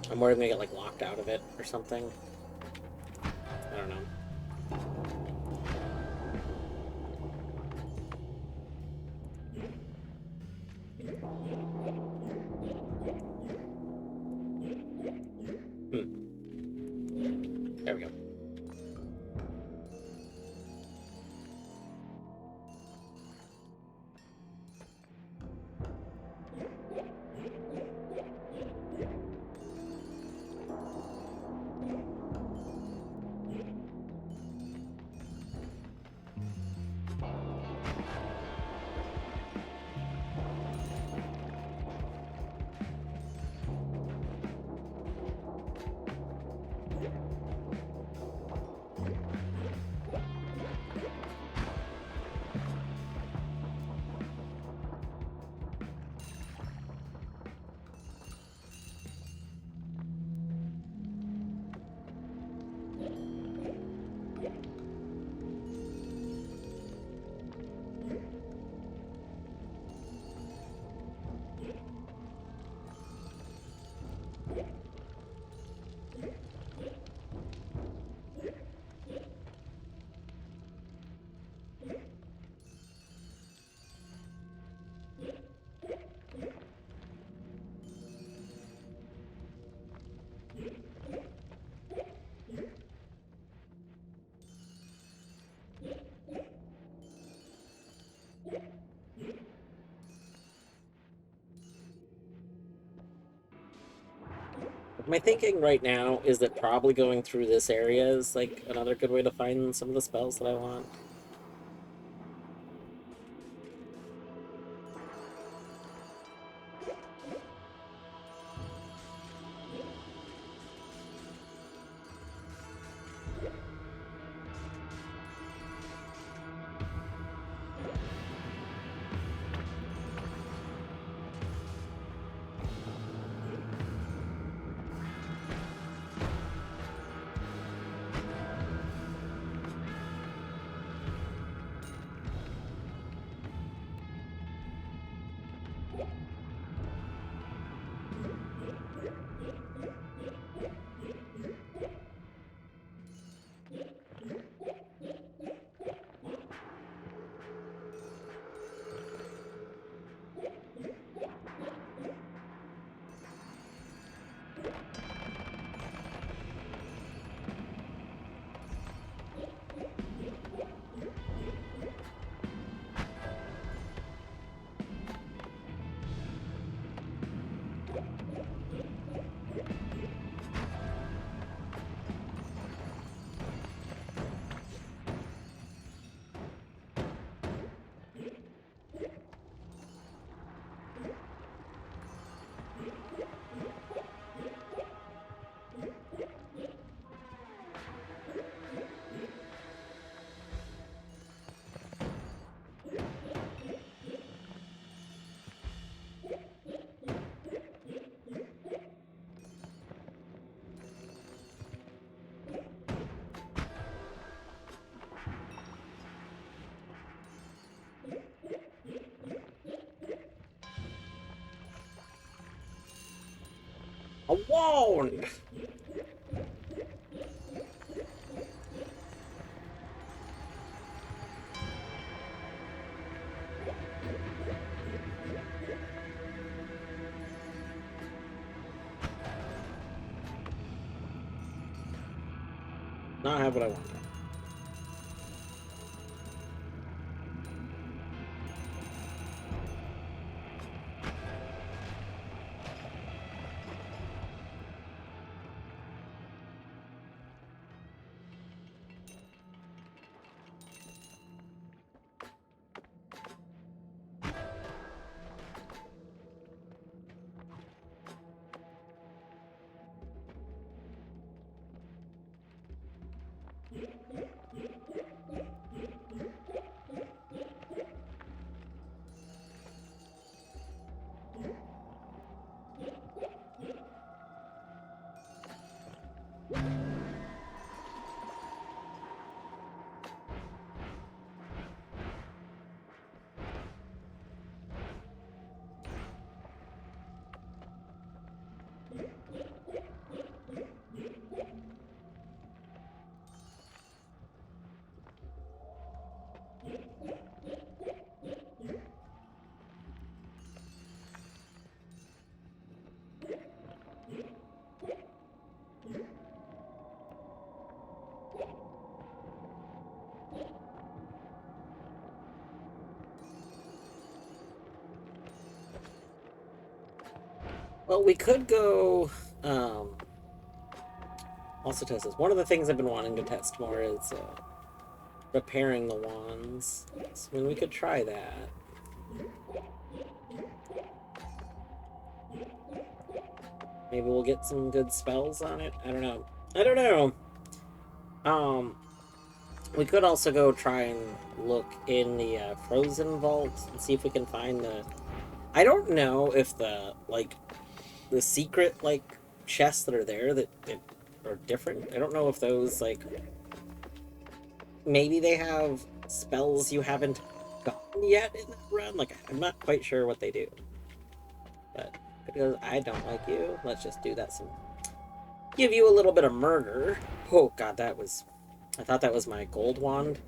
I'm worried I'm gonna get, like, locked out of it or something. I don't know. There we go. My thinking right now is that probably going through this area is, like, another good way to find some of the spells that I want. wand! Not have what I want. Well, we could go, also test this. One of the things I've been wanting to test more is, repairing the wands. So, I mean, we could try that. Maybe we'll get some good spells on it. I don't know. I don't know. We could also go try and look in the frozen vault and see if we can find the... I don't know if the, like, the secret, like, chests that are there that are different. I don't know if those, like... Maybe they have spells you haven't gotten yet in that run. Like, I'm not quite sure what they do. But because I don't like you, let's just do that some... Give you a little bit of murder. Oh, God, that was... I thought that was my gold wand.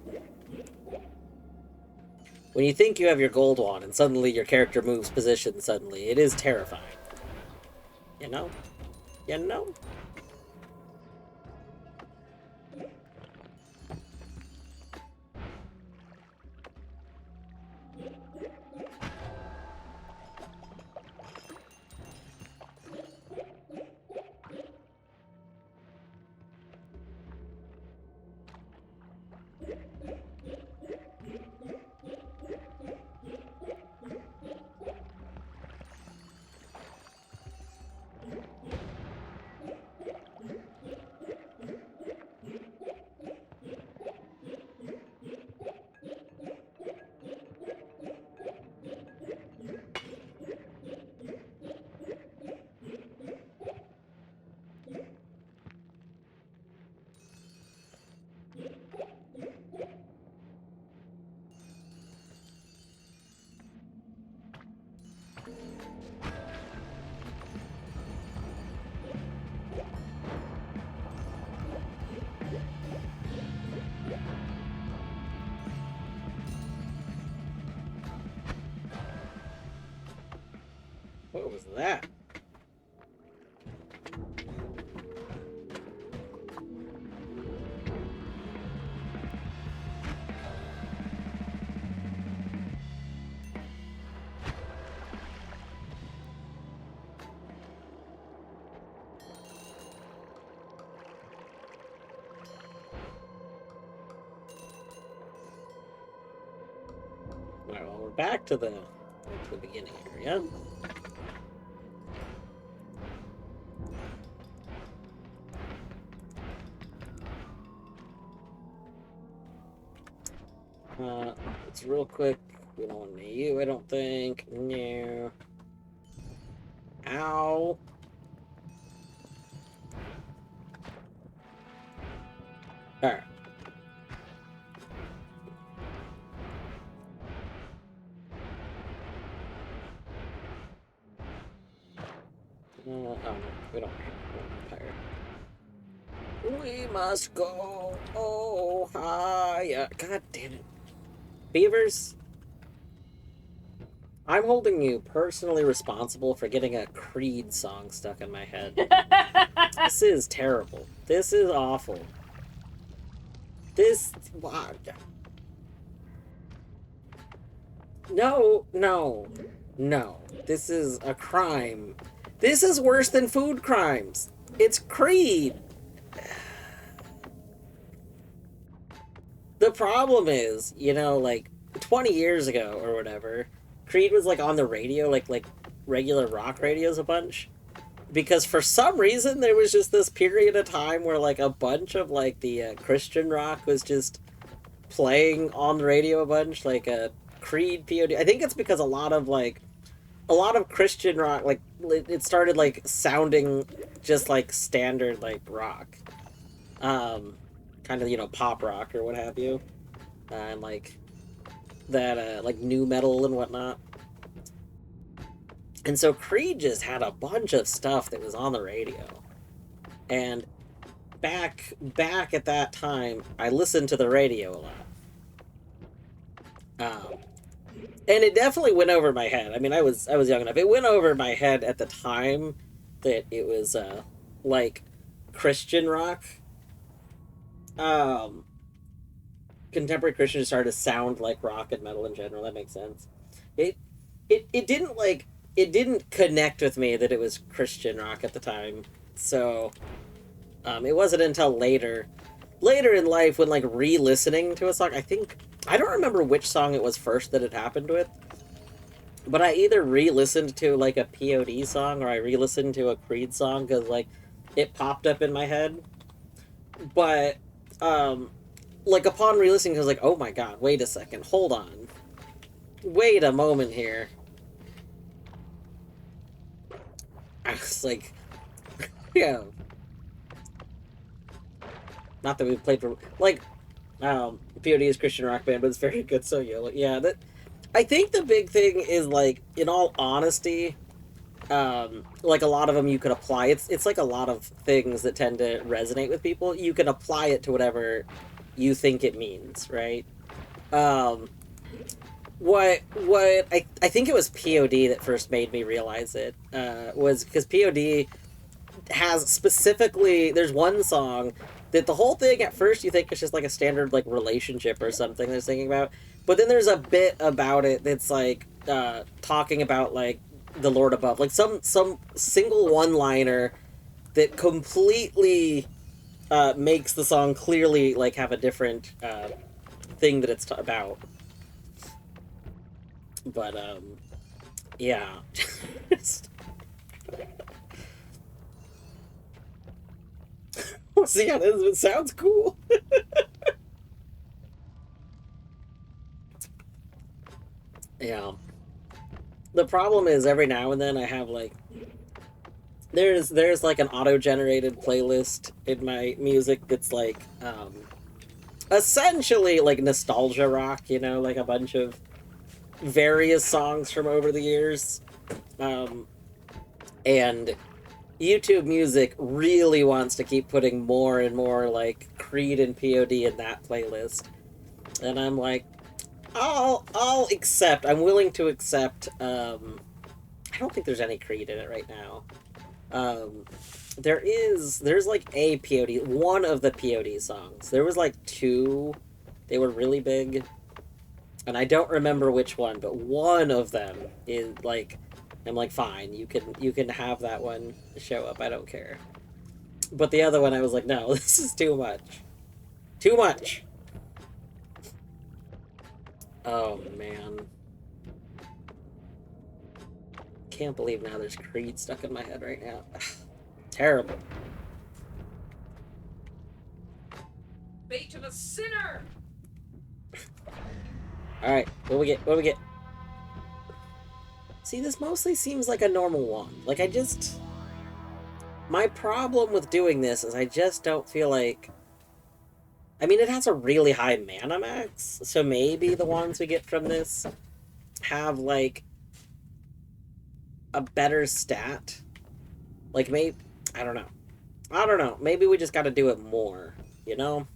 When you think you have your gold wand and suddenly your character moves position suddenly, it is terrifying. You know? You know? What was that? Alright, well, we're back to the beginning area. It's real quick. We don't want you, I don't think. No. Ow. Alright. Oh, Oh no, we don't pirate. We must go. Oh, hi. God damn it. Beavers, I'm holding you personally responsible for getting a Creed song stuck in my head. This is terrible. This is awful. This... No, no, no. This is a crime. This is worse than food crimes. It's Creed. The problem is, you know, like 20 years ago or whatever, Creed was like on the radio, like regular rock radios a bunch. Because for some reason there was just this period of time where like a bunch of like the Christian rock was just playing on the radio a bunch, like Creed, POD. I think it's because a lot of Christian rock, like it started like sounding just like standard like rock, kind of, you know, pop rock or what have you, and like that like new metal and whatnot. And so Creed just had a bunch of stuff that was on the radio, and back at that time, I listened to the radio a lot. And it definitely went over my head. I mean, I was young enough. It went over my head at the time that it was like Christian rock. Um, Contemporary Christian started to sound like rock and metal in general. That makes sense. It it didn't like it didn't connect with me that it was Christian rock at the time. So it wasn't until later in life when like re-listening to a song, I don't remember which song it was first that it happened with, but I either re-listened to like a POD song or I re-listened to a Creed song because like it popped up in my head. But like upon re-listening, I was like, oh my god, wait a second, hold on, wait a moment here. I was like, yeah. Not that we've played for like POD is Christian rock band, but it's very good. So yeah, that I think the big thing is like, in all honesty, like a lot of them you could apply. It's like a lot of things that tend to resonate with people. You can apply it to whatever you think it means, right? Um, what I think it was POD that first made me realize it was because POD has specifically, there's one song that the whole thing at first you think it's just like a standard like relationship or something they're thinking about, but then there's a bit about it that's like talking about like the Lord above, like some single one liner that completely makes the song clearly like have a different thing that it's about. But yeah. See how it sounds cool. Yeah. The problem is every now and then I have like there's like an auto-generated playlist in my music that's like essentially like nostalgia rock, you know, like a bunch of various songs from over the years. And YouTube Music really wants to keep putting more and more like Creed and POD in that playlist. And I'm like, I'll accept. I'm willing to accept. I don't think there's any Creed in it right now. There's like a POD, one of the POD songs. There was like two. They were really big. And I don't remember which one, but one of them is like, I'm like, fine, you can have that one show up. I don't care. But the other one, I was like, no, this is too much. Too much. Oh man, can't believe now there's Creed stuck in my head right now. Terrible. Bait of a sinner. All right, what we get? What we get? See, this mostly seems like a normal one. Like, my problem with doing this is I just don't feel like... I mean, it has a really high mana max, so maybe the ones we get from this have, like, a better stat. Like, maybe... I don't know. I don't know. Maybe we just gotta do it more, you know?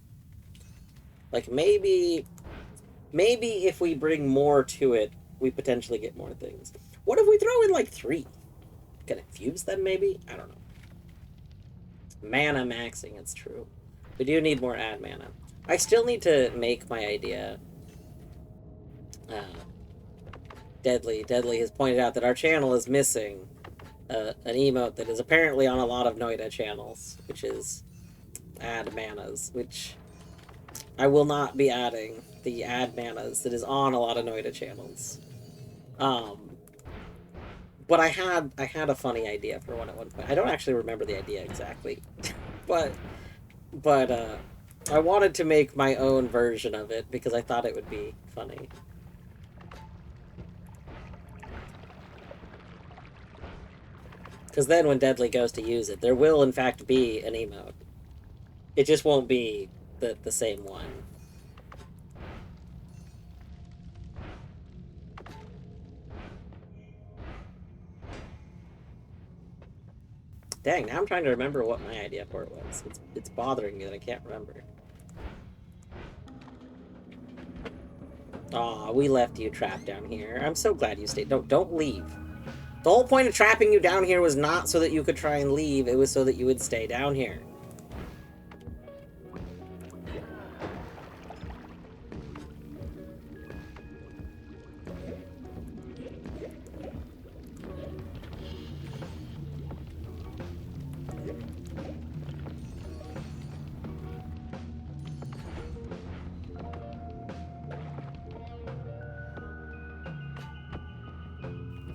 Like, maybe... Maybe if we bring more to it, we potentially get more things. What if we throw in, like, 3? Can infuse them, maybe? I don't know. Mana maxing, it's true. We do need more ad mana. I still need to make my idea. Deadly has pointed out that our channel is missing an emote that is apparently on a lot of Noita channels, which is add manas, which I will not be adding the add manas that is on a lot of Noita channels. But I had a funny idea for one at one point. I don't actually remember the idea exactly, but I wanted to make my own version of it because I thought it would be funny. Because then when Deadly goes to use it, there will in fact be an emote. It just won't be the same one. Dang, now I'm trying to remember what my idea for it was. It's bothering me that I can't remember. Aw, we left you trapped down here. I'm so glad you stayed. Don't leave. The whole point of trapping you down here was not so that you could try and leave. It was so that you would stay down here.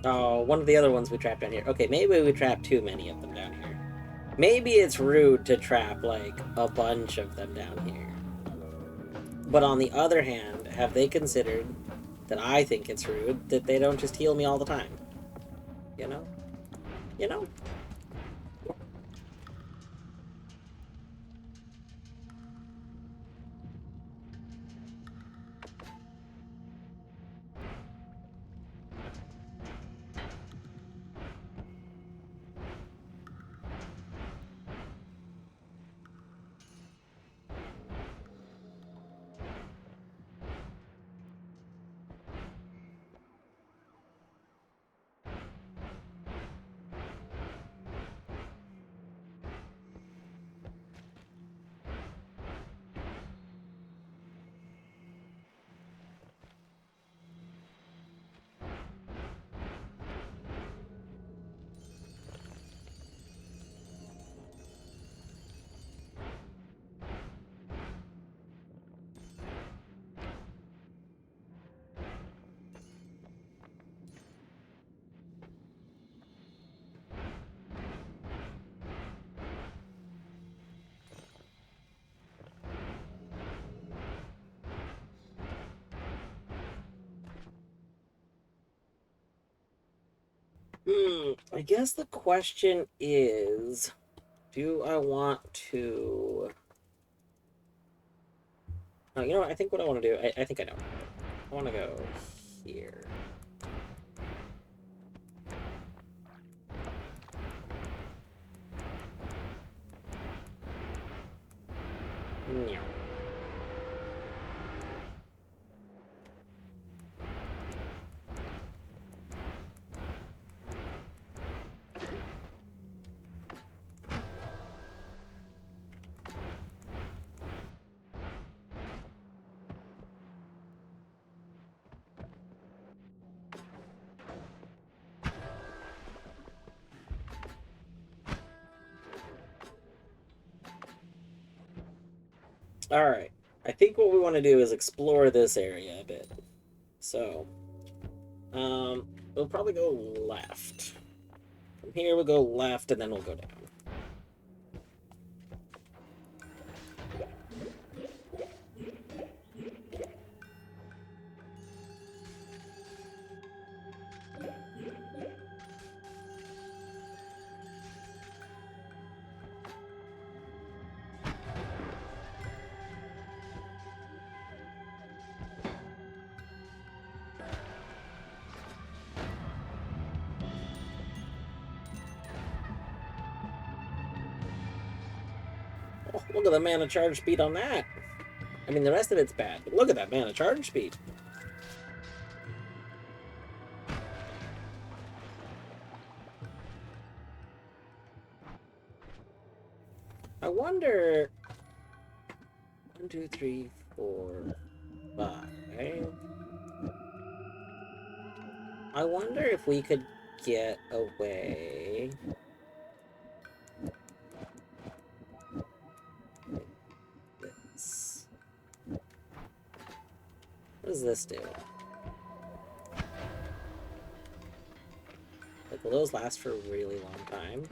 Oh, one of the other ones we trapped down here. Okay, maybe we trapped too many of them down here. Maybe it's rude to trap, like, a bunch of them down here. But on the other hand, have they considered that I think it's rude that they don't just heal me all the time? You know? You know? I guess the question is, do I want to... Oh, you know what? I think what I want to do... I think I know. I want to go here. Meow. Alright. I think what we want to do is explore this area a bit. So, we'll probably go left. From here we'll go left and then we'll go down. Look at the mana charge speed on that. I mean, the rest of it's bad, but look at that mana charge speed. I wonder... 1, 2, 3, 4, 5... I wonder if we could get away... this. What does this do? Like, will those last for a really long time?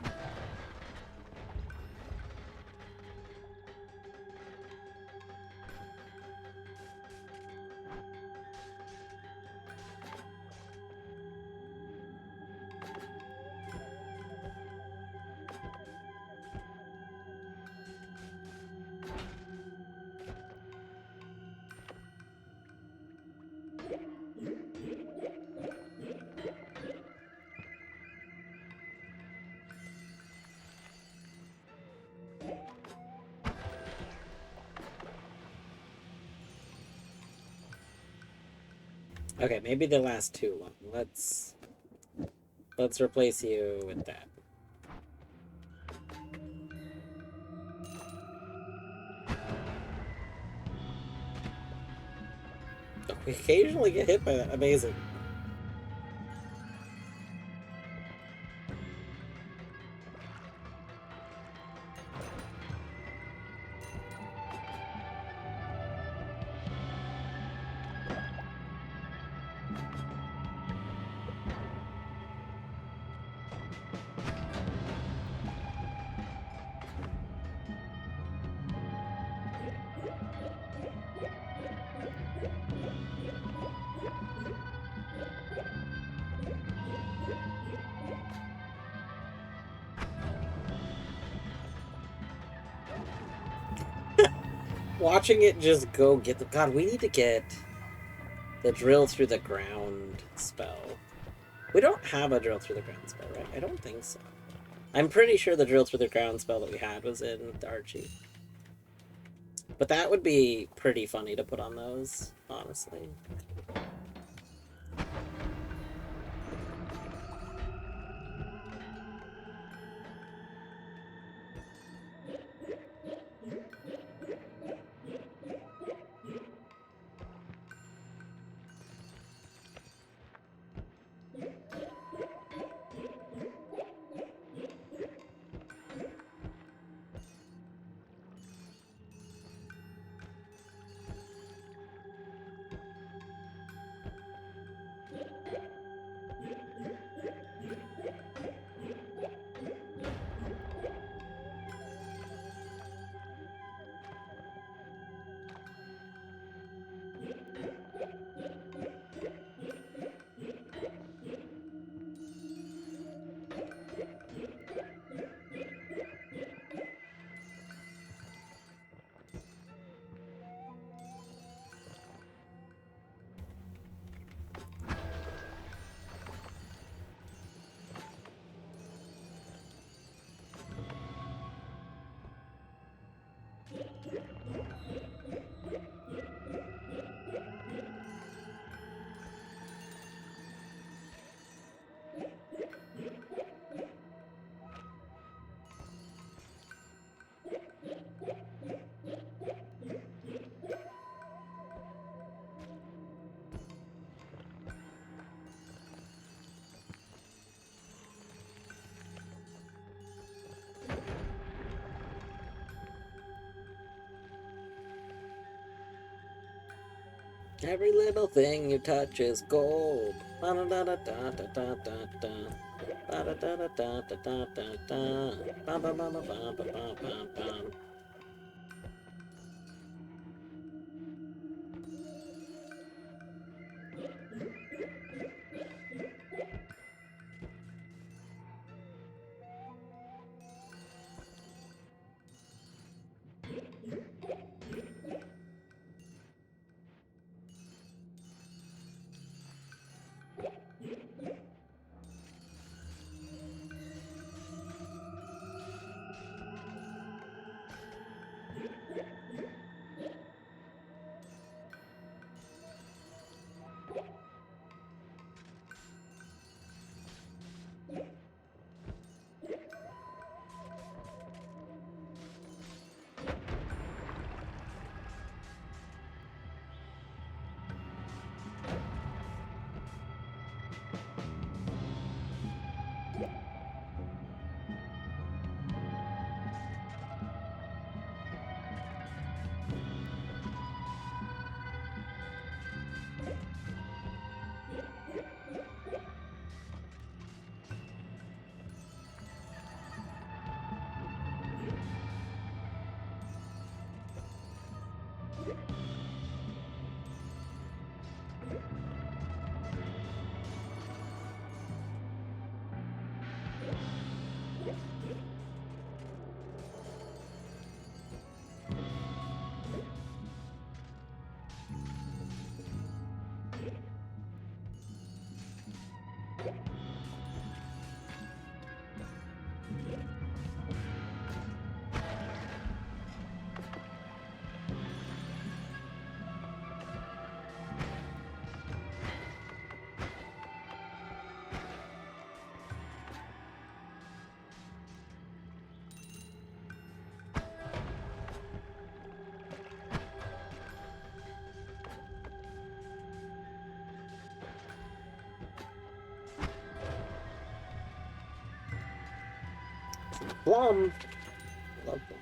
Okay, maybe they last too long. Let's replace you with that. We occasionally get hit by that. Amazing. Watching it just go get the... God, we need to get the drill through the ground spell. We don't have a drill through the ground spell, right? I don't think so. I'm pretty sure the drill through the ground spell that we had was in Archie. But that would be pretty funny to put on those, honestly. Every little thing you touch is gold. Plum. Love them.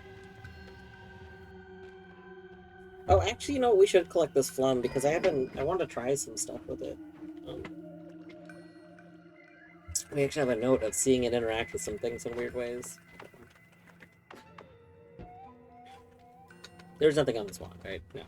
Oh, actually, you know, we should collect this flum because I want to try some stuff with it. Um, we actually have a note of seeing it interact with some things in weird ways. There's nothing on this one, right? No.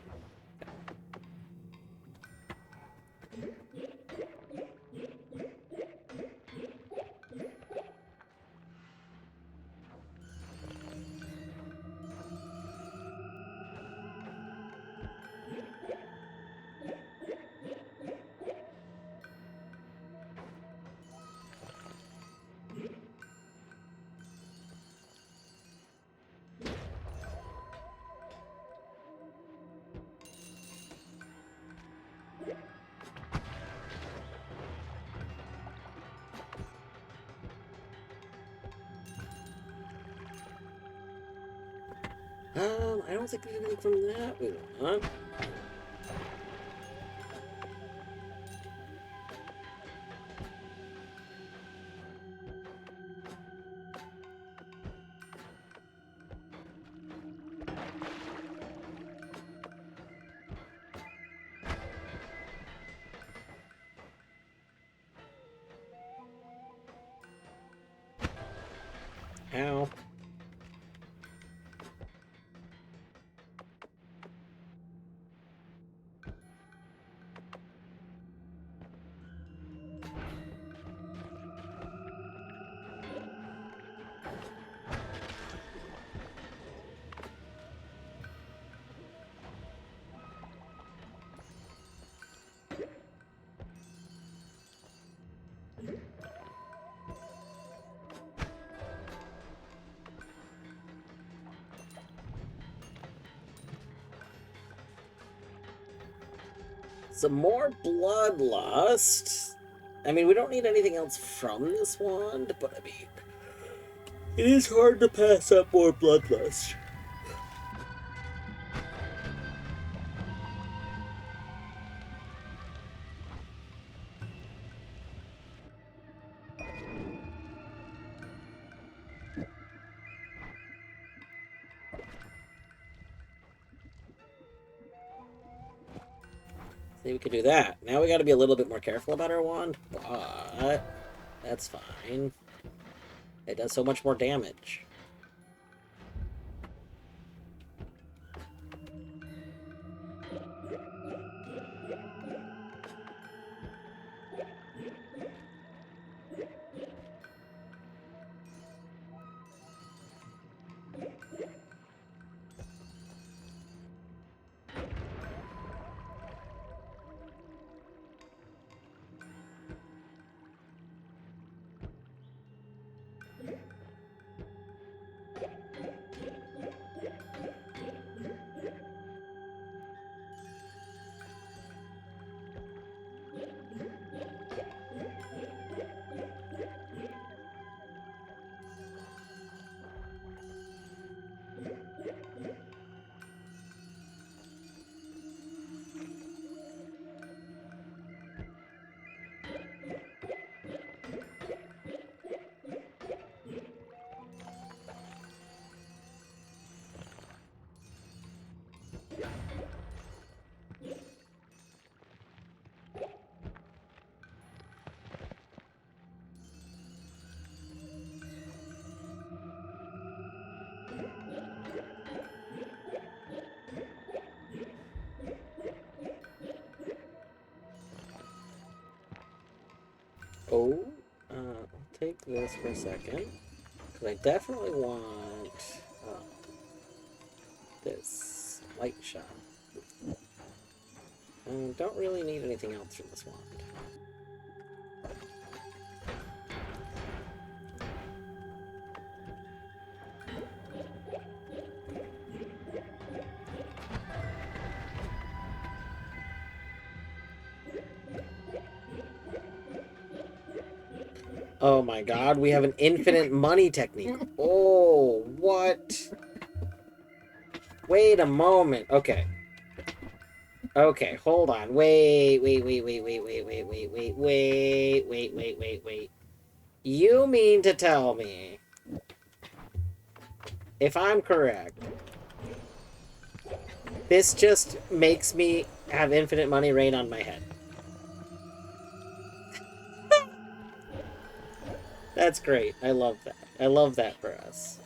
I don't think there's anything from that we want. Ow. Some more bloodlust. I mean, we don't need anything else from this wand, but I mean, it is hard to pass up more bloodlust. See, we could do that. Now we got to be a little bit more careful about our wand, but that's fine. It does so much more damage. Oh, I'll take this for a second. Because I definitely want this light shot. Don't really need anything else from this wand. Oh my god, we have an infinite money technique. Oh, what? Wait a moment. Okay. Okay, hold on. Wait. You mean to tell me, if I'm correct, this just makes me have infinite money rain on my head? That's great. I love that. I love that for us.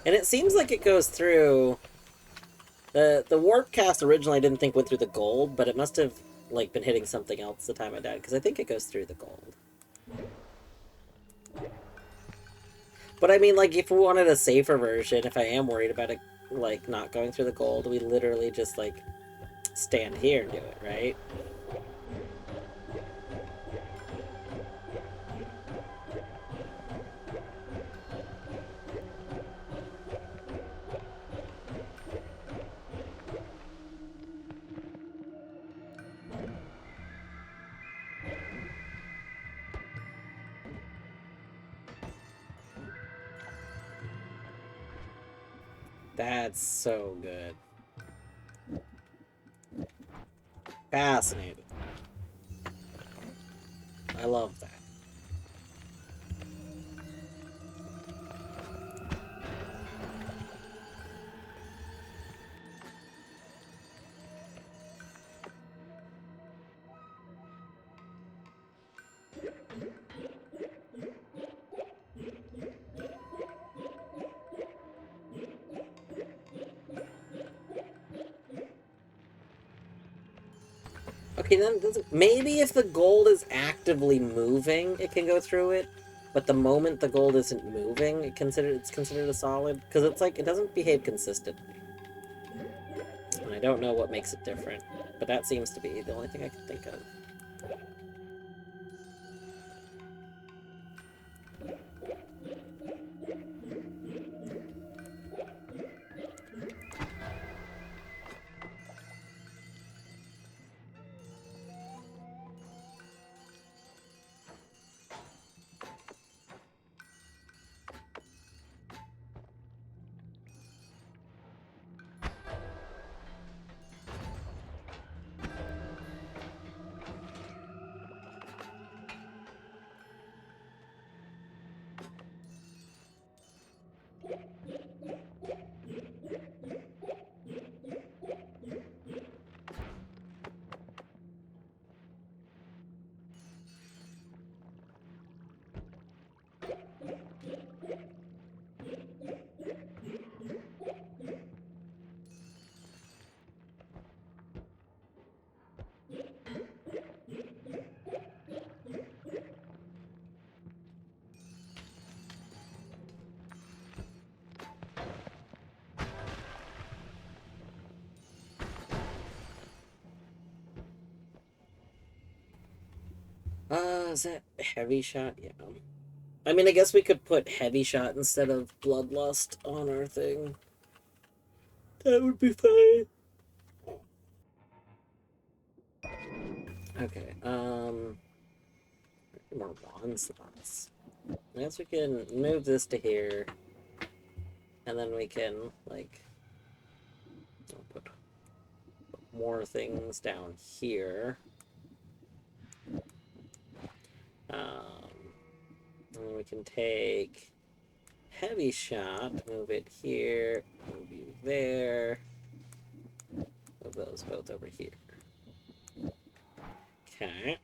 And it seems like it goes through... The warp cast originally I didn't think went through the gold, but it must have like been hitting something else the time I died, because I think it goes through the gold. But I mean, like, if we wanted a safer version, if I am worried about it, like, not going through the gold, we literally just, like, stand here and do it, right? That's so good. Fascinating. I love that. Okay, then maybe if the gold is actively moving, it can go through it. But the moment the gold isn't moving, it's considered a solid, because it's like it doesn't behave consistently. And I don't know what makes it different, but that seems to be the only thing I can think of. Is that heavy shot? Yeah. I mean, I guess we could put heavy shot instead of bloodlust on our thing. That would be fine. Okay, more wand slots. I guess we can move this to here, and then we can, like, put more things down here. And then we can take heavy shot, move it here, move you there, move those both over here. Okay.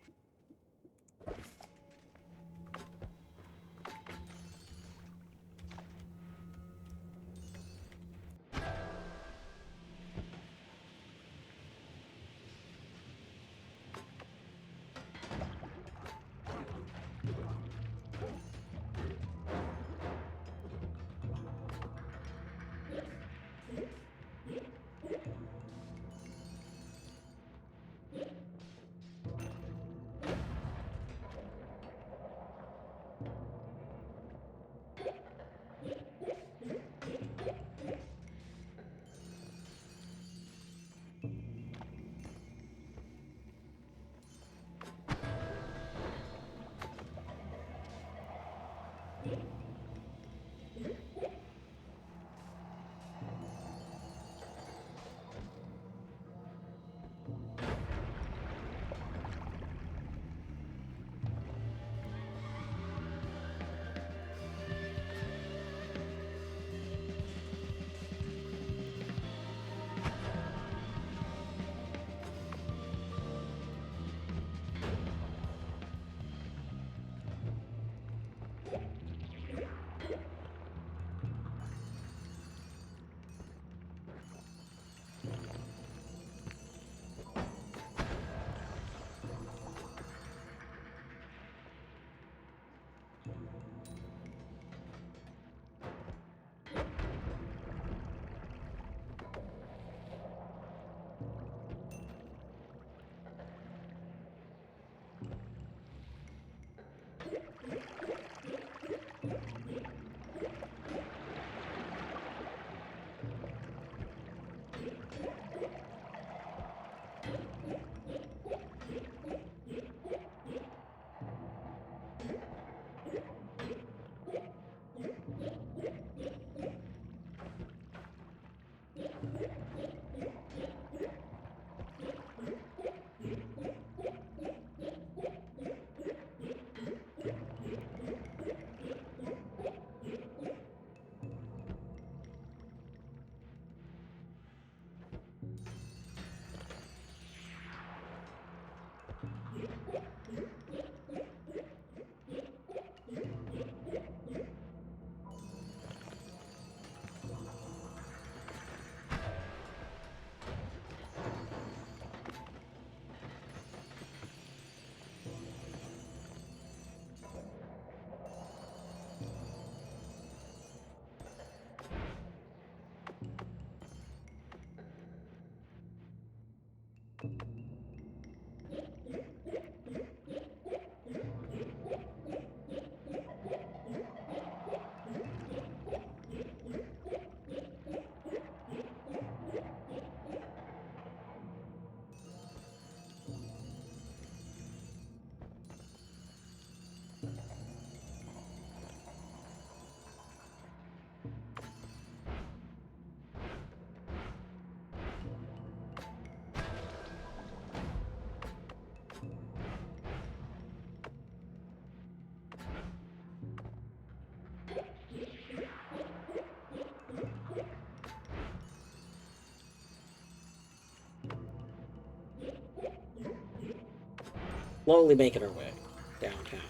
Slowly making our way downtown.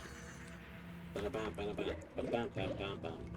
Ba-da-bam, ba-da-bam, ba-da-bam, ba-da-bam, bam.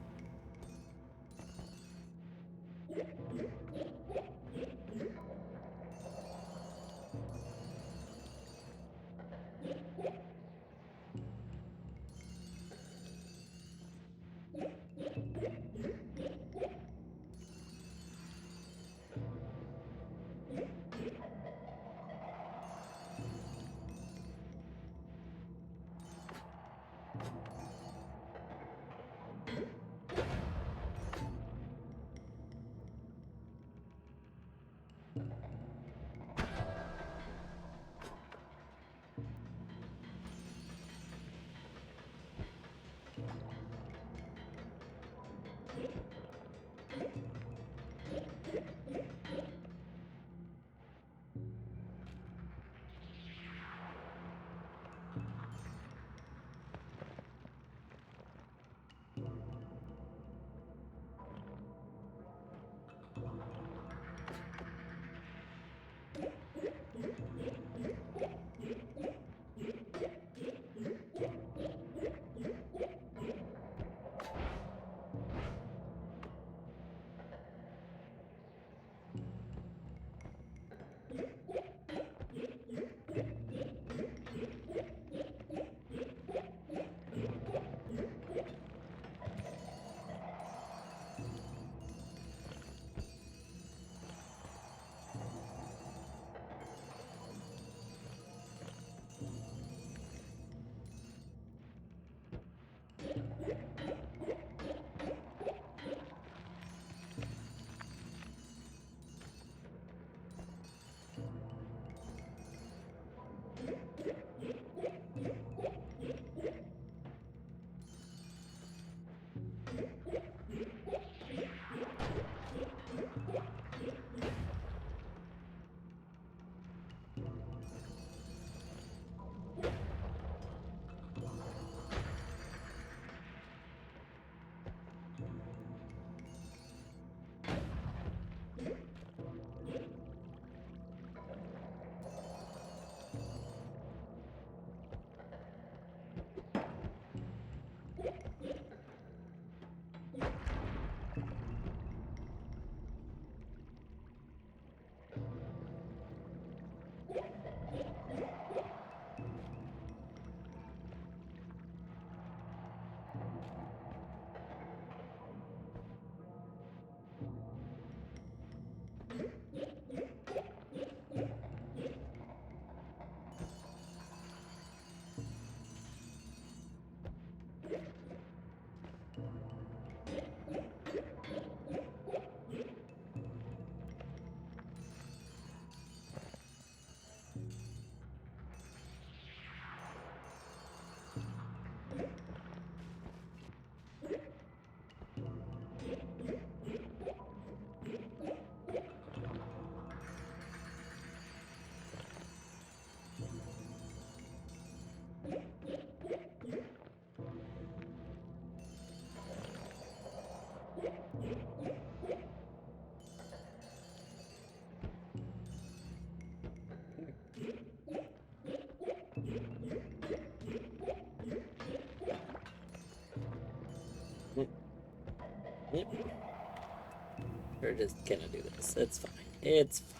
just gonna do this. It's fine. It's fine.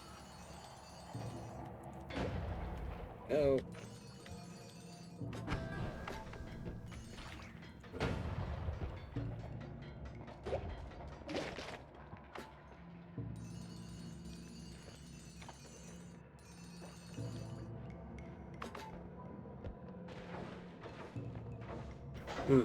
Go. Hmm.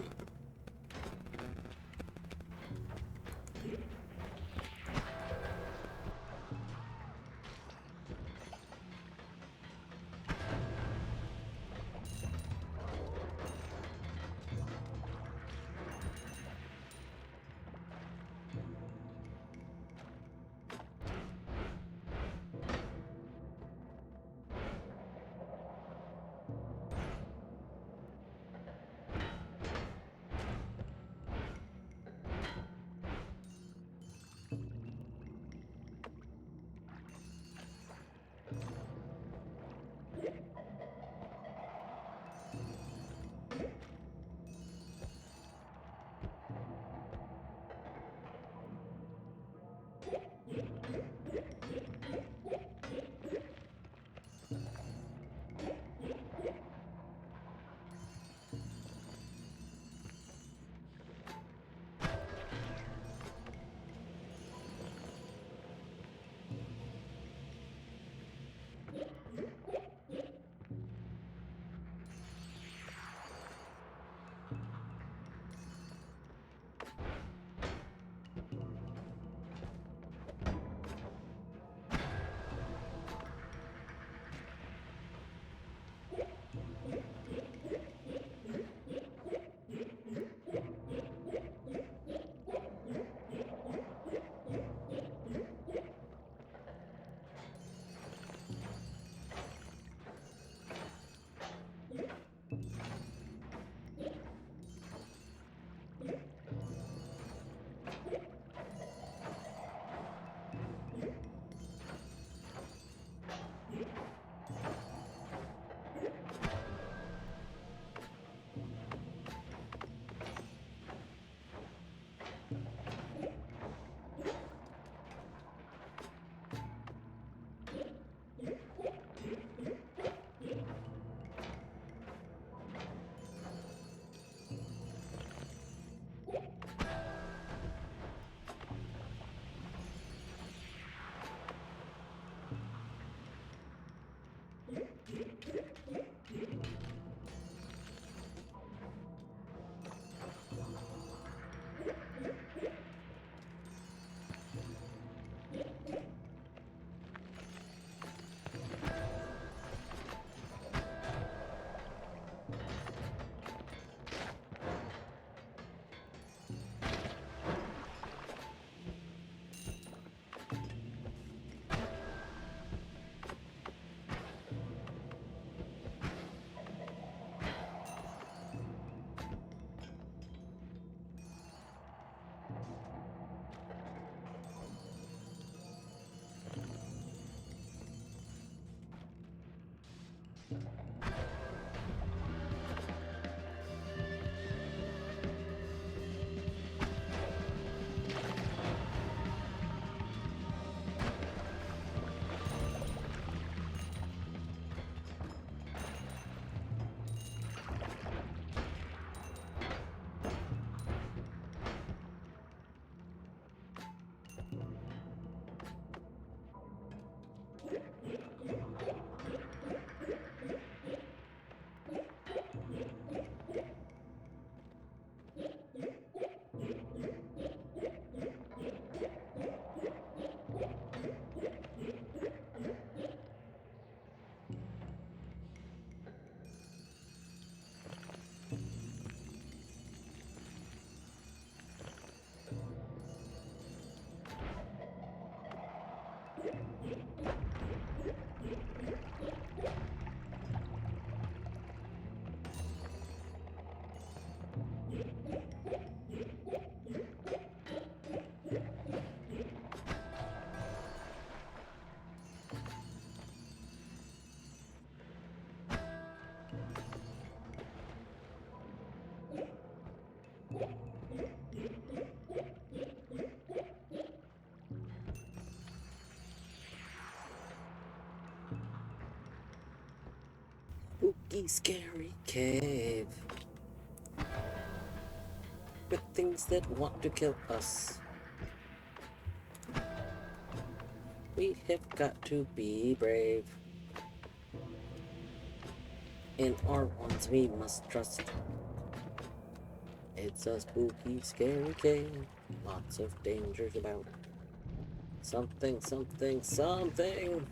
Spooky, scary cave. With things that want to kill us. We have got to be brave. In our ones we must trust. It's a spooky, scary cave. Lots of dangers about. Something, something, something.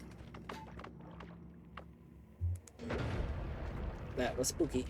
That was spooky.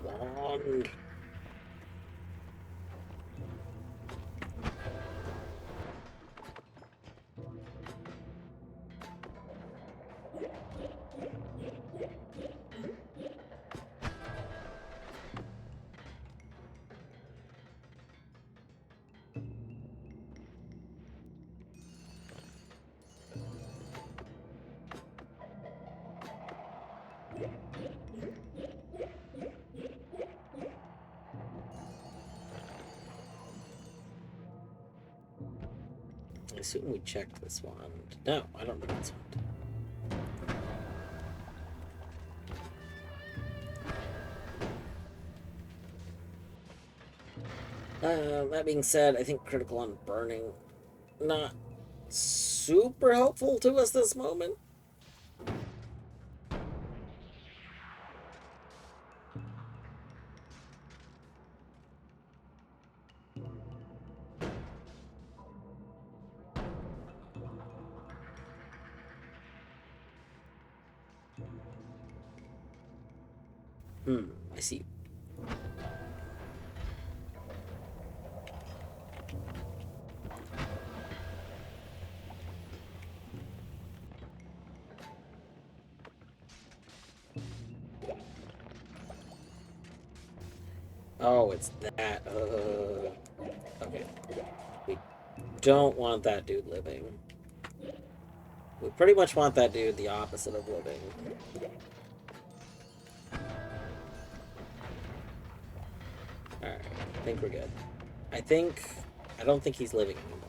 Wand. I assume we checked this wand. No, I don't know this wand. That being said, I think critical on burning not super helpful to us this moment. I see. Oh, it's that. Okay. We don't want that dude living. We pretty much want that dude the opposite of living. Alright, I think we're good. I don't think he's living anymore.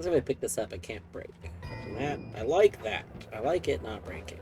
Let's see if I pick this up. It can't break. That, I like that. I like it not breaking.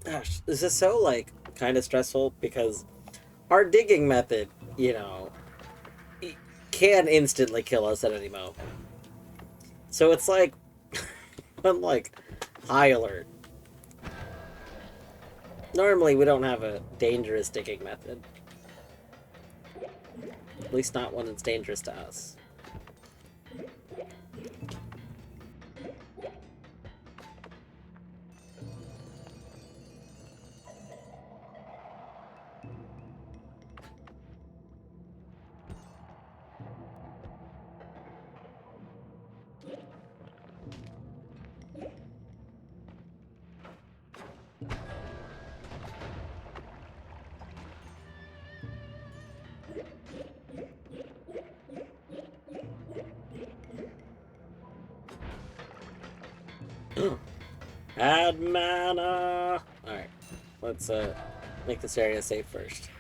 Gosh, this is so, like, kind of stressful because our digging method, you know, can instantly kill us at any moment. So it's like, I'm like, high alert. Normally, we don't have a dangerous digging method. At least not one that's dangerous to us. Add mana! Alright, let's make this area safe first.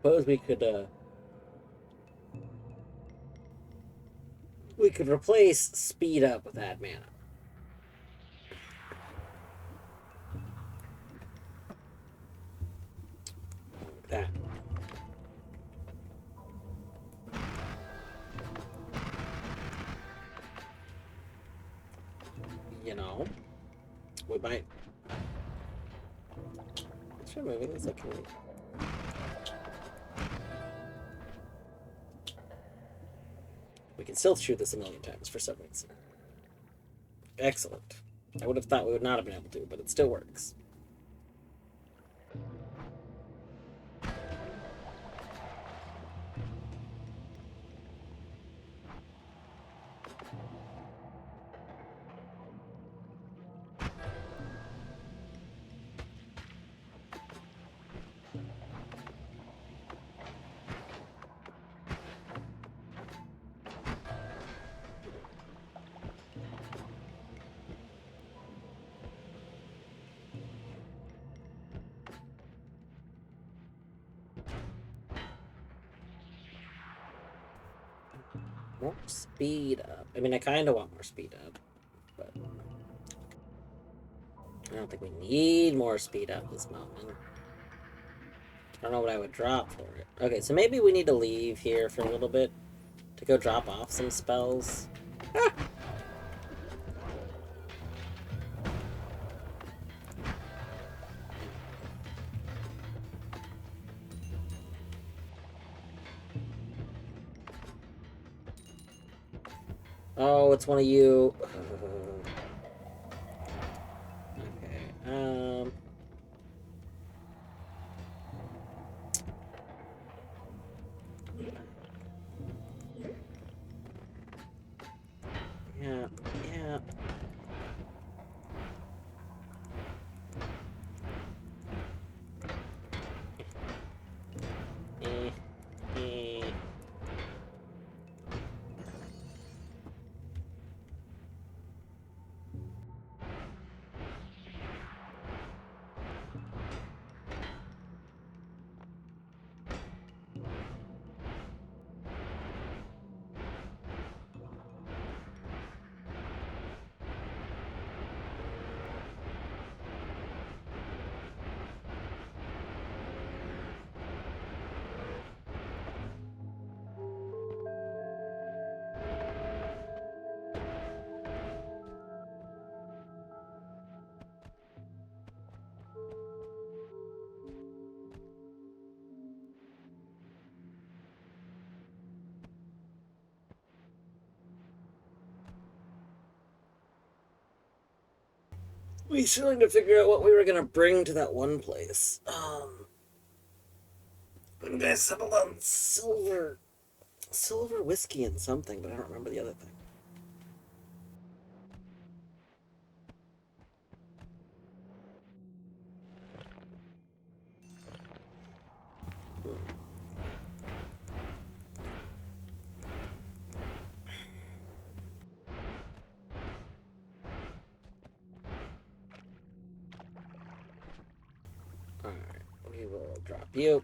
suppose we could replace speed up with add mana. Like that. You know, we might. Let's try moving this. Like, we can still shoot this a million times for some reason. Excellent. I would have thought we would not have been able to, but it still works. More speed up. I mean, I kind of want more speed up, but I don't think we need more speed up this moment. I don't know what I would drop for it. Okay, so maybe we need to leave here for a little bit to go drop off some spells. Ah! Oh, it's one of you. Okay. Yeah, yeah. Eh, eh. We still need to figure out what we were gonna bring to that one place. They settled on silver whiskey and something, but I don't remember the other thing. Alright, we will drop you.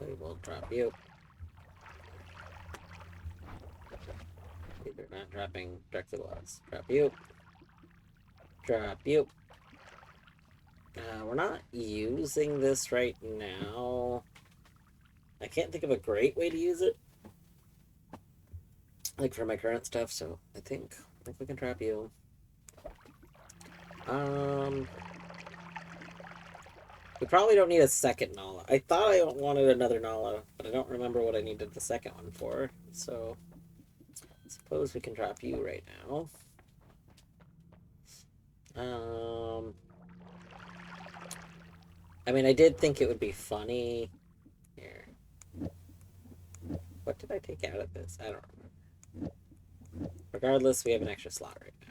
We will drop you. They're not dropping directly below us. Drop you. Drop you. We're not using this right now. I can't think of a great way to use it. Like for my current stuff, so I think we can trap you. We probably don't need a second Nala. I thought I wanted another Nala, but I don't remember what I needed the second one for. So, I suppose we can drop you right now. I mean, I did think it would be funny. Here. What did I take out of this? I don't remember. Regardless, we have an extra slot right now.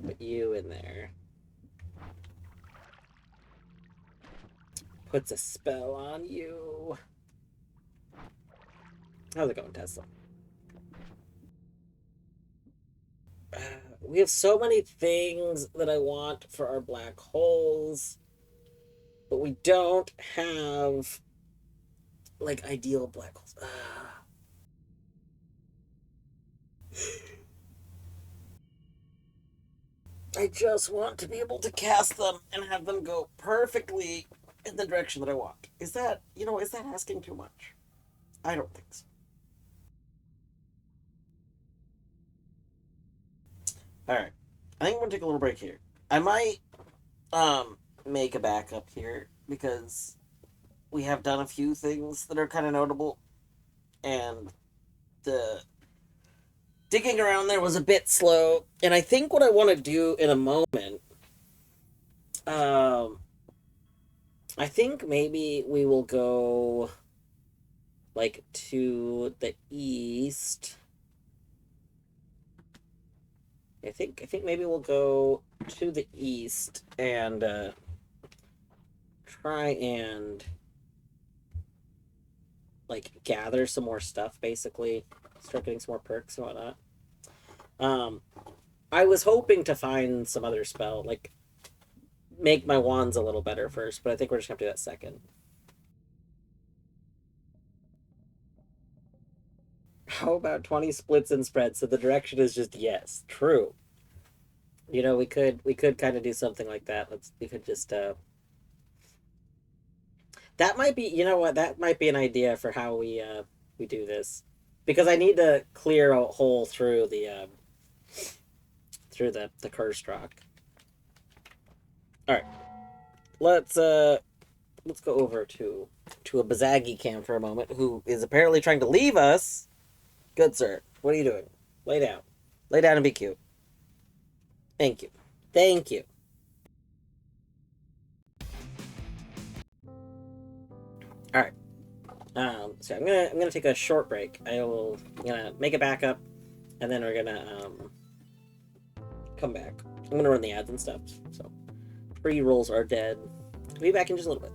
Put you in there. Puts a spell on you. How's it going, Tesla? We have so many things that I want for our black holes, but we don't have like ideal black holes. I just want to be able to cast them and have them go perfectly in the direction that I want. Is that, is that asking too much? I don't think so. All right. I think I'm going to take a little break here. I might make a backup here because we have done a few things that are kind of notable, and the digging around there was a bit slow. And I think what I want to do in a moment, um, I think maybe we will go like to the east. I think maybe we'll go to the east and try and like gather some more stuff. Basically, start getting some more perks and whatnot. Um, I was hoping to find some other spell, like make my wands a little better first, but I think we're just gonna do that second. How about 20 splits and spreads? So the direction is just yes, true. We could kind of do something like that. We could just that might be, you know what, that might be an idea for how we do this. Because I need to clear a hole through the curse rock. Alright. Let's go over to a Bazagi camp for a moment, who is apparently trying to leave us. Good sir. What are you doing? Lay down. Lay down and be cute. Thank you. Thank you. Alright. So I'm gonna take a short break. I'm gonna make a backup, and then we're gonna come back. I'm gonna run the ads and stuff. So pre-rolls are dead. I'll be back in just a little bit.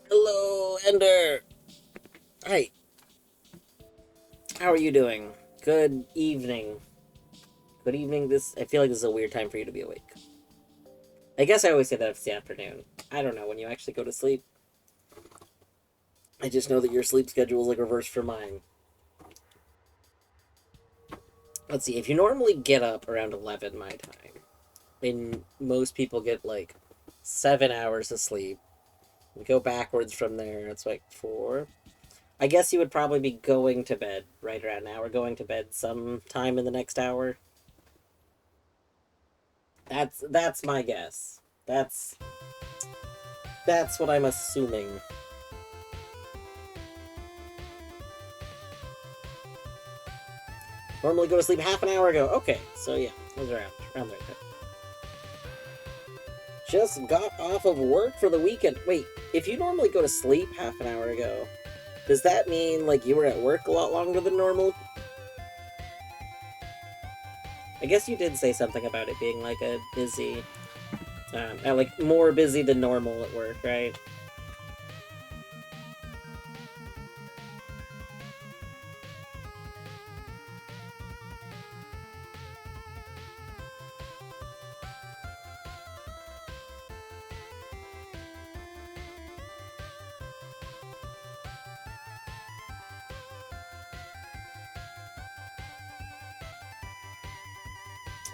Hello, Ender. Hi. How are you doing? Good evening. Good evening. This I feel like this is a weird time for you to be awake. I guess I always say that it's the afternoon. I don't know when you actually go to sleep. I just know that your sleep schedule is like reversed from mine. Let's see. If you normally get up around 11 my time, then most people get like 7 hours of sleep. We go backwards from there. It's like 4. I guess you would probably be going to bed right around now, or going to bed sometime in the next hour. That's my guess. That's what I'm assuming. Normally go to sleep half an hour ago. Okay, so yeah, I was around there. Just got off of work for the weekend. Wait, if you normally go to sleep half an hour ago, does that mean like you were at work a lot longer than normal? I guess you did say something about it being like a busy, like more busy than normal at work, right?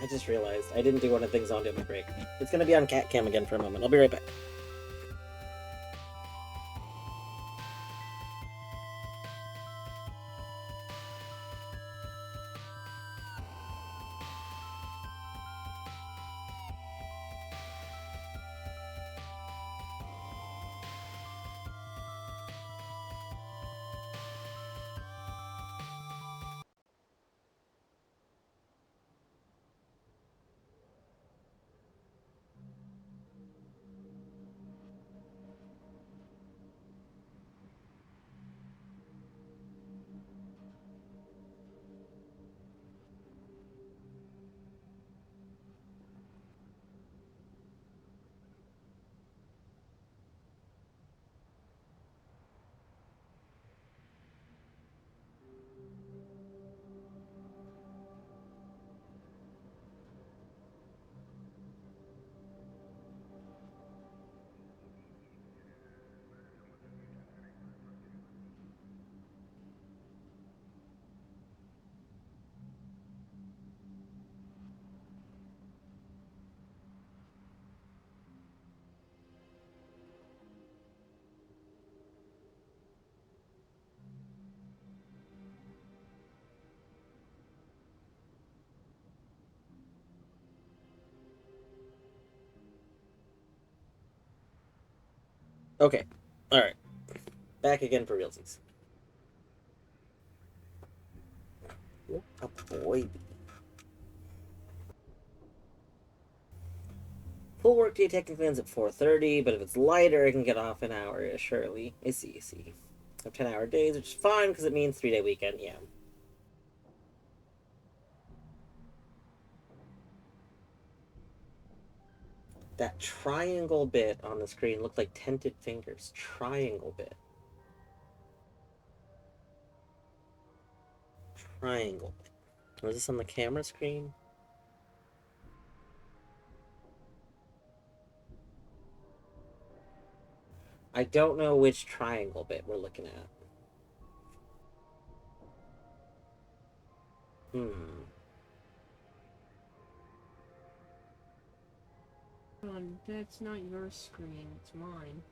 I just realized I didn't do one of the things on my break. It's gonna be on cat cam again for a moment. I'll be right back. Okay, all right, back again for realsies. A boy. Full workday technically ends at 4:30, but if it's lighter, I can get off an hour-ish early. I see, I see. I have 10-hour days, which is fine because it means 3-day weekend, yeah. That triangle bit on the screen looked like tented fingers. Triangle bit. Triangle bit. Was this on the camera screen? I don't know which triangle bit we're looking at. Hmm. That's not your screen, it's mine.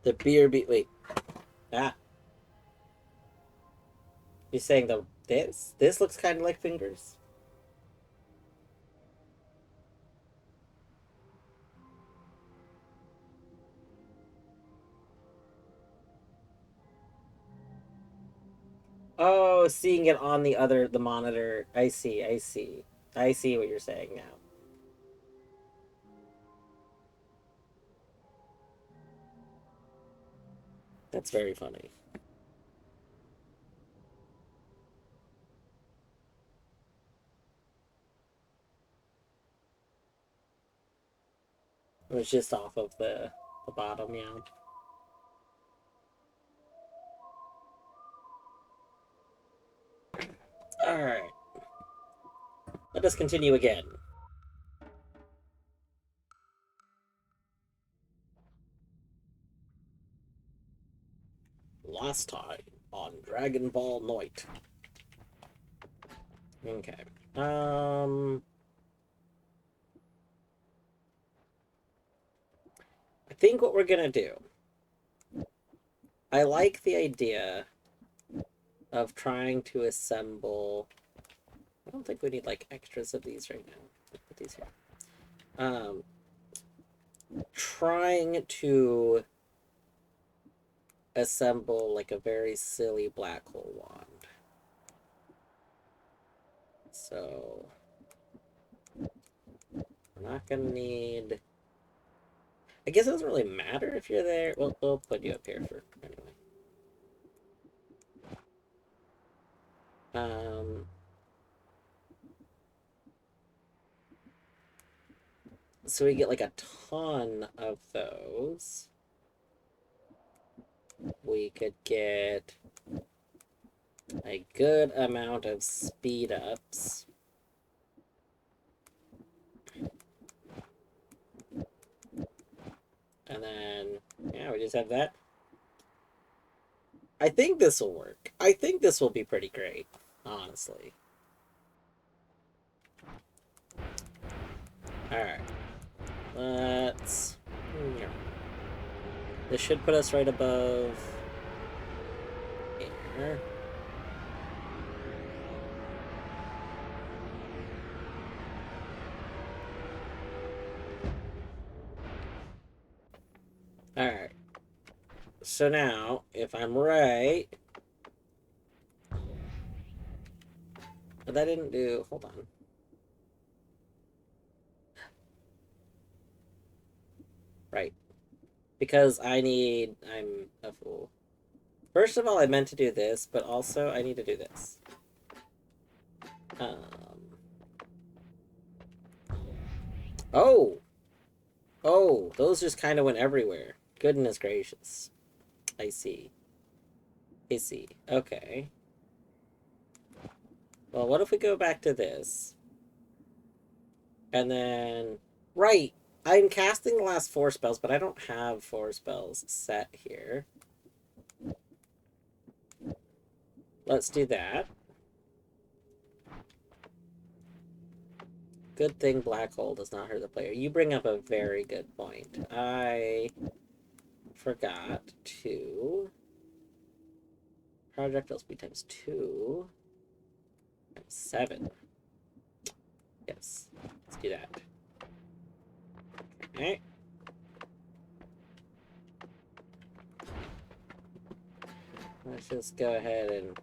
The beer beat. Wait. Ah. You're saying the this? This looks kind of like fingers. Oh, seeing it on the monitor. I see. I see. I see what you're saying now. That's very funny. It was just off of the bottom, yeah. Alright. Let us continue again. Last time on Dragon Ball Noita. Okay. I think what we're gonna do... I like the idea of trying to assemble... I don't think we need, like, extras of these right now. Let's put these here. Trying to assemble, like, a very silly black hole wand. So... we're not gonna need... I guess it doesn't really matter if you're there. Well, we'll put you up here for... anyway. So we get like a ton of those. We could get a good amount of speed ups. And then, yeah, we just have that. I think this will work. I think this will be pretty great, honestly. Alright. Let's... This should put us right above here. Alright. So now, if I'm right... But that didn't do... Hold on. Right. Because I'm a fool. First of all, I meant to do this, but also I need to do this. Oh! Oh, those just kind of went everywhere. Goodness gracious. I see. I see. Okay. Well, what if we go back to this? And then... Right! I'm casting the last 4 spells, but I don't have 4 spells set here. Let's do that. Good thing Black Hole does not hurt the player. You bring up a very good point. I forgot to... Projectile speed times 2. Times 7. Yes. Let's do that. Okay. Let's just go ahead and...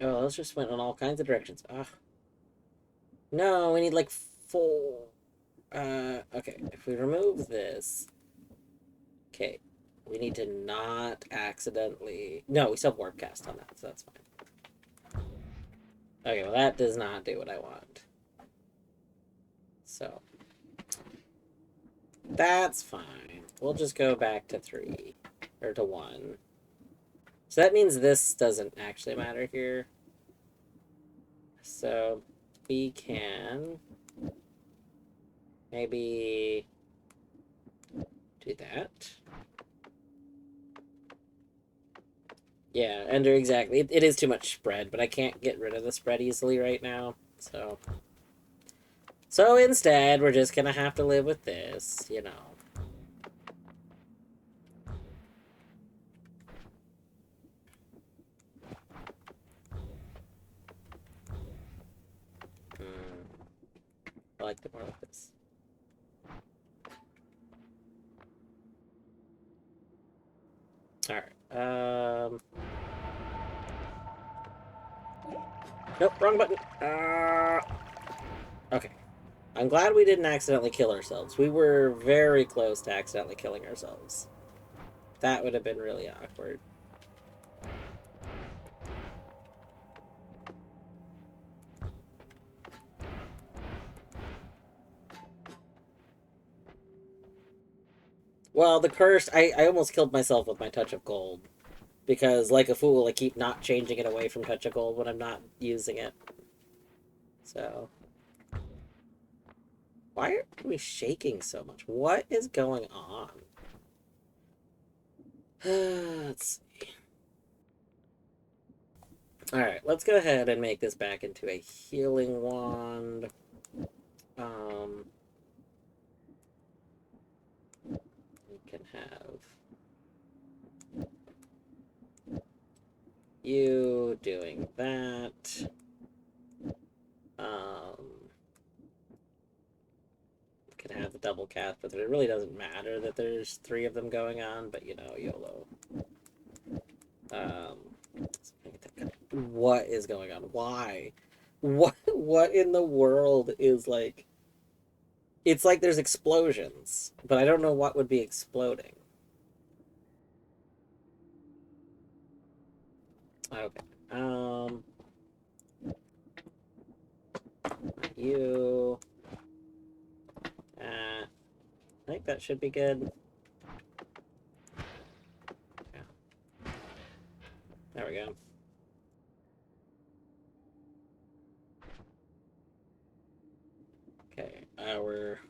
Oh, those just went in all kinds of directions. Ugh. No, we need like 4. Okay. If we remove this... Okay. We need to not accidentally... No, we still have warp cast on that, so that's fine. Okay, well that does not do what I want. So... That's fine. We'll just go back to 3. Or to 1. So that means this doesn't actually matter here. So we can maybe do that. Yeah, enter exactly. It is too much spread, but I can't get rid of the spread easily right now. So instead, we're just gonna have to live with this, you know. I like it more like this. Alright, nope, wrong button. Okay. I'm glad we didn't accidentally kill ourselves. We were very close to accidentally killing ourselves. That would have been really awkward. Well, the cursed, I almost killed myself with my touch of gold. Because, like a fool, I keep not changing it away from touch of gold when I'm not using it. So. Why are we shaking so much? What is going on? Let's see. Alright, let's go ahead and make this back into a healing wand. We can have you doing that. Can have the double cast, but it really doesn't matter that there's 3 of them going on, but you know, YOLO. What is going on? Why? What in the world is like... It's like there's explosions, but I don't know what would be exploding. Okay. You... I think that should be good. Yeah. There we go. Okay, our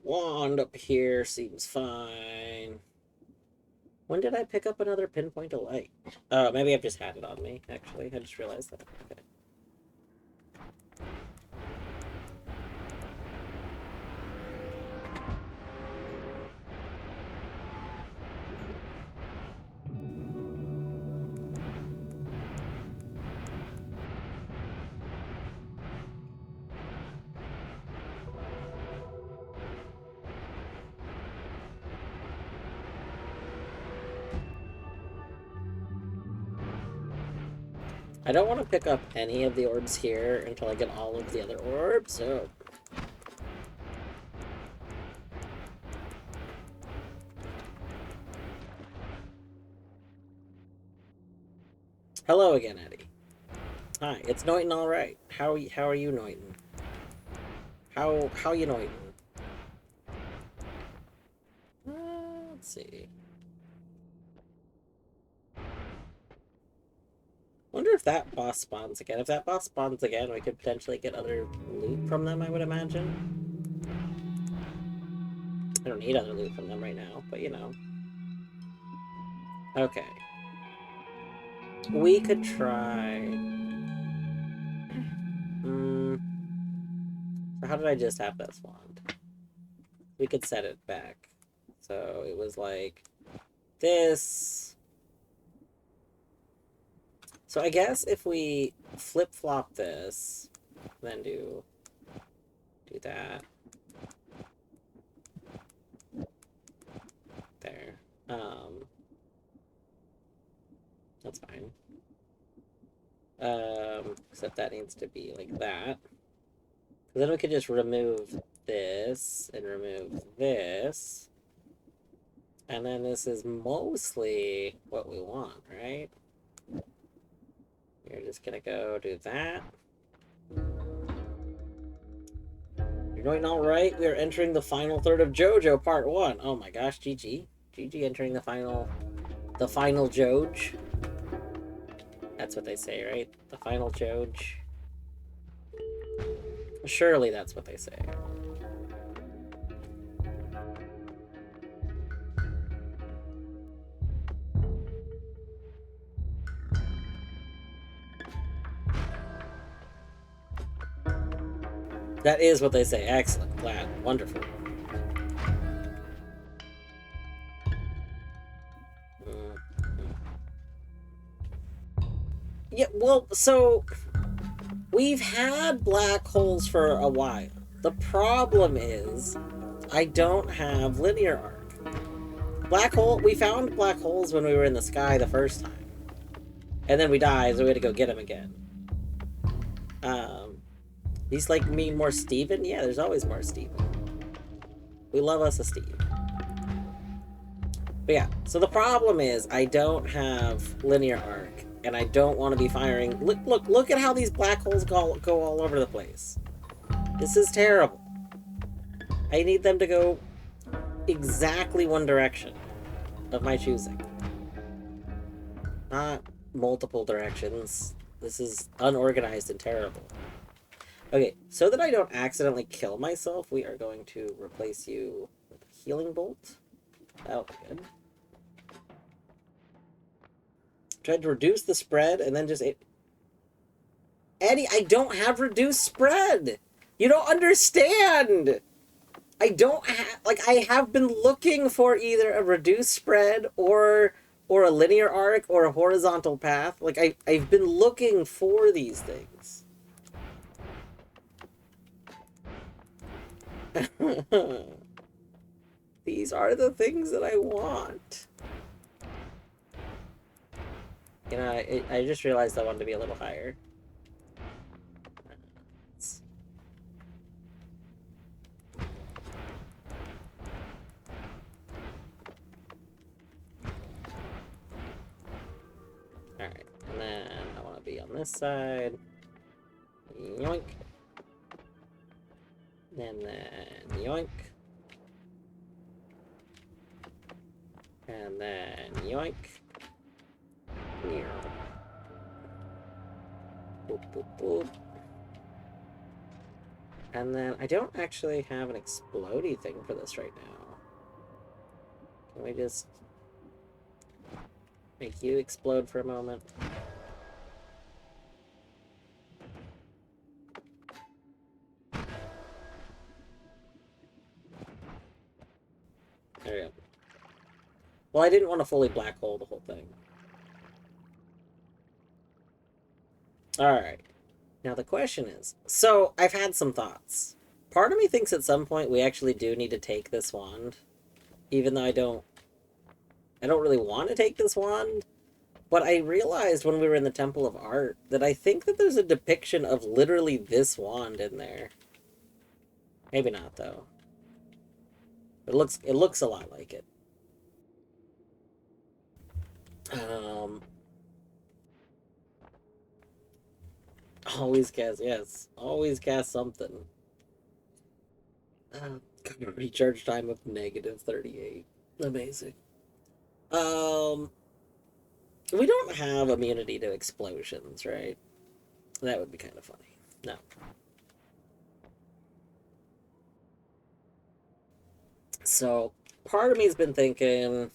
wand up here seems fine. When did I pick up another pinpoint of light? Oh, maybe I've just had it on me, actually. I just realized that. Okay. I don't want to pick up any of the orbs here until I get all of the other orbs, so... Hello again, Eddie. Hi, it's Noita alright. How are you, Noita? How you, Noita? Let's see. Wonder if that boss spawns again. If that boss spawns again, we could potentially get other loot from them, I would imagine. I don't need other loot from them right now, but you know. Okay. We could try... So how did I just have this wand? We could set it back. So it was like this. So I guess if we flip-flop this, then do that. There. That's fine. Except that needs to be like that. Then we could just remove this and remove this. And then this is mostly what we want, right? You're just gonna go do that. You're doing all right. We are entering the final third of JoJo Part 1. Oh my gosh, GG. GG entering the final Joj. That's what they say, right? The final Joj. Surely that's what they say. That is what they say. Excellent. Glad. Wonderful. Yeah, well, so... We've had black holes for a while. The problem is, I don't have linear arc. Black hole... We found black holes when we were in the sky the first time. And then we died, so we had to go get them again. These, like, mean more Steven? Yeah, there's always more Steven. We love us a Steve. But yeah, so the problem is, I don't have linear arc. And I don't want to be firing... Look at how these black holes go all over the place. This is terrible. I need them to go exactly one direction of my choosing. Not multiple directions. This is unorganized and terrible. Okay, so that I don't accidentally kill myself, we are going to replace you with a healing bolt. That'll be good. Tried to reduce the spread and then just... Eddie, I don't have reduced spread! You don't understand! I don't have... Like, I have been looking for either a reduced spread or a linear arc or a horizontal path. Like, I've been looking for these things. These are the things that I want. You know, I just realized I wanted to be a little higher. Alright, and then I want to be on this side. Yoink. And then yoink. And then yoink. Here. Boop, boop, boop. And then I don't actually have an explodey thing for this right now. Can we just make you explode for a moment? There we go. Well, I didn't want to fully black hole the whole thing. Alright. Now the question is, so I've had some thoughts. Part of me thinks at some point we actually do need to take this wand. Even though I don't really want to take this wand. But I realized when we were in the Temple of Art that I think that there's a depiction of literally this wand in there. Maybe not, though. It looks a lot like it. Always cast, yes. Always cast something. Recharge time of -38. Amazing. We don't have immunity to explosions, right? That would be kind of funny. No. So, part of me has been thinking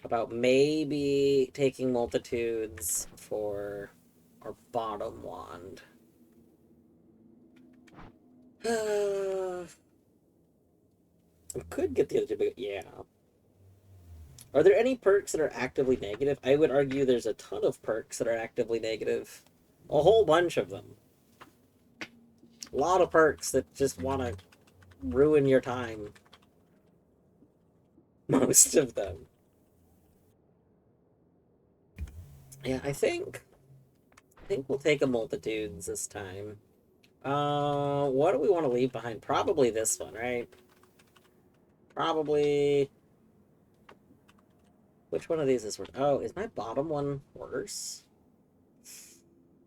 about maybe taking multitudes for our bottom wand. I could get the other two, but yeah. Are there any perks that are actively negative? I would argue there's a ton of perks that are actively negative. A whole bunch of them. A lot of perks that just want to ruin your time. Most of them. Yeah, I think we'll take a multitudes this time. What do we want to leave behind? Probably this one, right? Probably... Which one of these is worse? Oh, is my bottom one worse?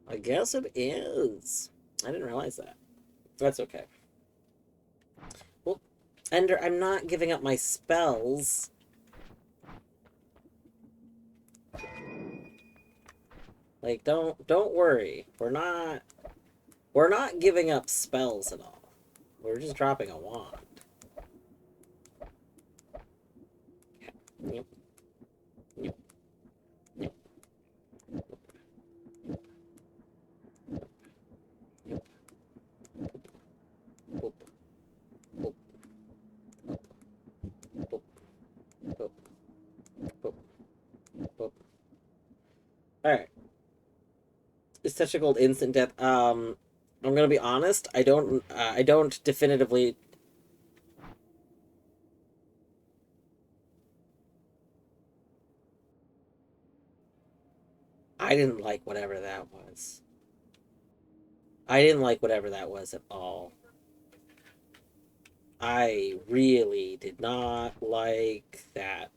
I guess it is. I didn't realize that. That's okay. Well, Ender, I'm not giving up my spells. Like, don't worry. We're not giving up spells at all. We're just dropping a wand. Yep. Yep. Yep. Yep. Boop. Boop. Boop. Boop. Boop. Boop. Alright. Is Touch of Gold instant death? I'm gonna be honest. I don't definitively. I didn't like whatever that was. I didn't like whatever that was at all. I really did not like that.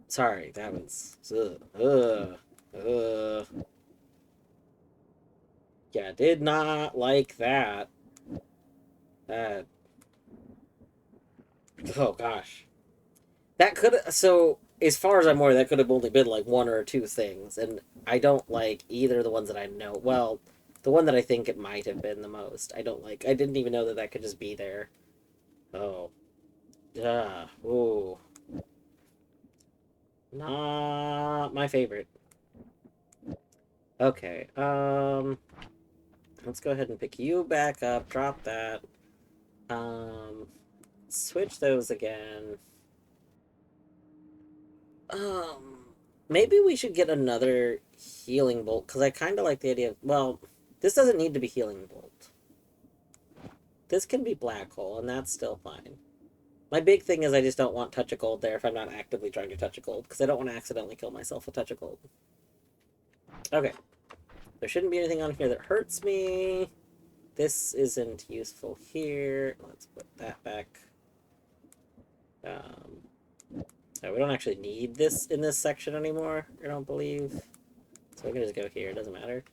Sorry, that was. Yeah, did not like that. Uh, oh gosh. That could so as far as I'm aware, that could have only been like one or two things, and I don't like either of the ones that I know. Well, the one that I think it might have been the most, I don't like. I didn't even know that that could just be there. Oh, ooh, not my favorite. Okay, let's go ahead and pick you back up. Drop that. Switch those again. Maybe we should get another healing bolt, because I kind of like the idea of, well, this doesn't need to be healing bolt. This can be black hole, and that's still fine. My big thing is I just don't want touch of gold there if I'm not actively trying to touch a gold, because I don't want to accidentally kill myself with touch of gold. Okay. There shouldn't be anything on here that hurts me. This isn't useful here. Let's put that back. We don't actually need this in this section anymore, I don't believe. So we can just go here, it doesn't matter.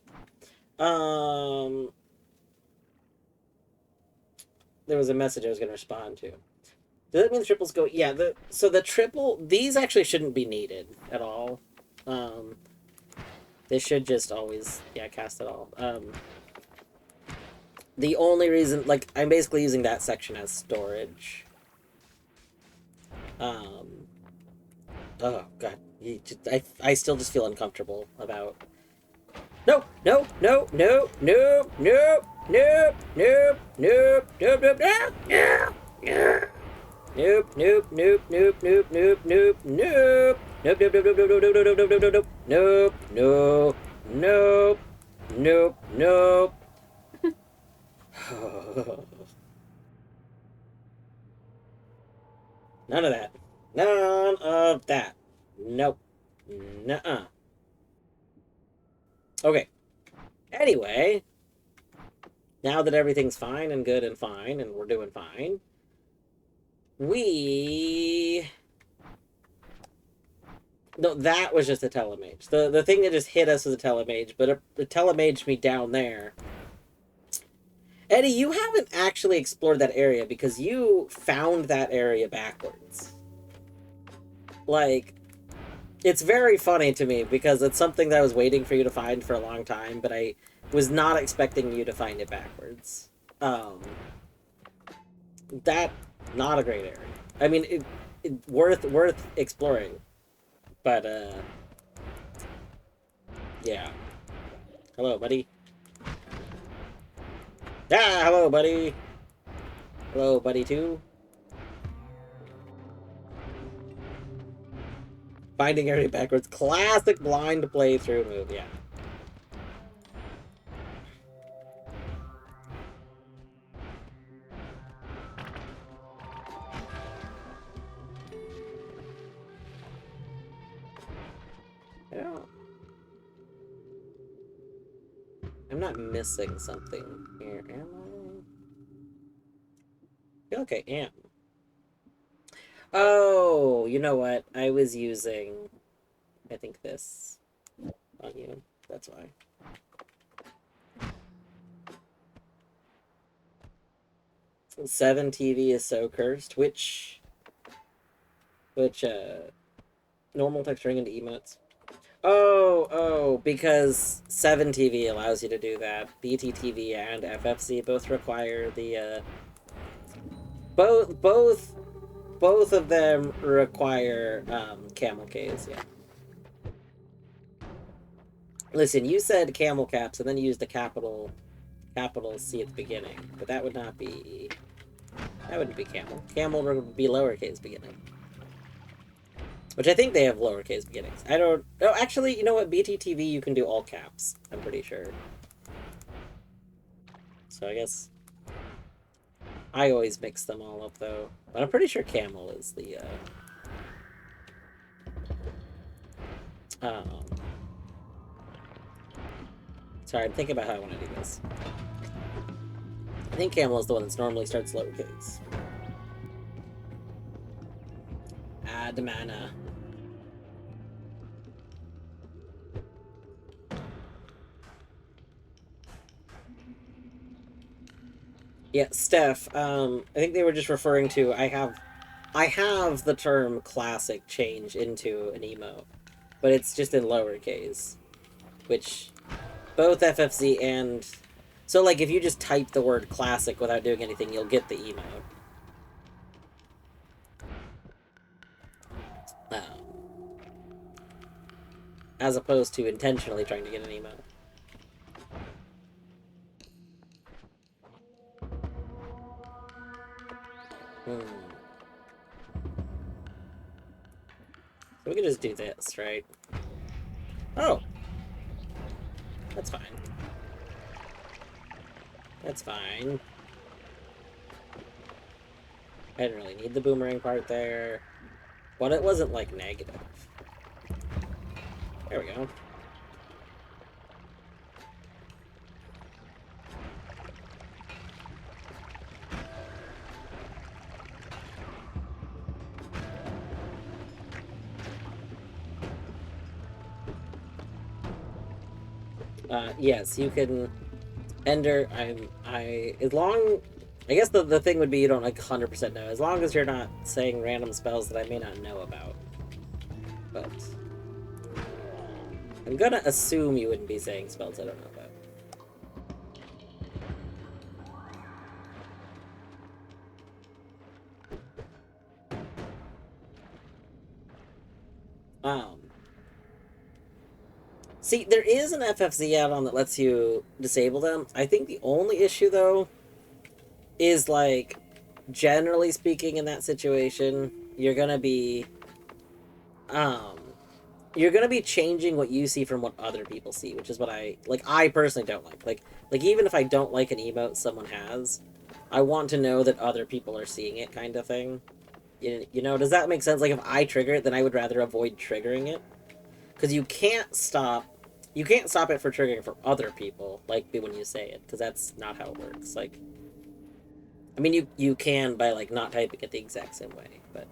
There was a message I was going to respond to. Does that mean the triples go? Yeah, so the triple, these actually shouldn't be needed at all. They should just always, yeah, cast it all. The only reason, like, I'm basically using that section as storage. Oh, God. I still just feel uncomfortable about... No, no, no, no, no, no, no, no, no, no, no, no, no, no. Nope, nope, nope, nope, nope, nope, nope, nope. Nope, nope, nope, nope, nope, nope, nope, nope, nope, nope, nope, nope, nope, nope, nope. None of that. None of that. Nope. Nuh-uh. Okay. Anyway, now that everything's fine and good and fine, and we're doing fine, we... No, that was just a telemage. The thing that just hit us was a telemage, but it telemaged me down there. Eddie, you haven't actually explored that area because you found that area backwards. Like, it's very funny to me because it's something that I was waiting for you to find for a long time, but I was not expecting you to find it backwards. That, not a great area. I mean, worth exploring. But, yeah. Hello, buddy. Ah, hello, buddy. Hello, buddy, too. Finding area backwards. Classic blind playthrough move, yeah. Yeah. I'm not missing something here, am I? I feel like I am. Oh, you know what? I was using, I think, this on you. That's why. So 7 TV is so cursed. Which, normal texturing into emotes. Oh, because 7 TV allows you to do that. BTTV and FFC both require the, both of them require, camel Ks, yeah. Listen, you said camel caps, and then you used the capital C at the beginning, but that would not be... That wouldn't be camel. Camel would be lowercase beginning. Which I think they have lowercase beginnings. I don't... Oh, actually, you know what? BTTV, you can do all caps. I'm pretty sure. So I guess... I always mix them all up, though. But I'm pretty sure camel is the, Sorry, I'm thinking about how I want to do this. I think camel is the one that normally starts lowercase. Add mana. Yeah, Steph, I think they were just referring to I have the term classic change into an emote, but it's just in lowercase, which both FFZ and so like if you just type the word classic without doing anything, you'll get the emote. As opposed to intentionally trying to get an emote. Hmm. So we can just do this, right? Oh, that's fine. That's fine. I didn't really need the boomerang part there. But it wasn't, like, negative. There we go. Yes, you can ender. As long. I guess the thing would be you don't, like, 100% know. As long as you're not saying random spells that I may not know about. But. I'm gonna assume you wouldn't be saying spells I don't know about. See, there is an FFZ add-on that lets you disable them. I think the only issue, though, is, like, generally speaking in that situation, you're gonna be, um, you're gonna be changing what you see from what other people see, which is what I personally don't like. Like, even if I don't like an emote someone has, I want to know that other people are seeing it, kind of thing. You know, does that make sense? Like, if I trigger it, then I would rather avoid triggering it. Because you can't stop it for triggering for other people, like when you say it, because that's not how it works. Like, I mean, you can by, like, not typing it the exact same way, but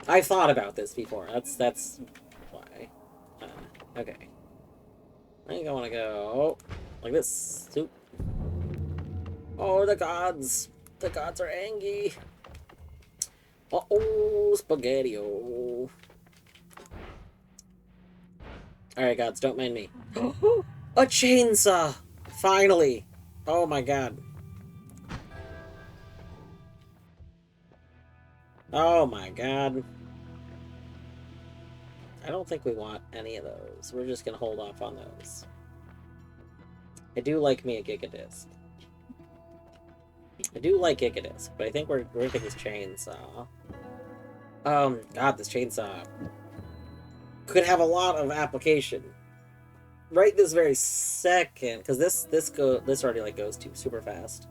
I've thought about this before. That's why. Okay. I think I want to go like this. Soup. Oh, the gods! The gods are angry. Uh-oh, spaghetti-o. Alright, gods, don't mind me. A chainsaw! Finally! Oh my god. Oh my god. I don't think we want any of those. We're just gonna hold off on those. I do like me a Gigadisc. I do like Gigadisc, but I think we're going to take this chainsaw. God, this chainsaw could have a lot of application. Right this very second, because this already, like, goes too super fast.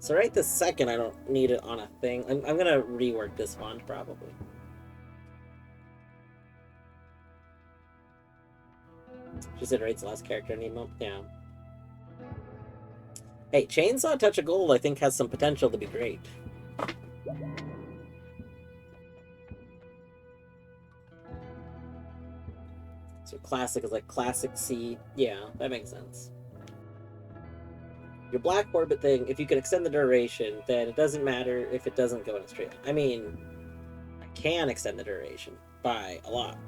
So right this second, I don't need it on a thing. I'm gonna rework this one probably. Just iterates the last character in emo. Yeah. Hey, Chainsaw Touch of Gold I think has some potential to be great. So classic is like classic C. Yeah, that makes sense. Your black orbit thing, if you can extend the duration, then it doesn't matter if it doesn't go in a straight line. I mean, I can extend the duration by a lot.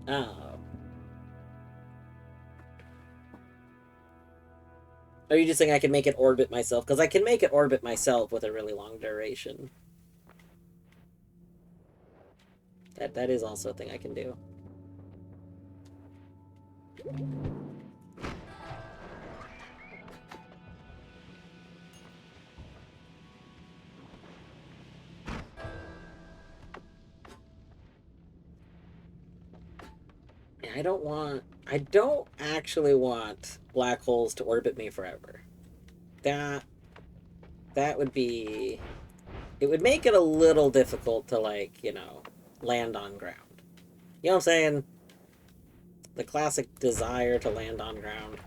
Oh. Are you just saying I can make it orbit myself? Because I can make it orbit myself with a really long duration. That is also a thing I can do. I don't actually want black holes to orbit me forever. That would be, it would make it a little difficult to, like, you know, land on ground. You know what I'm saying? The classic desire to land on ground.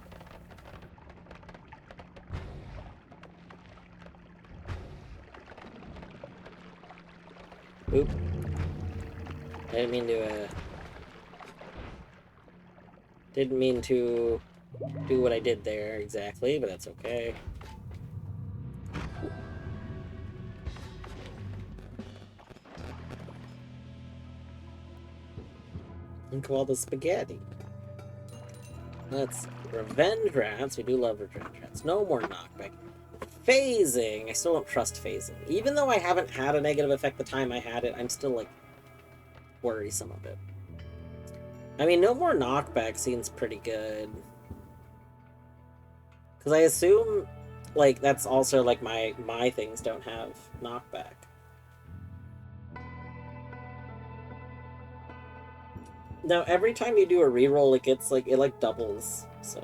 Oop. I didn't mean to, do what I did there exactly, but that's okay. Think of all the spaghetti. Let's see. Revenge rats. We do love revenge rats. No more knockback. Phasing. I still don't trust phasing. Even though I haven't had a negative effect the time I had it, I'm still, like, worrisome of it. I mean, no more knockback seems pretty good. Because I assume, like, that's also, like, my things don't have knockback. Now, every time you do a reroll, it gets, like, it, like, doubles, so...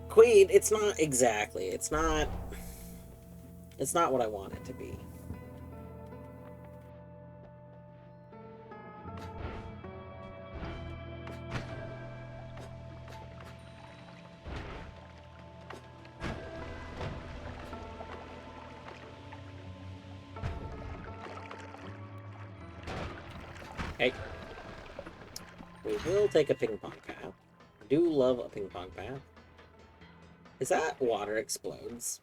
Queen, it's not exactly. It's not what I want it to be. Okay. We will take a ping pong path. I do love a ping pong path. Is that water explodes?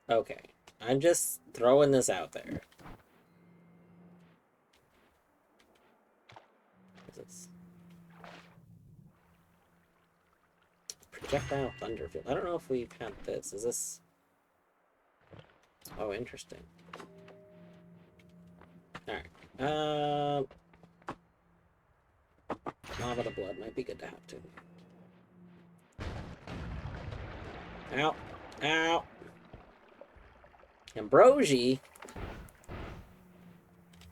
Okay. I'm just throwing this out there. What is this? Projectile Thunderfield. I don't know if we've had this. Is this... Oh, interesting. Alright. Lava to blood might be good to have, too. Ow. Ow. Ambrosie?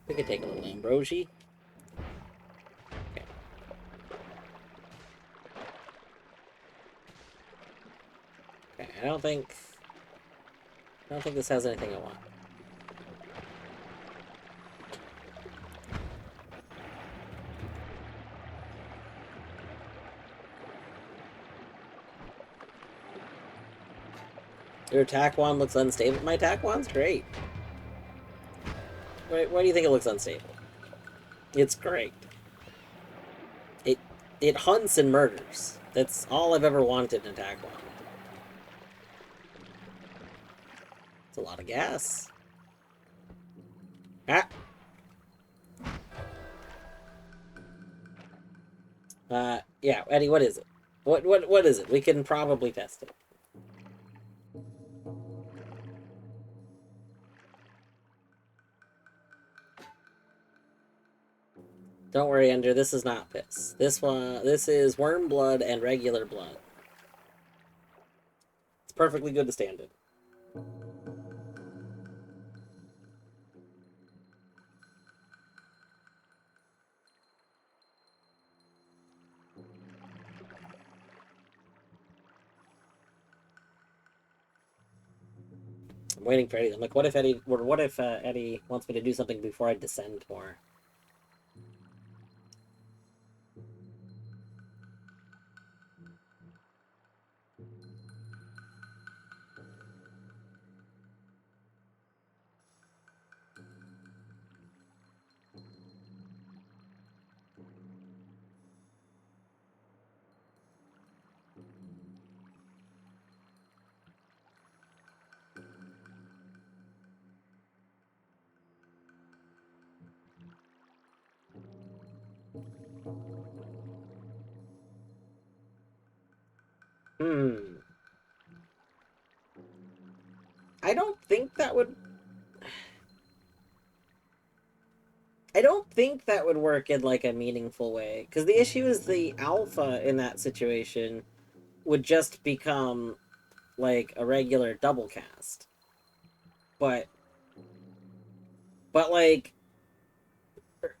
We could take a little Ambrosie. Okay. Okay, I don't think this has anything I want. Your attack wand looks unstable. My attack wand's great. Why do you think it looks unstable? It's great. It hunts and murders. That's all I've ever wanted in an attack wand. It's a lot of gas. Ah! Yeah, Eddie, what is it? What is it? We can probably test it. Don't worry, Ender, this is not piss. This is worm blood and regular blood. It's perfectly good to stand in. I'm waiting for Eddie. I'm like, what if Eddie wants me to do something before I descend more? I don't think that would... I don't think that would work in, like, a meaningful way. Because the issue is the alpha in that situation would just become, like, a regular double cast. But, like,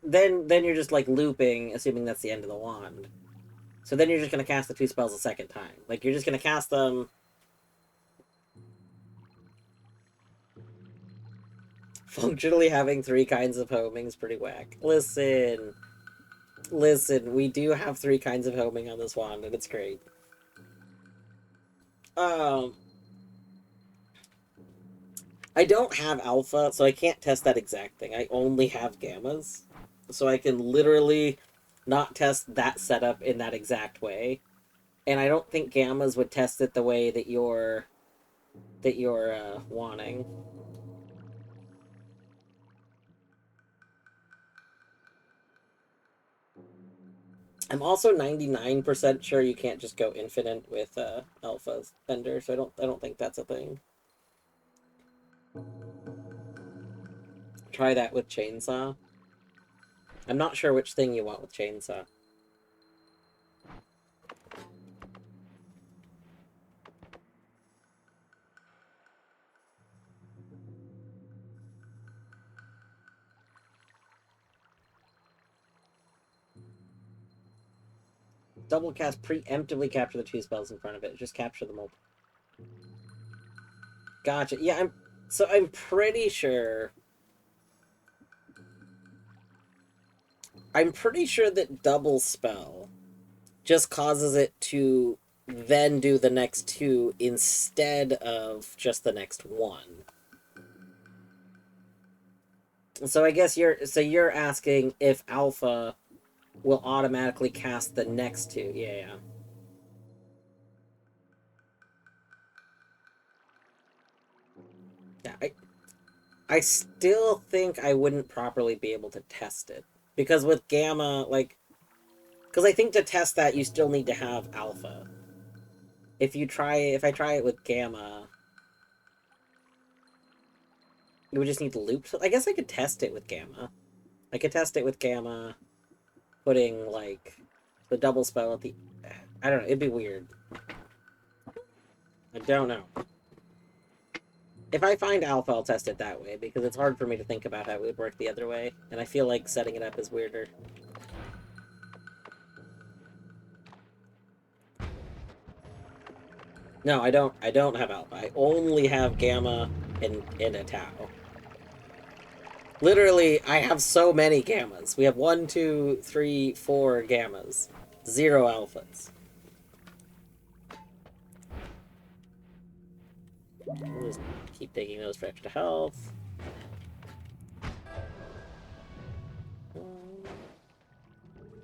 then you're just, like, looping, assuming that's the end of the wand. So then you're just going to cast the two spells a second time. Like, you're just going to cast them... Functionally having 3 kinds of homing is pretty whack. Listen, we do have 3 kinds of homing on this wand, and it's great. I don't have alpha, so I can't test that exact thing. I only have gammas. So I can literally not test that setup in that exact way. And I don't think gammas would test it the way that you're wanting. I'm also 99% sure you can't just go infinite with alpha vendor, so I don't think that's a thing. Try that with chainsaw. I'm not sure which thing you want with chainsaw. Double cast preemptively capture the two spells in front of it. Just capture them all. Gotcha. Yeah, I'm pretty sure. I'm pretty sure that double spell just causes it to then do the next two instead of just the next one. So I guess you're asking if alpha will automatically cast the next two. Yeah. Yeah, I still think I wouldn't properly be able to test it. Because with gamma, like, because I think to test that you still need to have alpha. If I try it with gamma, you would just need to loop. I guess I could test it with gamma. I could test it with gamma, putting like the double spell at the. I don't know. It'd be weird. I don't know. If I find alpha, I'll test it that way because it's hard for me to think about how it would work the other way, and I feel like setting it up is weirder. No, I don't. I don't have alpha. I only have gamma and a tau. Literally, I have so many gammas. We have 1, 2, 3, 4 gammas, 0 alphas. We'll just keep taking those for extra health.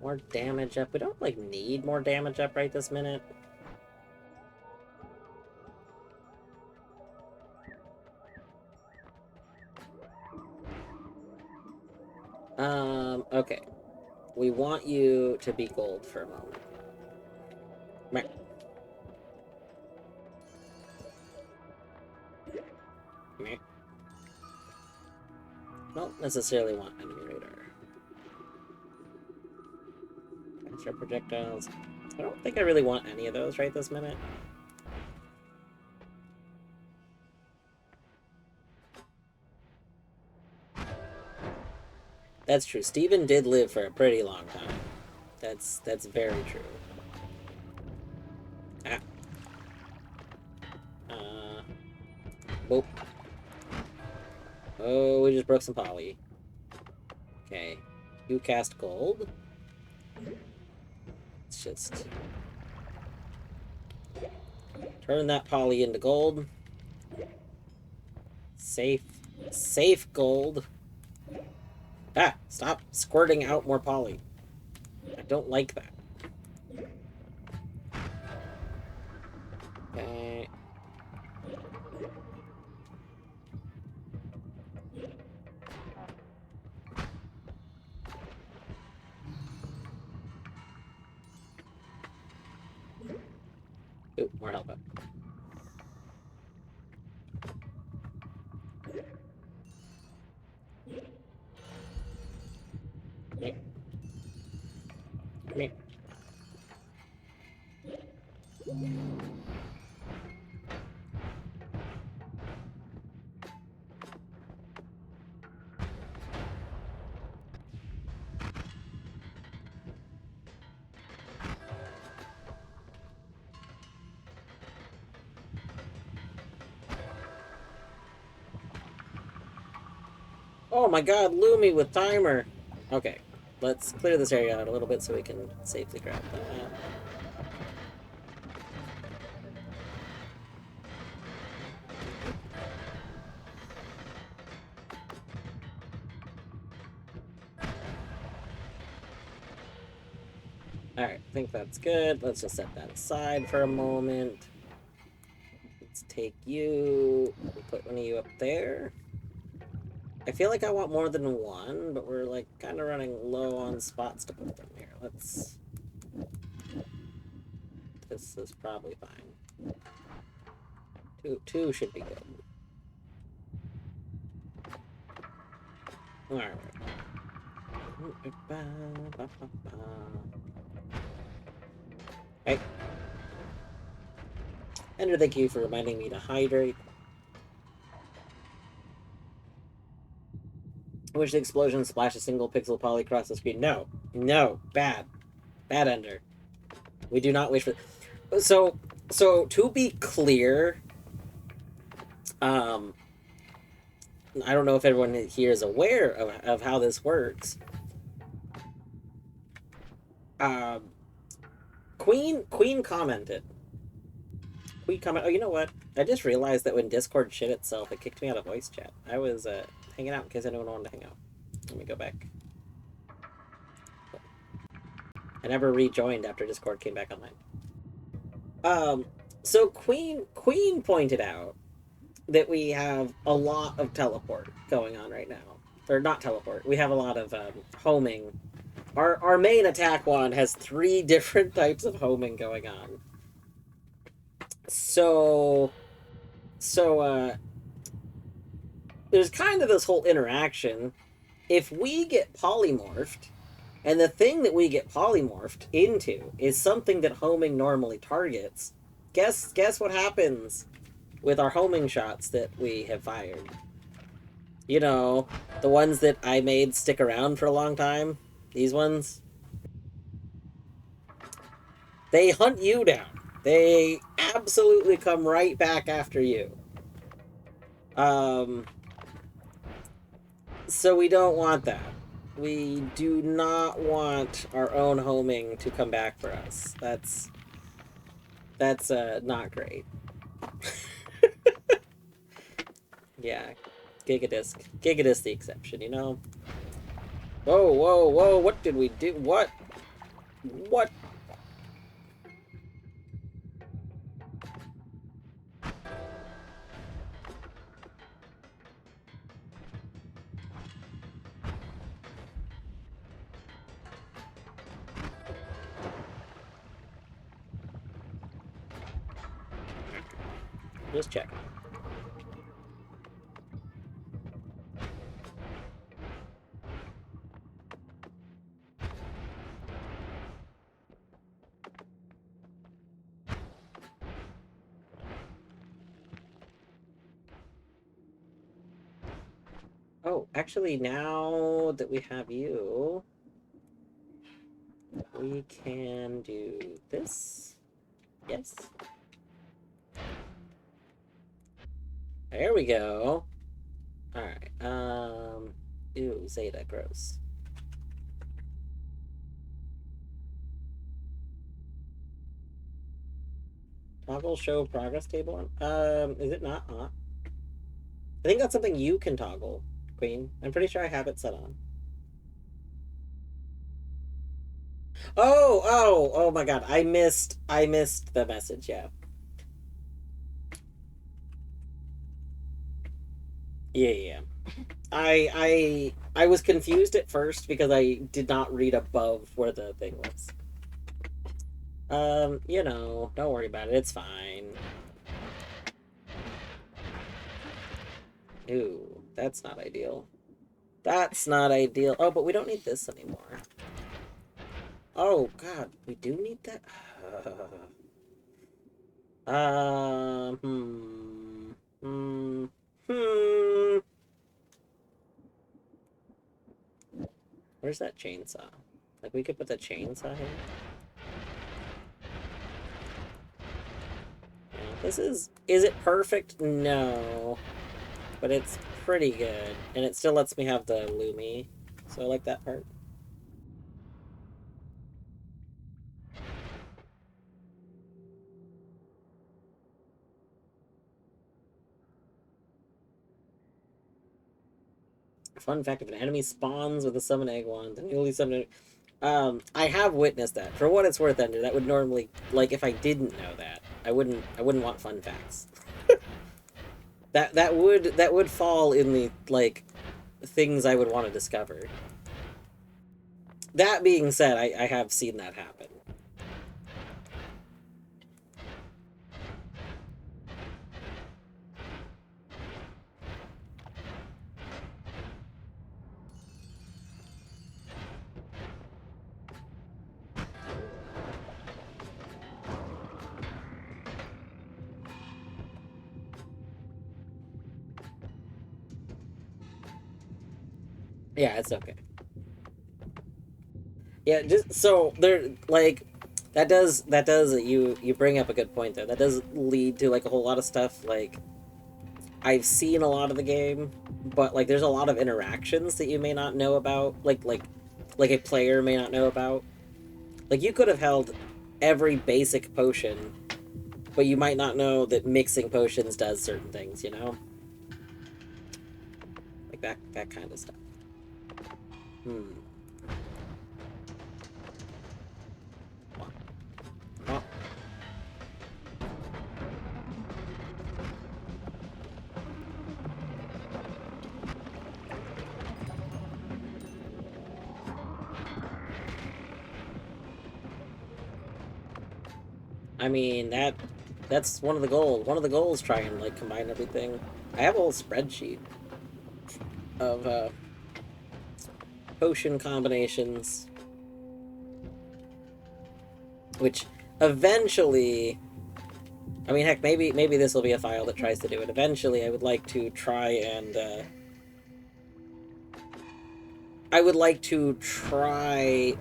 More damage up. We don't like need more damage up right this minute. Okay. We want you to be gold for a moment. Meh. Meh. Don't necessarily want enemy radar. Extra projectiles. I don't think I really want any of those right this minute. That's true. Steven did live for a pretty long time. That's very true. Ah. Boop. Oh, we just broke some poly. Okay. You cast gold. Let's just turn that poly into gold. Safe. Safe gold. Ah, stop squirting out more poly. I don't like that. Okay. Ooh, more help up. Okay. Come here. Oh my god, Lumi with timer! Okay, let's clear this area out a little bit so we can safely grab that. Alright, I think that's good. Let's just set that aside for a moment. Let's take you, put one of you up there. I feel like I want more than one, but we're like kind of running low on spots to put them here. Let's... This is probably fine. Two should be good. Alright. Hey. Ender, thank you for reminding me to hydrate. I wish the explosion splashed a single pixel poly across the screen. No. No. Bad. Bad, Ender. We do not wish for... So to be clear, I don't know if everyone here is aware of how this works. Queen commented. Oh, you know what? I just realized that when Discord shit itself, it kicked me out of voice chat. I was hanging out in case anyone wanted to hang out. Let me go back. I never rejoined after Discord came back online. So Queen pointed out that we have a lot of teleport going on right now. Or not teleport. We have a lot of homing. Our main attack wand has 3 different types of homing going on. So there's kind of this whole interaction. If we get polymorphed, and the thing that we get polymorphed into is something that homing normally targets, guess what happens with our homing shots that we have fired? You know, the ones that I made stick around for a long time. These ones. They hunt you down. They absolutely come right back after you. So we don't want that. We do not want our own homing to come back for us. That's not great. Yeah, Gigadisc the exception, you know. Whoa! What did we do? What? Just check. Oh, actually, now that we have you, we can do this. Yes. There we go. Alright, ew, Zeta, gross. Toggle show progress table on? Is it not on? I think that's something you can toggle, Queen. I'm pretty sure I have it set on. Oh my god, I missed the message, yeah. Yeah. I was confused at first because I did not read above where the thing was. You know, don't worry about it, it's fine. Ooh, that's not ideal. That's not ideal. Oh, but we don't need this anymore. Oh, God, we do need that? Hmm. Where's that chainsaw? Like, we could put the chainsaw here? Yeah, this is it perfect? No. But it's pretty good. And it still lets me have the Lumi. So I like that part. Fun fact, if an enemy spawns with a summon egg wand, the newly summoned... I have witnessed that. For what it's worth, Ender, that would normally, like, if I didn't know that, I wouldn't want fun facts. That would fall in the, like, things I would want to discover. That being said, I have seen that happen. Yeah, it's okay. Yeah, just so there, like, that does you bring up a good point there. That does lead to like a whole lot of stuff. Like, I've seen a lot of the game, but like there's a lot of interactions that you may not know about. Like a player may not know about. Like, you could have held every basic potion, but you might not know that mixing potions does certain things. Like that kind of stuff. Hmm. Well, I mean, that's one of the goals. One of the goals, try and like combine everything. I have a whole spreadsheet of potion combinations, which eventually, I mean, heck, maybe this will be a file that tries to do it. Eventually, I would like to try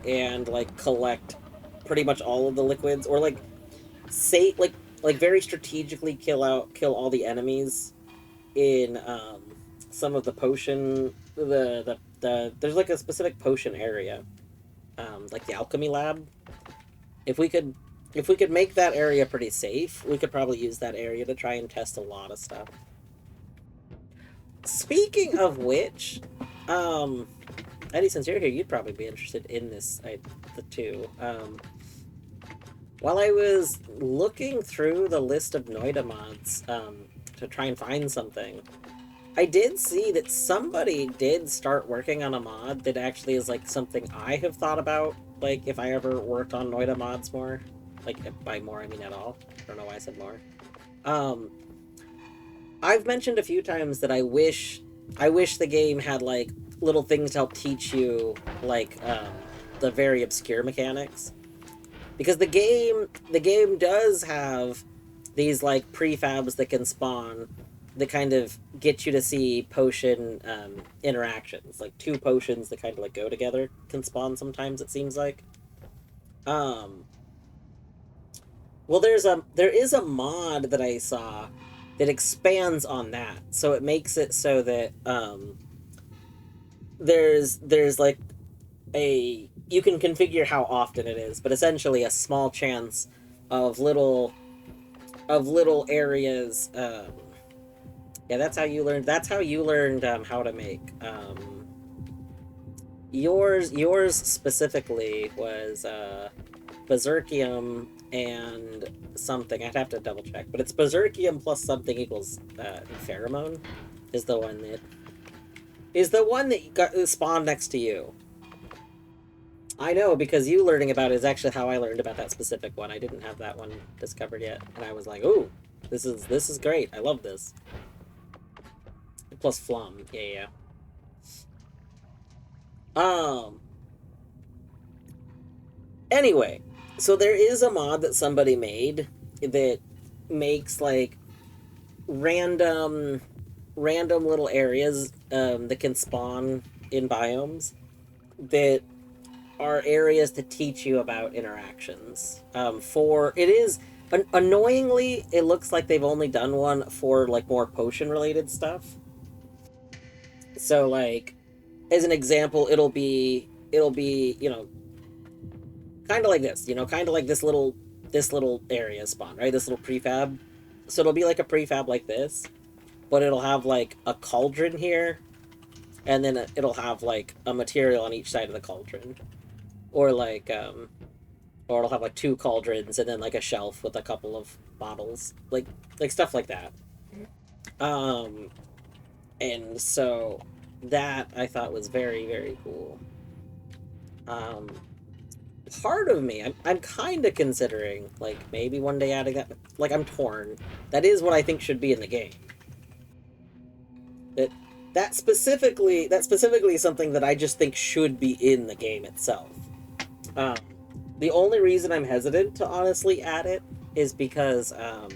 and like collect pretty much all of the liquids, or like say like very strategically kill all the enemies in some of the potion there's like a specific potion area, like the alchemy lab. If we could if we could make that area pretty safe, we could probably use that area to try and test a lot of stuff. Speaking of which, um Eddie, since you're here, you'd probably be interested in this, the two. While I was looking through the list of Noita mods, to try and find something, I did see that somebody did start working on a mod that actually is like something I have thought about, like if I ever worked on Noita mods more. Like, by more I mean at all. I don't know why I said more. Um, I've mentioned a few times that I wish the game had like little things to help teach you, like, the very obscure mechanics, because the game does have these like prefabs that can spawn that kind of get you to see potion interactions. Like, two potions that kind of like go together can spawn sometimes, it seems like. Um, well, there is a mod that I saw that expands on that, so it makes it so that there's like a you can configure how often it is, but essentially a small chance of little areas. Yeah, that's how you learned how to make, yours specifically was Berserkium and something. I'd have to double check, but it's Berserkium plus something equals pheromone is the one that got spawned next to you. I know, because you learning about it is actually how I learned about that specific one. I didn't have that one discovered yet, and I was like, "Ooh, this is great. I love this." Plus Flum, yeah, yeah. Anyway, so there is a mod that somebody made that makes like random random little areas, that can spawn in biomes, that are areas to teach you about interactions. For it is annoyingly, it looks like they've only done one for like more potion related stuff. So, like, as an example, it'll be kind of like this, kind of like this little area spawn, right? This little prefab. So it'll be like a prefab like this, but it'll have like a cauldron here, and then it'll have like a material on each side of the cauldron. or like or it'll have like 2 cauldrons and then like a shelf with a couple of bottles, like stuff like that. Um, and so that I thought was very, very cool. Um, Part of me, I'm kind of considering like maybe one day adding that. Like I'm torn. That is what I think should be in the game. That that specifically is something that I just think should be in the game itself. Um, the only reason I'm hesitant to honestly add it is because I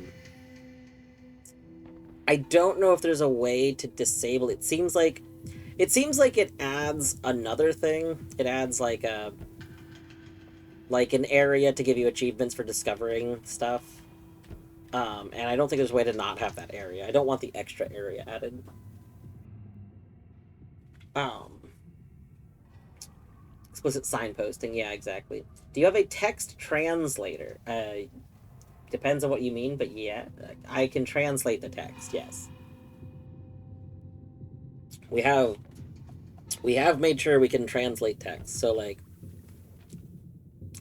don't know if there's a way to disable it. Seems like it adds another thing. It adds like an area to give you achievements for discovering stuff. And I don't think there's a way to not have that area. I don't want the extra area added. Um, Explicit signposting, yeah, exactly. Do you have a text translator? Depends on what you mean, but yeah, I can translate the text, yes. We have made sure we can translate text, so like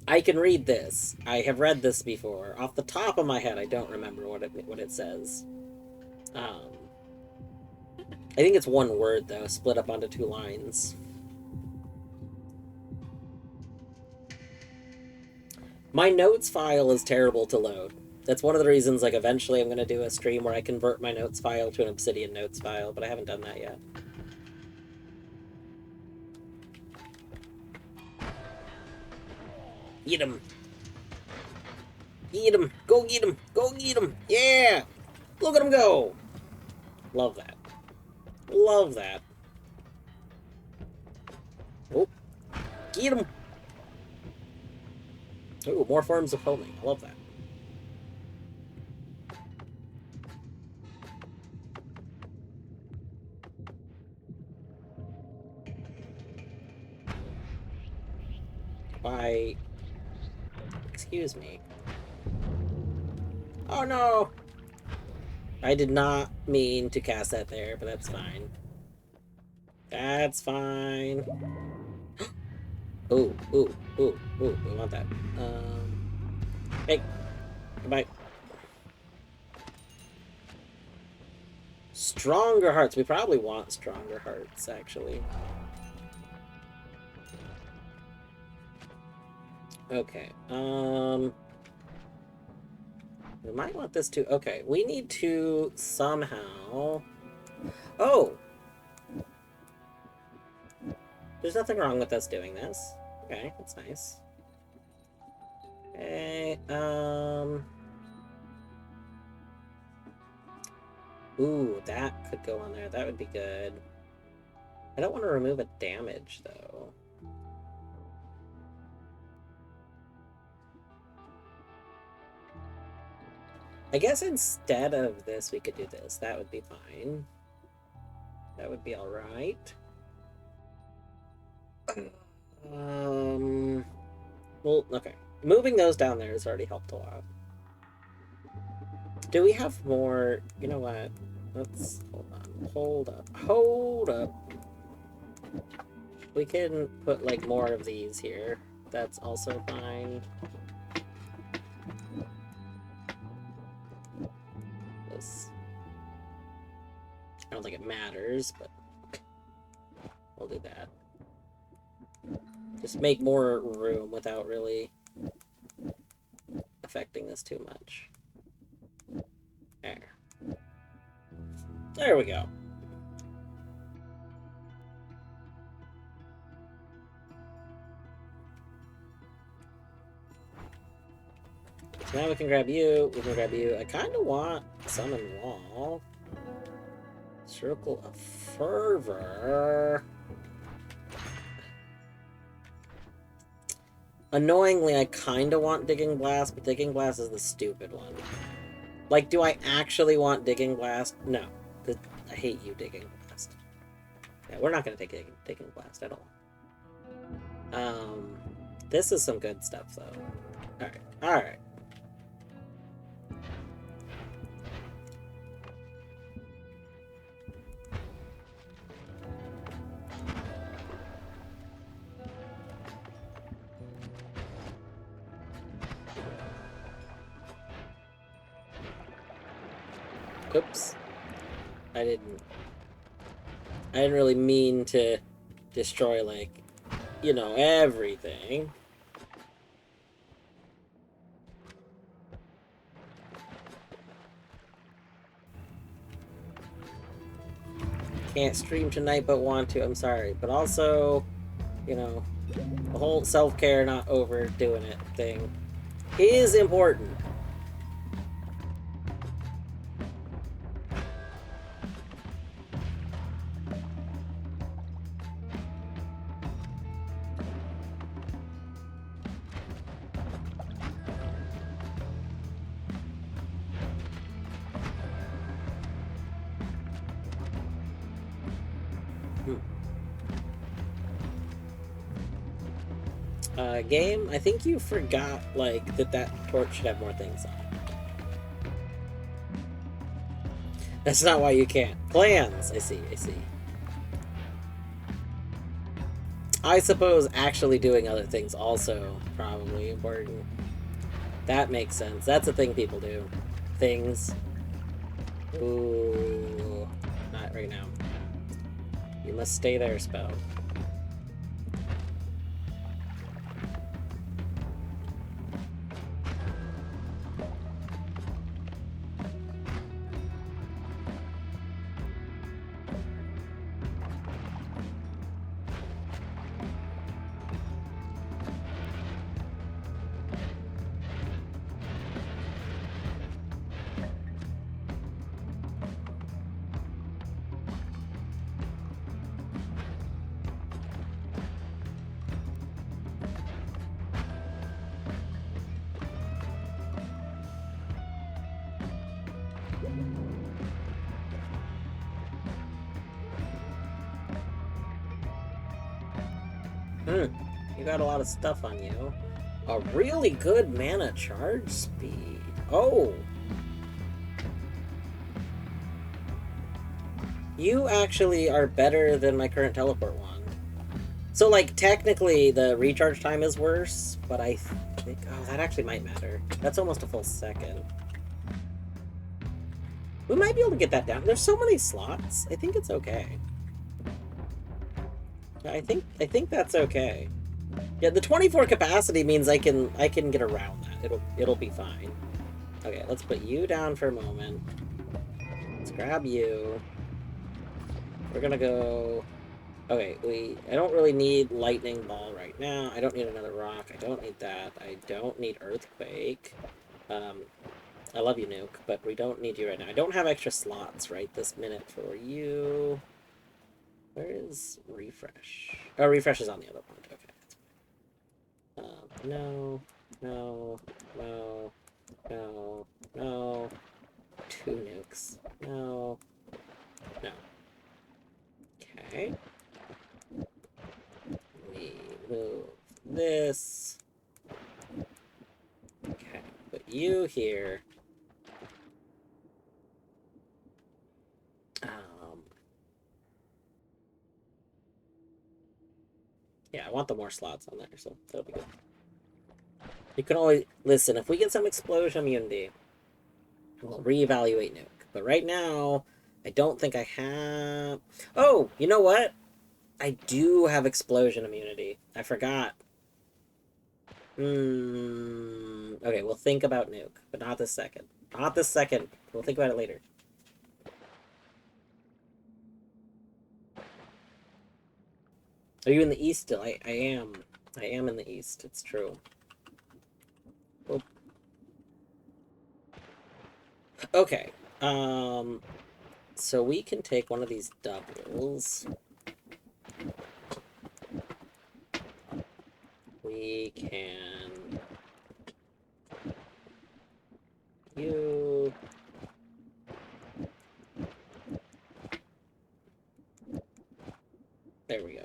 I can read this. I have read this before. Off the top of my head, I don't remember what it says. I think it's one word though, split up onto 2 lines. My notes file is terrible to load. That's one of the reasons, like, eventually I'm going to do a stream where I convert my notes file to an Obsidian notes file, but I haven't done that yet. Eat him. Eat him. Go eat him. Go eat him. Yeah! Look at him go! Love that. Love that. Oh. Eat him. Ooh, more forms of homing. I love that. Why? Excuse me. Oh no! I did not mean to cast that there, but that's fine. That's fine. Ooh, ooh, ooh, ooh, we want that. Hey, goodbye. Stronger hearts. We probably want stronger hearts, actually. Okay, we might want this to... Okay, we need to somehow... Oh! There's nothing wrong with us doing this. Okay, that's nice. Okay, ooh, that could go on there. That would be good. I don't want to remove a damage, though. I guess instead of this, we could do this. That would be fine. That would be alright. Well, okay. Moving those down there has already helped a lot. Do we have more? You know what? Let's... Hold on. Hold up. Hold up. We can put, like, more of these here. That's also fine. This... I don't think it matters, but... We'll do that. Just make more room without really affecting this too much. There. There we go. So now we can grab you. We can grab you. I kind of want Summon Wall. Circle of Fervor. Annoyingly, I kind of want Digging Blast, but Digging Blast is the stupid one. Like, do I actually want Digging Blast? No. I hate you, Digging Blast. Yeah, we're not going to take Digging Blast at all. This is some good stuff, though. Alright, alright. Oops. I didn't really mean to destroy, like, you know, everything. Can't stream tonight but want to, I'm sorry. But also, you know, the whole self-care, not overdoing it thing is important. Game, I think you forgot, like, that torch should have more things on it. That's not why you can't. Plans! I see. I suppose actually doing other things also probably important. That makes sense. That's a thing people do. Things. Ooh. Not right now. You must stay there, spell. You got a lot of stuff on you. A really good mana charge speed. Oh! You actually are better than my current teleport wand. So, like, technically the recharge time is worse, but I think... Oh, that actually might matter. That's almost a full second. We might be able to get that down. There's so many slots. I think it's okay. I think that's okay. Yeah, the 24 capacity means I can get around that. It'll be fine. Okay, let's put you down for a moment. Let's grab you. We're gonna go... Okay, I don't really need lightning ball right now. I don't need another rock. I don't need that. I don't need earthquake. I love you, Nuke, but we don't need you right now. I don't have extra slots right this minute for you. Where is refresh? Oh, refresh is on the other one. Okay. No. Two nukes. No. Okay. We move this. Okay. Put you here. Yeah, I want the more slots on there, so that'll be good. You can always... Listen, if we get some explosion immunity, we'll reevaluate Nuke. But right now, I don't think I have... Oh, you know what? I do have explosion immunity. I forgot. Okay, we'll think about Nuke, but not this second. Not this second. We'll think about it later. Are you in the east still? I am. I am in the east. It's true. Oh. Okay. So we can take one of these doubles. We can... You... There we go.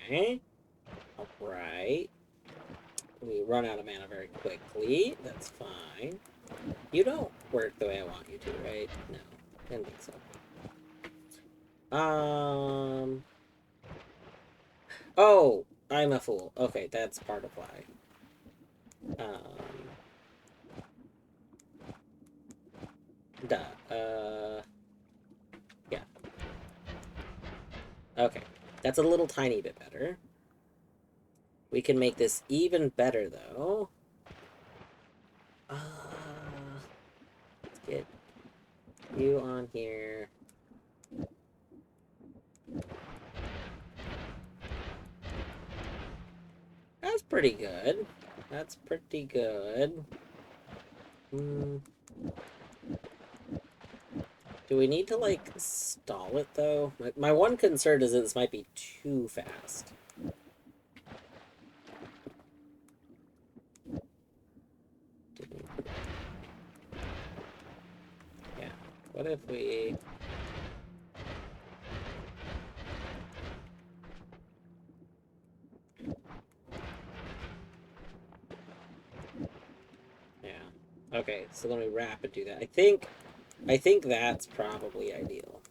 Okay. Alright. We run out of mana very quickly. That's fine. You don't work the way I want you to, right? No. I didn't think so. Oh! I'm a fool. Okay, that's part of why. Yeah. Okay. That's a little tiny bit better. We can make this even better, though. Let's get you on here. That's pretty good. That's pretty good. Do we need to, like, stall it, though? My one concern is that this might be too fast. Yeah. What if we... Yeah. Okay, so let me rapid do that. I think that's probably ideal.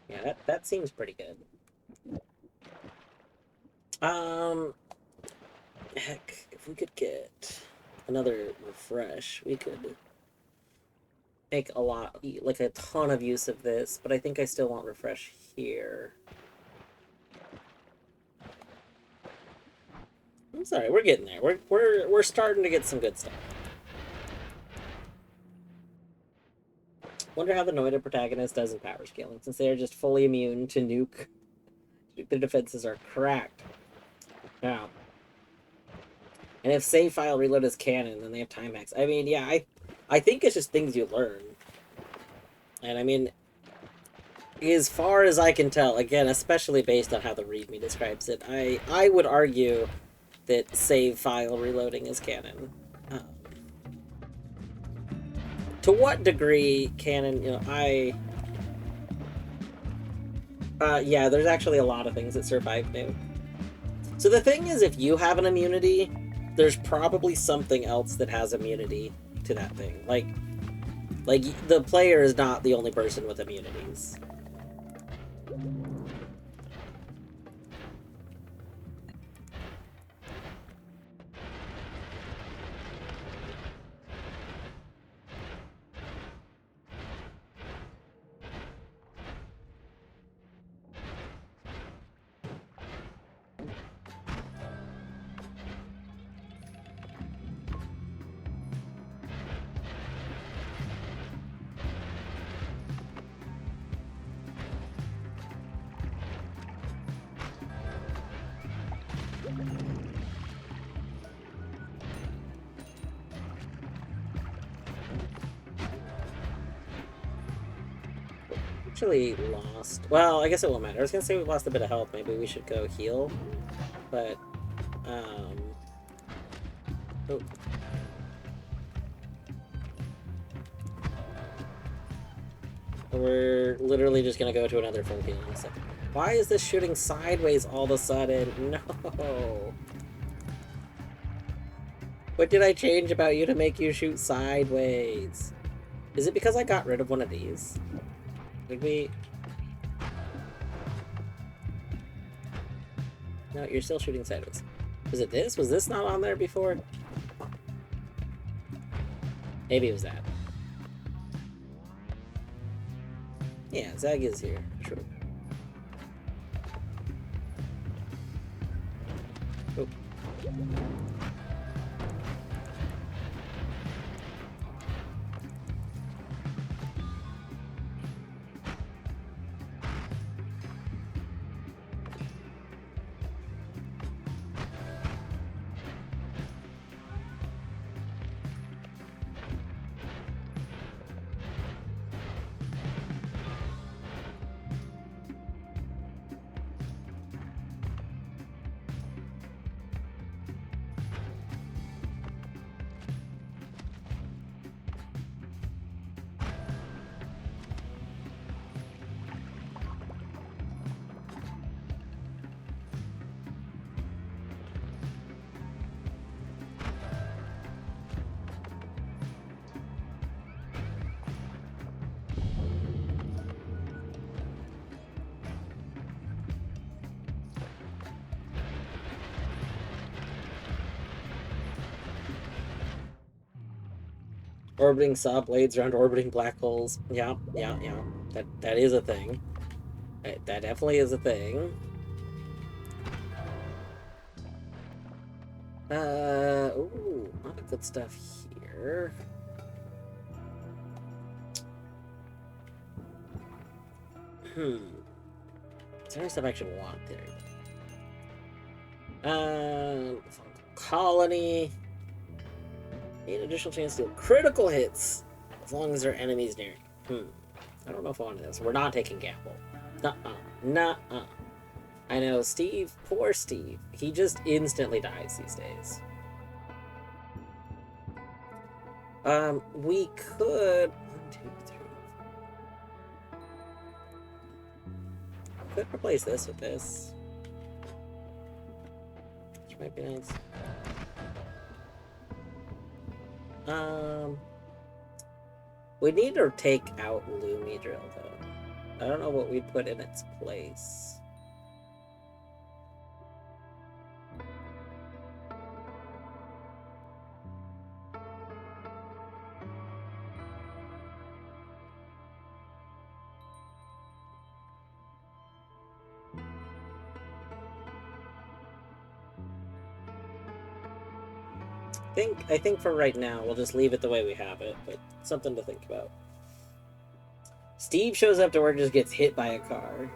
Yeah, that seems pretty good. Heck, if we could get another refresh, we could make a lot, like a ton of use of this, but I think I still want refresh here. I'm sorry, we're getting there. We're starting to get some good stuff. Wonder how the Noita protagonist does in power scaling, since they are just fully immune to nuke. Their defenses are cracked. Now, and if save file reload is canon, then they have time hacks. I mean, yeah, I think it's just things you learn. And I mean, as far as I can tell, again, especially based on how the README describes it, I would argue that save file reloading is canon. To what degree canon, yeah, there's actually a lot of things that survive nuke. So the thing is, if you have an immunity, there's probably something else that has immunity to that thing. Like the player is not the only person with immunities. Actually lost. Well, I guess it won't matter. I was gonna say we lost a bit of health. Maybe we should go heal, but oh. We're literally just gonna go to another full healing. So, why is this shooting sideways all of a sudden? No. What did I change about you to make you shoot sideways? Is it because I got rid of one of these? Did we... No, you're still shooting sideways. Was it this? Was this not on there before? Maybe it was that. Yeah, Zag is here. Sure. Oh. Orbiting saw blades around orbiting black holes. Yeah, yeah, yeah. That is a thing. That definitely is a thing. Ooh, a lot of good stuff here. Is there any stuff I actually want there? Colony. Need an additional chance to deal critical hits as long as there are enemies near you. I don't know if I want this. We're not taking gamble. Nuh-uh. Nuh-uh. I know, Steve. Poor Steve. He just instantly dies these days. We could... 1, 2, 3... Could replace this with this. Which might be nice. We need to take out Lumi Drill, though. I don't know what we'd put in its place. I think for right now, we'll just leave it the way we have it, but something to think about. Steve shows up to work, just gets hit by a car.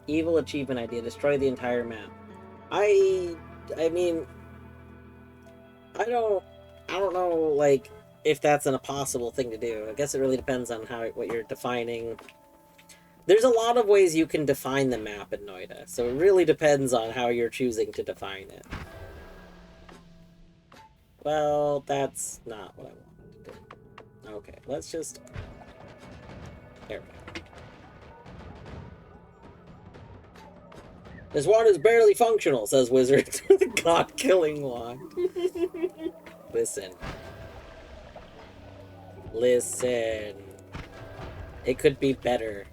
Evil achievement idea, destroy the entire map. I mean, I don't know, like, if that's an impossible thing to do. I guess it really depends on what you're defining. There's a lot of ways you can define the map in Noita, so it really depends on how you're choosing to define it. Well, that's not what I wanted to do. Okay, let's just... There we go. This wand is barely functional, says Wizard with a god-killing wand. Listen. Listen. It could be better.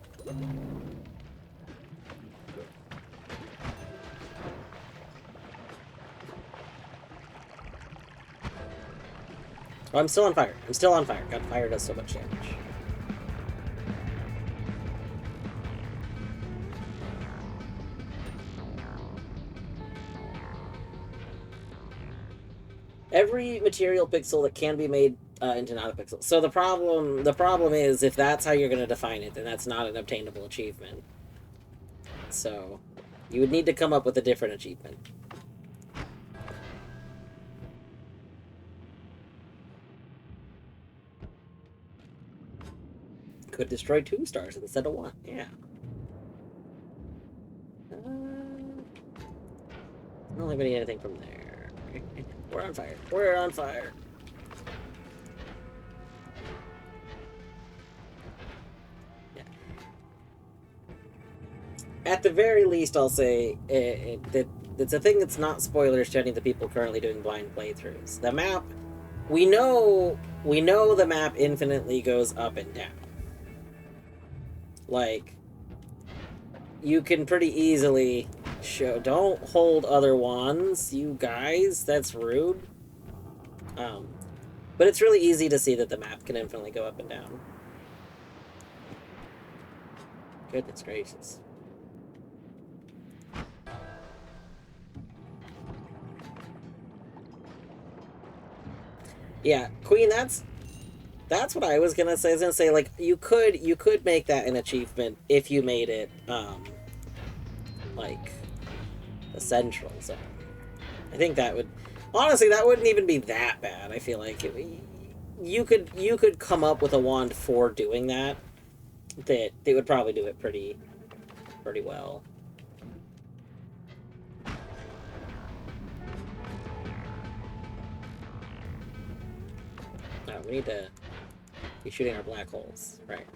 Oh, I'm still on fire. I'm still on fire. God, fire does so much damage. Every material pixel that can be made into not a pixel. So the problem is, if that's how you're going to define it, then that's not an obtainable achievement. So you would need to come up with a different achievement. Could destroy 2 stars instead of 1. Yeah. I don't think we need anything from there. We're on fire. We're on fire. Yeah. At the very least, I'll say that it's a thing that's not spoilers to any of the people currently doing blind playthroughs. The map, we know the map infinitely goes up and down. Like, you can pretty easily show... Don't hold other wands, you guys. That's rude. But it's really easy to see that the map can infinitely go up and down. Goodness gracious. Yeah, Queen, that's what I was gonna say. I was gonna say, like, you could make that an achievement if you made it, like, the central zone. I think that would... Honestly, that wouldn't even be that bad. I feel like you could come up with a wand for doing that. That they would probably do it pretty well. No, we need to be shooting our black holes, right?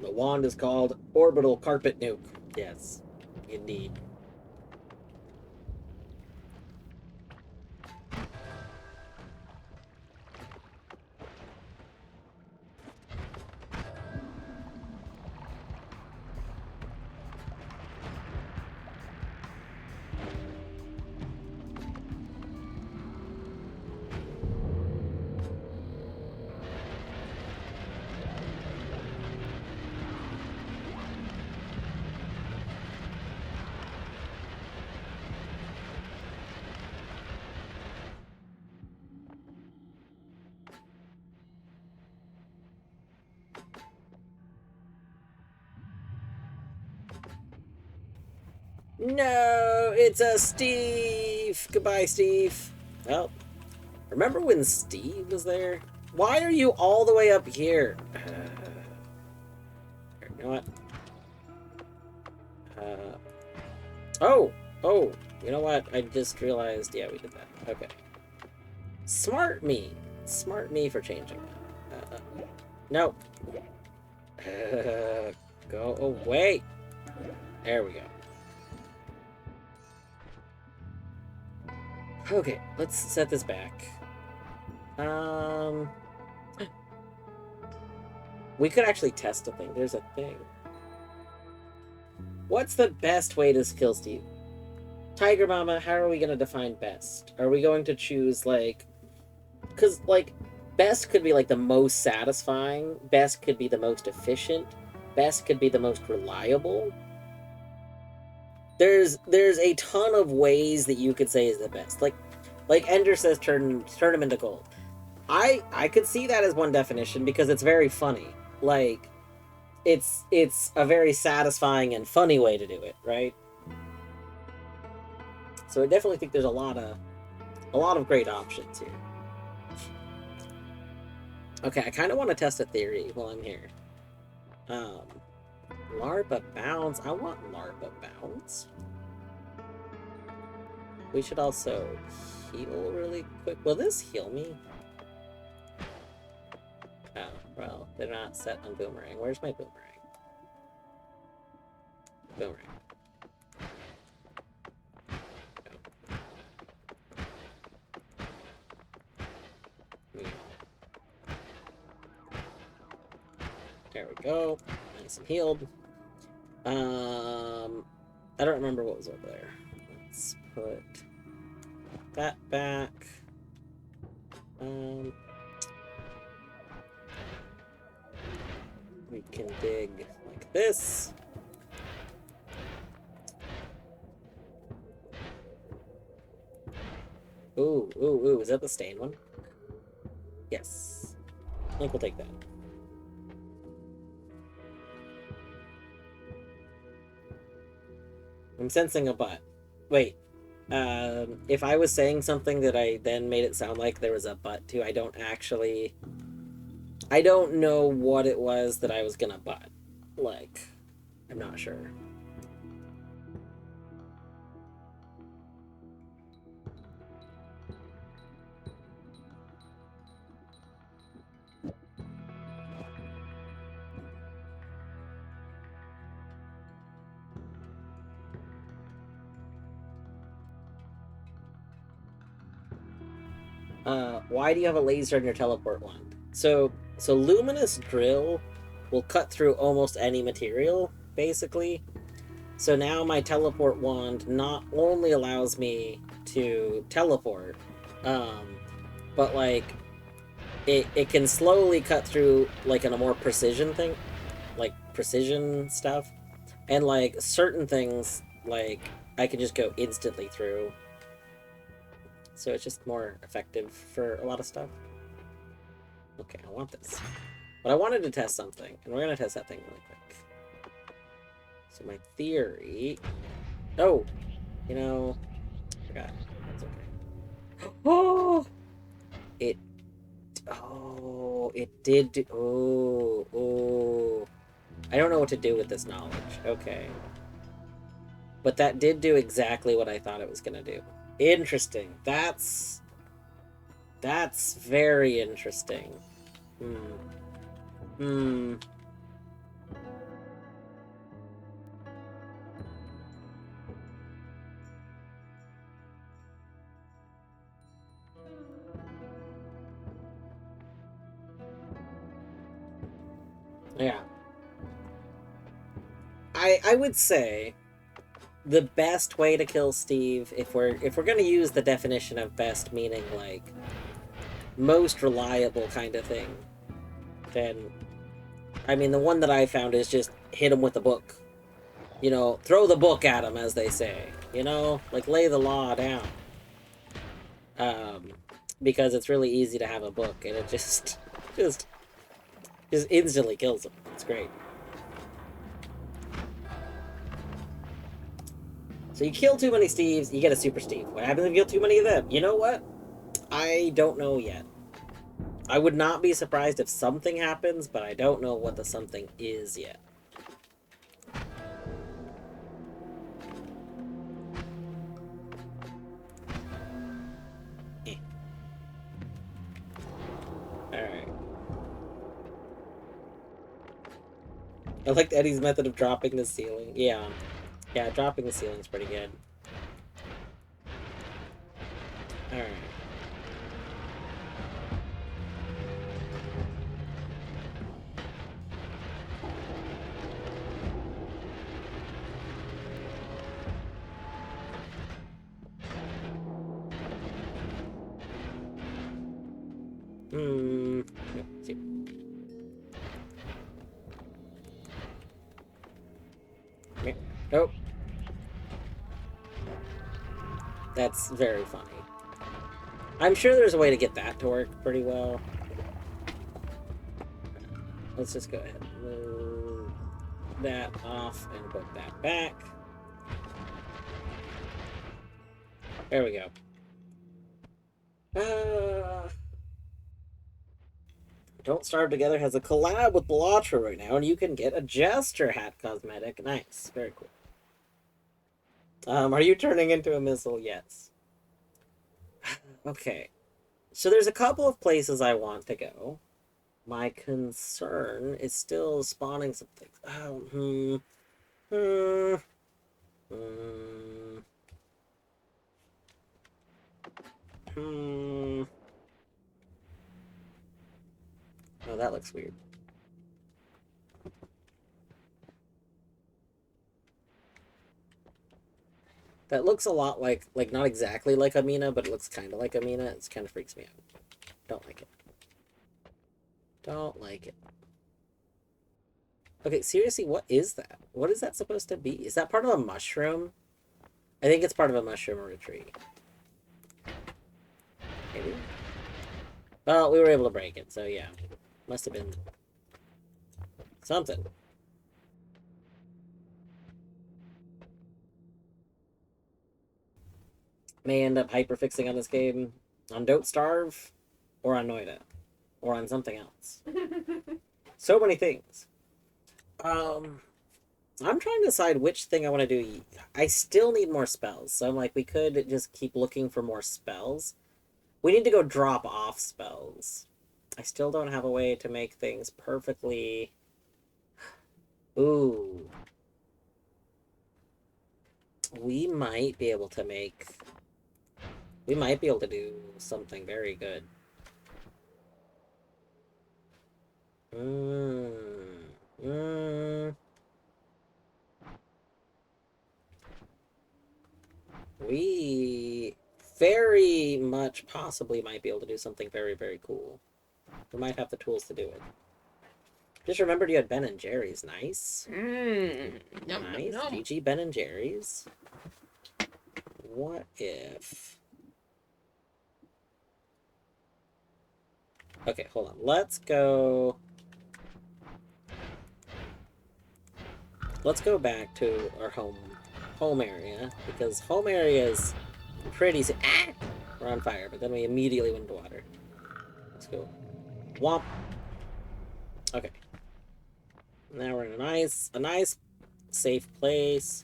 The wand is called Orbital Carpet Nuke. Yes, indeed. No, it's a Steve. Goodbye, Steve. Well, remember when Steve was there? Why are you all the way up here? You know what? Oh, you know what? I just realized, yeah, we did that. Okay. Smart me. Smart me for changing that. No. Go away. There we go. Okay, let's set this back. We could actually test a thing. There's a thing. What's the best way to kill Steve? Tiger Mama, how are we going to define best? Are we going to choose, like... Because, like, best could be, like, the most satisfying. Best could be the most efficient. Best could be the most reliable. There's a ton of ways that you could say is the best. Like Ender says, turn him into gold. I could see that as one definition because it's very funny. Like, it's a very satisfying and funny way to do it, right? So I definitely think there's a lot of great options here. Okay, I kind of want to test a theory while I'm here. Larva bounds. I want larva bounds. We should also heal really quick. Will this heal me? Oh, well, they're not set on boomerang. Where's my boomerang? Boomerang. There we go. Nice and healed. I don't remember what was over there. Let's put that back. We can dig like this. Ooh, is that the stain one? Yes. I think we'll take that. I'm sensing a butt. Wait. If I was saying something that I then made it sound like there was a butt to, I don't know what it was that I was gonna butt. Like, I'm not sure. Why do you have a laser in your teleport wand? So luminous drill will cut through almost any material, basically. So now my teleport wand not only allows me to teleport, but like it can slowly cut through like in a more precision thing, like precision stuff, and like certain things like I can just go instantly through. So it's just more effective for a lot of stuff. Okay, I want this. But I wanted to test something, and we're going to test that thing really quick. So my theory... Oh! You know... I forgot. That's okay. Oh! It did do... Oh. I don't know what to do with this knowledge. Okay. But that did do exactly what I thought it was going to do. Interesting. That's very interesting. I would say the best way to kill Steve, if we're gonna use the definition of best meaning like most reliable kind of thing, then I mean the one that I found is just hit him with the book. You know, throw the book at him, as they say. You know, like lay the law down. Um, because it's really easy to have a book, and it just instantly kills him. It's great. So you kill too many Steves, you get a Super Steve. What happens if you kill too many of them? You know what? I don't know yet. I would not be surprised if something happens, but I don't know what the something is yet. Alright. I liked Eddie's method of dropping the ceiling. Yeah. Yeah, dropping the ceiling's pretty good. Alright. Let's see. Oh. That's very funny. I'm sure there's a way to get that to work pretty well. Let's just go ahead and move that off and put that back. There we go. Don't Starve Together has a collab with Bellatra right now, and you can get a Jester hat cosmetic. Nice. Very cool. Are you turning into a missile? Yes. Okay. So there's a couple of places I want to go. My concern is still spawning some things. Oh, Oh, that looks weird. That looks a lot like not exactly like Amina, but it looks kind of like Amina. It kind of freaks me out. Don't like it. Don't like it. Okay, seriously, what is that? What is that supposed to be? Is that part of a mushroom? I think it's part of a mushroom or a tree. Maybe? Well, we were able to break it, so yeah. Must have been something. May end up hyperfixing on this game. On Don't Starve, or on Noita, or on something else. So many things. I'm trying to decide which thing I want to do. I still need more spells, so I'm like, we could just keep looking for more spells. We need to go drop off spells. I still don't have a way to make things perfectly... Ooh. We might be able to make... We might be able to do something very good. We very much possibly might be able to do something very, very cool. We might have the tools to do it. Just remembered you had Ben and Jerry's. Nice. Nice. GG Ben and Jerry's. What if... Okay, hold on. Let's go back to our home area, because home area is pretty... We're on fire, but then we immediately went into water. Let's go. Womp. Okay. Now we're in a nice, safe place.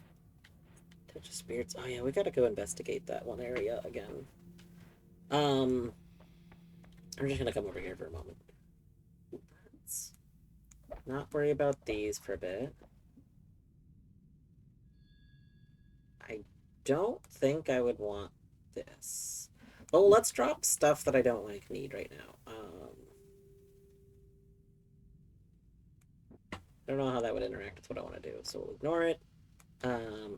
Touch of Spirits. Oh yeah, we gotta go investigate that one area again. I'm just gonna come over here for a moment. Let's not worry about these for a bit. I don't think I would want this. Oh, let's drop stuff that I don't need right now. I don't know how that would interact with what I want to do, so we'll ignore it. I'll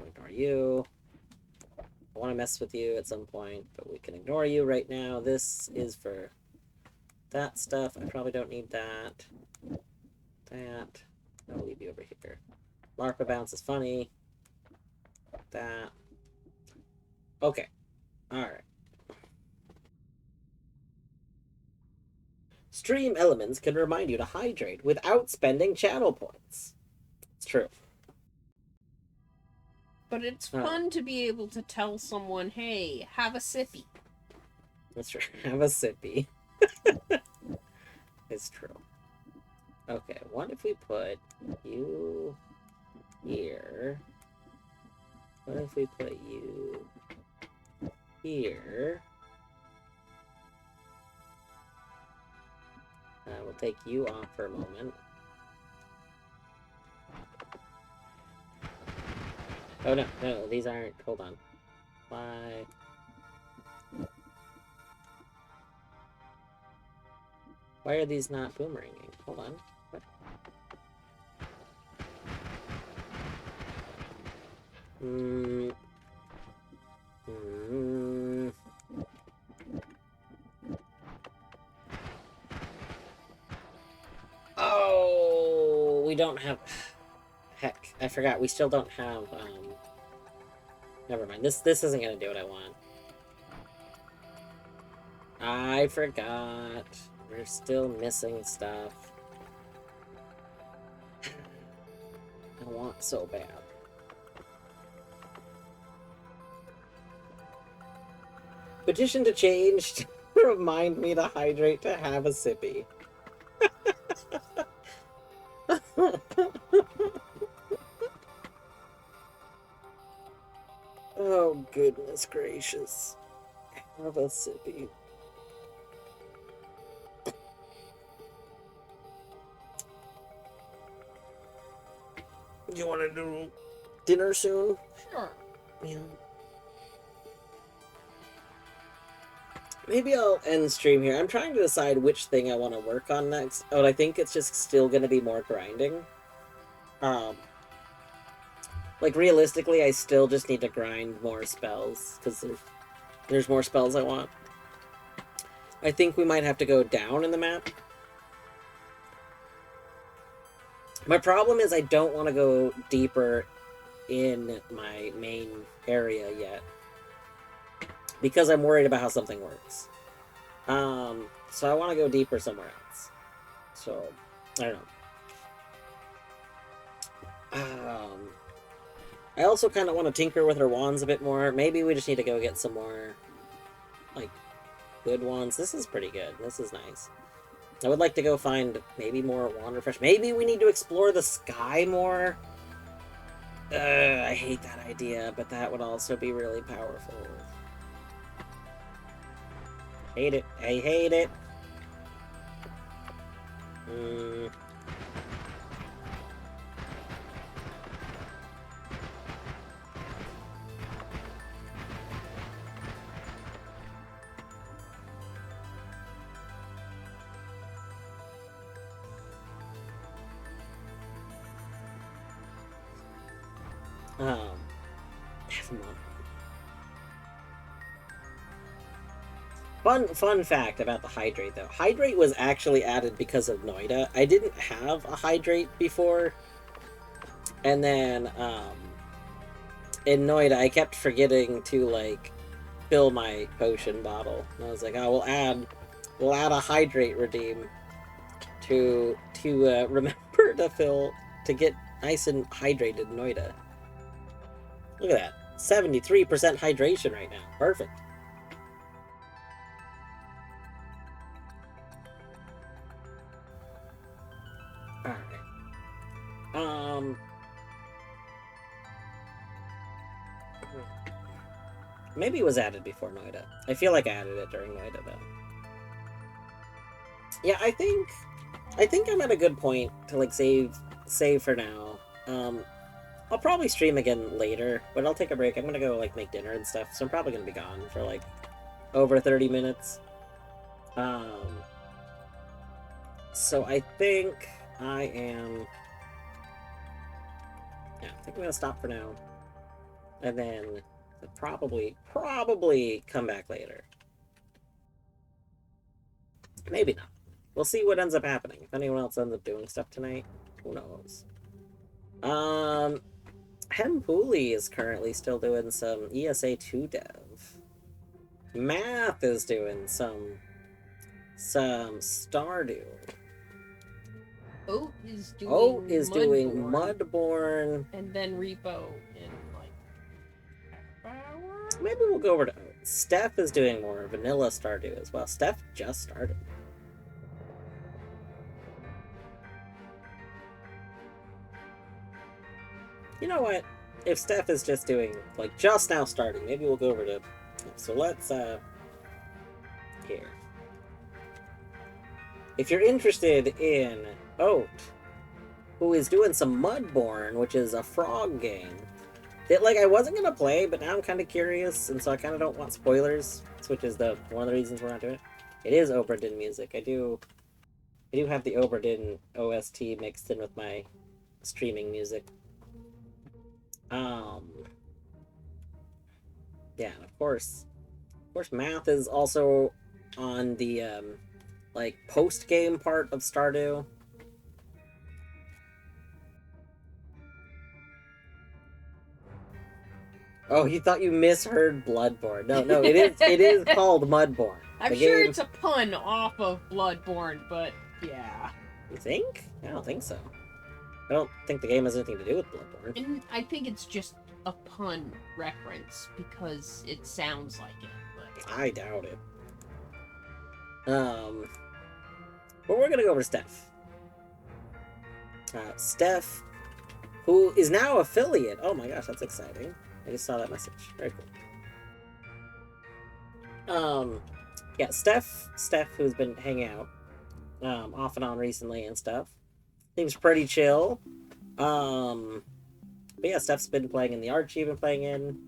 ignore you. I want to mess with you at some point, but we can ignore you right now. This is for that stuff. I probably don't need that. That. I'll leave you over here. Larpa bounce is funny. That. Okay. Alright. Stream elements can remind you to hydrate without spending channel points. It's true. But it's fun to be able to tell someone, hey, have a sippy. That's true. Have a sippy. It's true. Okay, what if we put you here? What if we put you here? We'll take you off for a moment. Oh, no, no, these aren't. Hold on. Why? Why are these not boomeranging? Hold on. What? Oh, we don't have... Heck, I forgot. We still don't have, Never mind. This isn't gonna do what I want. I forgot. We're still missing stuff. I want so bad. Petition to change to remind me to hydrate to have a sippy. Oh, goodness gracious. Have a sippy. Do you want to do dinner soon? Sure. Yeah. Maybe I'll end stream here. I'm trying to decide which thing I want to work on next. Oh, and I think it's just still going to be more grinding. Like, realistically, I still just need to grind more spells, because there's more spells I want. I think we might have to go down in the map. My problem is I don't want to go deeper in my main area yet, because I'm worried about how something works. So I want to go deeper somewhere else. So, I don't know. I also kind of want to tinker with her wands a bit more. Maybe we just need to go get some more, like, good wands. This is pretty good. This is nice. I would like to go find maybe more wand refresh. Maybe we need to explore the sky more. I hate that idea, but that would also be really powerful. Hate it. I hate it. Fun fact about the hydrate, though. Hydrate was actually added because of Noita. I didn't have a hydrate before. And then, in Noita, I kept forgetting to, like, fill my potion bottle. And I was like, oh, we'll add a hydrate redeem to remember to get nice and hydrated Noita. Look at that. 73% hydration right now. Perfect. Alright. Maybe it was added before Noita. I feel like I added it during Noita, though. Yeah, I think I'm at a good point to, like, save for now. I'll probably stream again later, but I'll take a break. I'm gonna go, like, make dinner and stuff, so I'm probably gonna be gone for, like, over 30 minutes. So I think I am... Yeah, I think I'm gonna stop for now. And then probably come back later. Maybe not. We'll see what ends up happening. If anyone else ends up doing stuff tonight, who knows? Hempuli is currently still doing some ESA 2 dev. Math is doing some Stardew. Oat is doing Mudborn. And then Repo in like half hour? Maybe we'll go over to Oat. Steph is doing more vanilla Stardew as well. Steph just started. You know what? If Steph is just doing, like, just now starting, maybe we'll go over to... So let's, here. If you're interested in Oat, who is doing some Mudborn, which is a frog game, that, like, I wasn't gonna play, but now I'm kind of curious, and so I kind of don't want spoilers, which is one of the reasons we're not doing it. It is Obra Dinn music. I do have the Obra Dinn OST mixed in with my streaming music. Yeah, and of course, Math is also on the, like, post-game part of Stardew. Oh, you thought you misheard Bloodborne. No, it is called Mudborn. I'm sure it's a pun off of Bloodborne, but yeah. You think? I don't think so. I don't think the game has anything to do with Bloodborne. And I think it's just a pun reference because it sounds like it, but... I doubt it. But we're gonna go over to Steph. Steph, who is now affiliate. Oh my gosh, that's exciting. I just saw that message. Very cool. Yeah, Steph, who's been hanging out, off and on recently and stuff. Seems pretty chill. But yeah, Steph's been playing in the arch you've been playing in,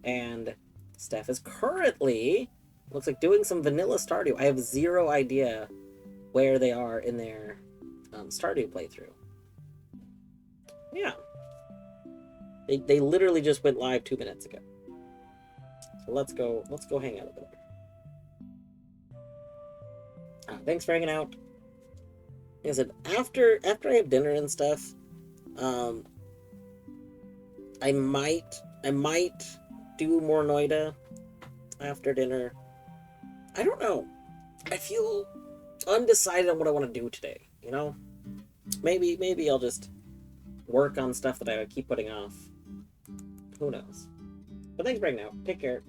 and Steph is currently, looks like, doing some vanilla Stardew. I have zero idea where they are in their Stardew playthrough. Yeah. They literally just went live 2 minutes ago. So let's go hang out a bit. Thanks for hanging out. Like I said, after I have dinner and stuff, I might do more Noita after dinner. I don't know. I feel undecided on what I want to do today, you know? Maybe I'll just work on stuff that I keep putting off. Who knows? But thanks for hanging out. Take care.